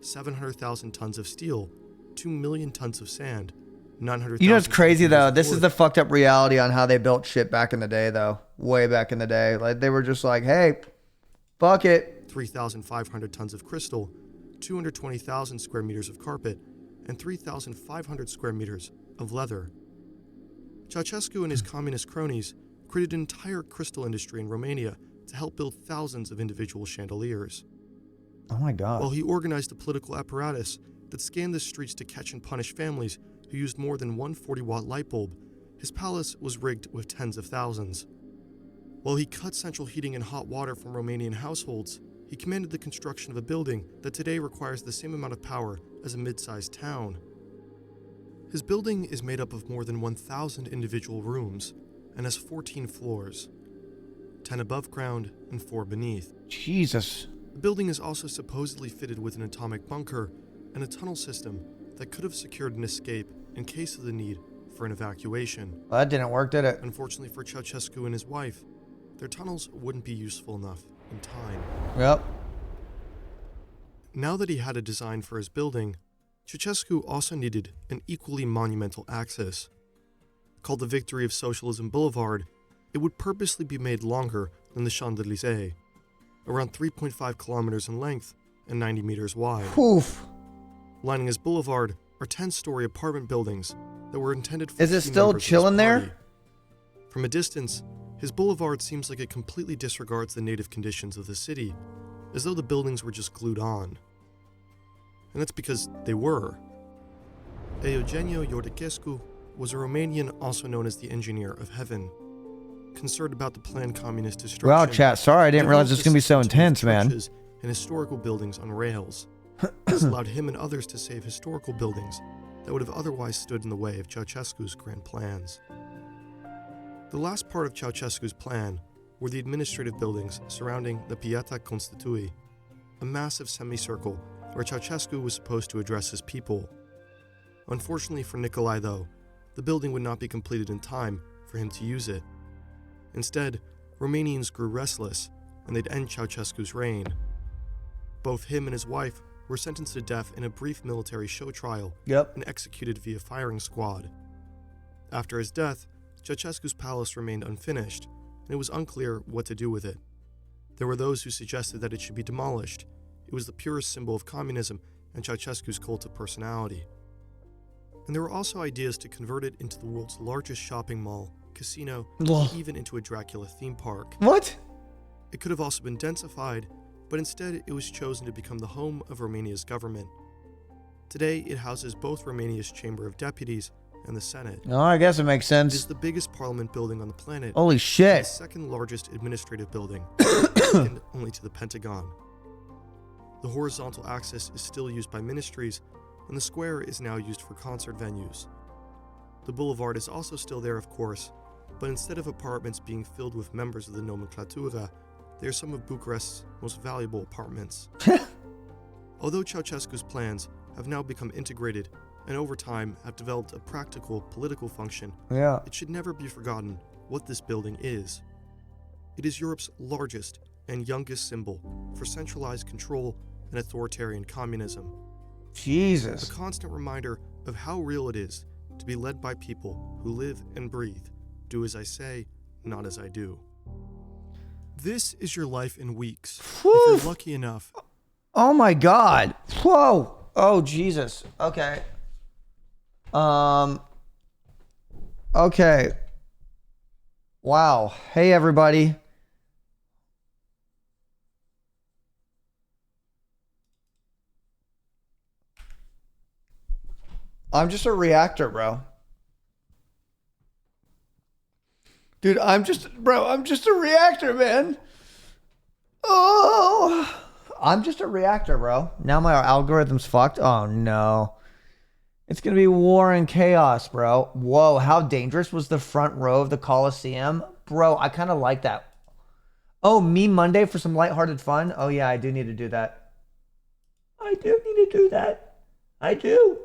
700,000 tons of steel, 2 million tons of sand, 900,000. You know what's crazy though? of This is wood. the fucked up reality on how they built shit back in the day though. Way back in the day. Like they were just like, hey, fuck it. 3,500 tons of crystal, 220,000 square meters of carpet, and 3,500 square meters of leather. Ceausescu and his communist cronies created an entire crystal industry in Romania to help build thousands of individual chandeliers. Oh my god. While he organized a political apparatus that scanned the streets to catch and punish families who used more than one 40-watt light bulb, his palace was rigged with tens of thousands. While he cut central heating and hot water from Romanian households, he commanded the construction of a building that today requires the same amount of power as a mid-sized town. His building is made up of more than 1,000 individual rooms and has 14 floors, 10 above ground and 4 beneath. Jesus. The building is also supposedly fitted with an atomic bunker and a tunnel system that could have secured an escape in case of the need for an evacuation. Well, that didn't work, did it? Unfortunately for Ceausescu and his wife, their tunnels wouldn't be useful enough in time. Yep. Now that he had a design for his building, Ceausescu also needed an equally monumental axis. Called the Victory of Socialism Boulevard, it would purposely be made longer than the Champs-Élysées, around 3.5 kilometers in length and 90 meters wide. Oof. Lining his boulevard are 10-story apartment buildings that were intended for Is it key still members of his chilling there? party. From a distance, his boulevard seems like it completely disregards the native conditions of the city, as though the buildings were just glued on. And that's because they were. Eugenio Iordachescu was a Romanian also known as the Engineer of Heaven. Concerned about the planned communist destruction. Wow, chat. Sorry, I didn't realize this was gonna be so intense, man. churches and historical buildings on rails. This allowed him and others to save historical buildings that would have otherwise stood in the way of Ceausescu's grand plans. The last part of Ceausescu's plan were the administrative buildings surrounding the Piața Constituției, a massive semicircle where Ceausescu was supposed to address his people. Unfortunately for Nicolae, though, the building would not be completed in time for him to use it. Instead, Romanians grew restless, and they'd end Ceausescu's reign. Both him and his wife were sentenced to death in a brief military show trial and executed via firing squad. After his death, Ceausescu's palace remained unfinished, and it was unclear what to do with it. There were those who suggested that it should be demolished. It was the purest symbol of communism and Ceausescu's cult of personality. And there were also ideas to convert it into the world's largest shopping mall, casino, and even into a Dracula theme park. What? It could have also been densified, but instead it was chosen to become the home of Romania's government. Today, it houses both Romania's Chamber of Deputies and the Senate. Oh, I guess it makes sense. It is the biggest parliament building on the planet. Holy shit. The second largest administrative building, second only to the Pentagon. The horizontal axis is still used by ministries, and the square is now used for concert venues. The boulevard is also still there, of course, but instead of apartments being filled with members of the nomenclatura, they are some of Bucharest's most valuable apartments. Although Ceausescu's plans have now become integrated and over time have developed a practical political function, it should never be forgotten what this building is. It is Europe's largest and youngest symbol for centralized control and authoritarian communism. Jesus. A constant reminder of how real it is to be led by people who live and breathe, do as I say, not as I do. This is your life in weeks. If you're lucky enough. Oh my God. Whoa. Oh, Jesus. Okay. Okay. Wow. Hey, everybody. I'm just a reactor, bro. Dude, I'm just a reactor, man. Oh, I'm just a reactor, bro. Now my algorithm's fucked. Oh, no. It's going to be war and chaos, bro. Whoa, how dangerous was the front row of the Coliseum? Bro, I kind of like that. Oh, Meme Monday for some lighthearted fun? Oh, yeah, I do need to do that. I do need to do that. I do.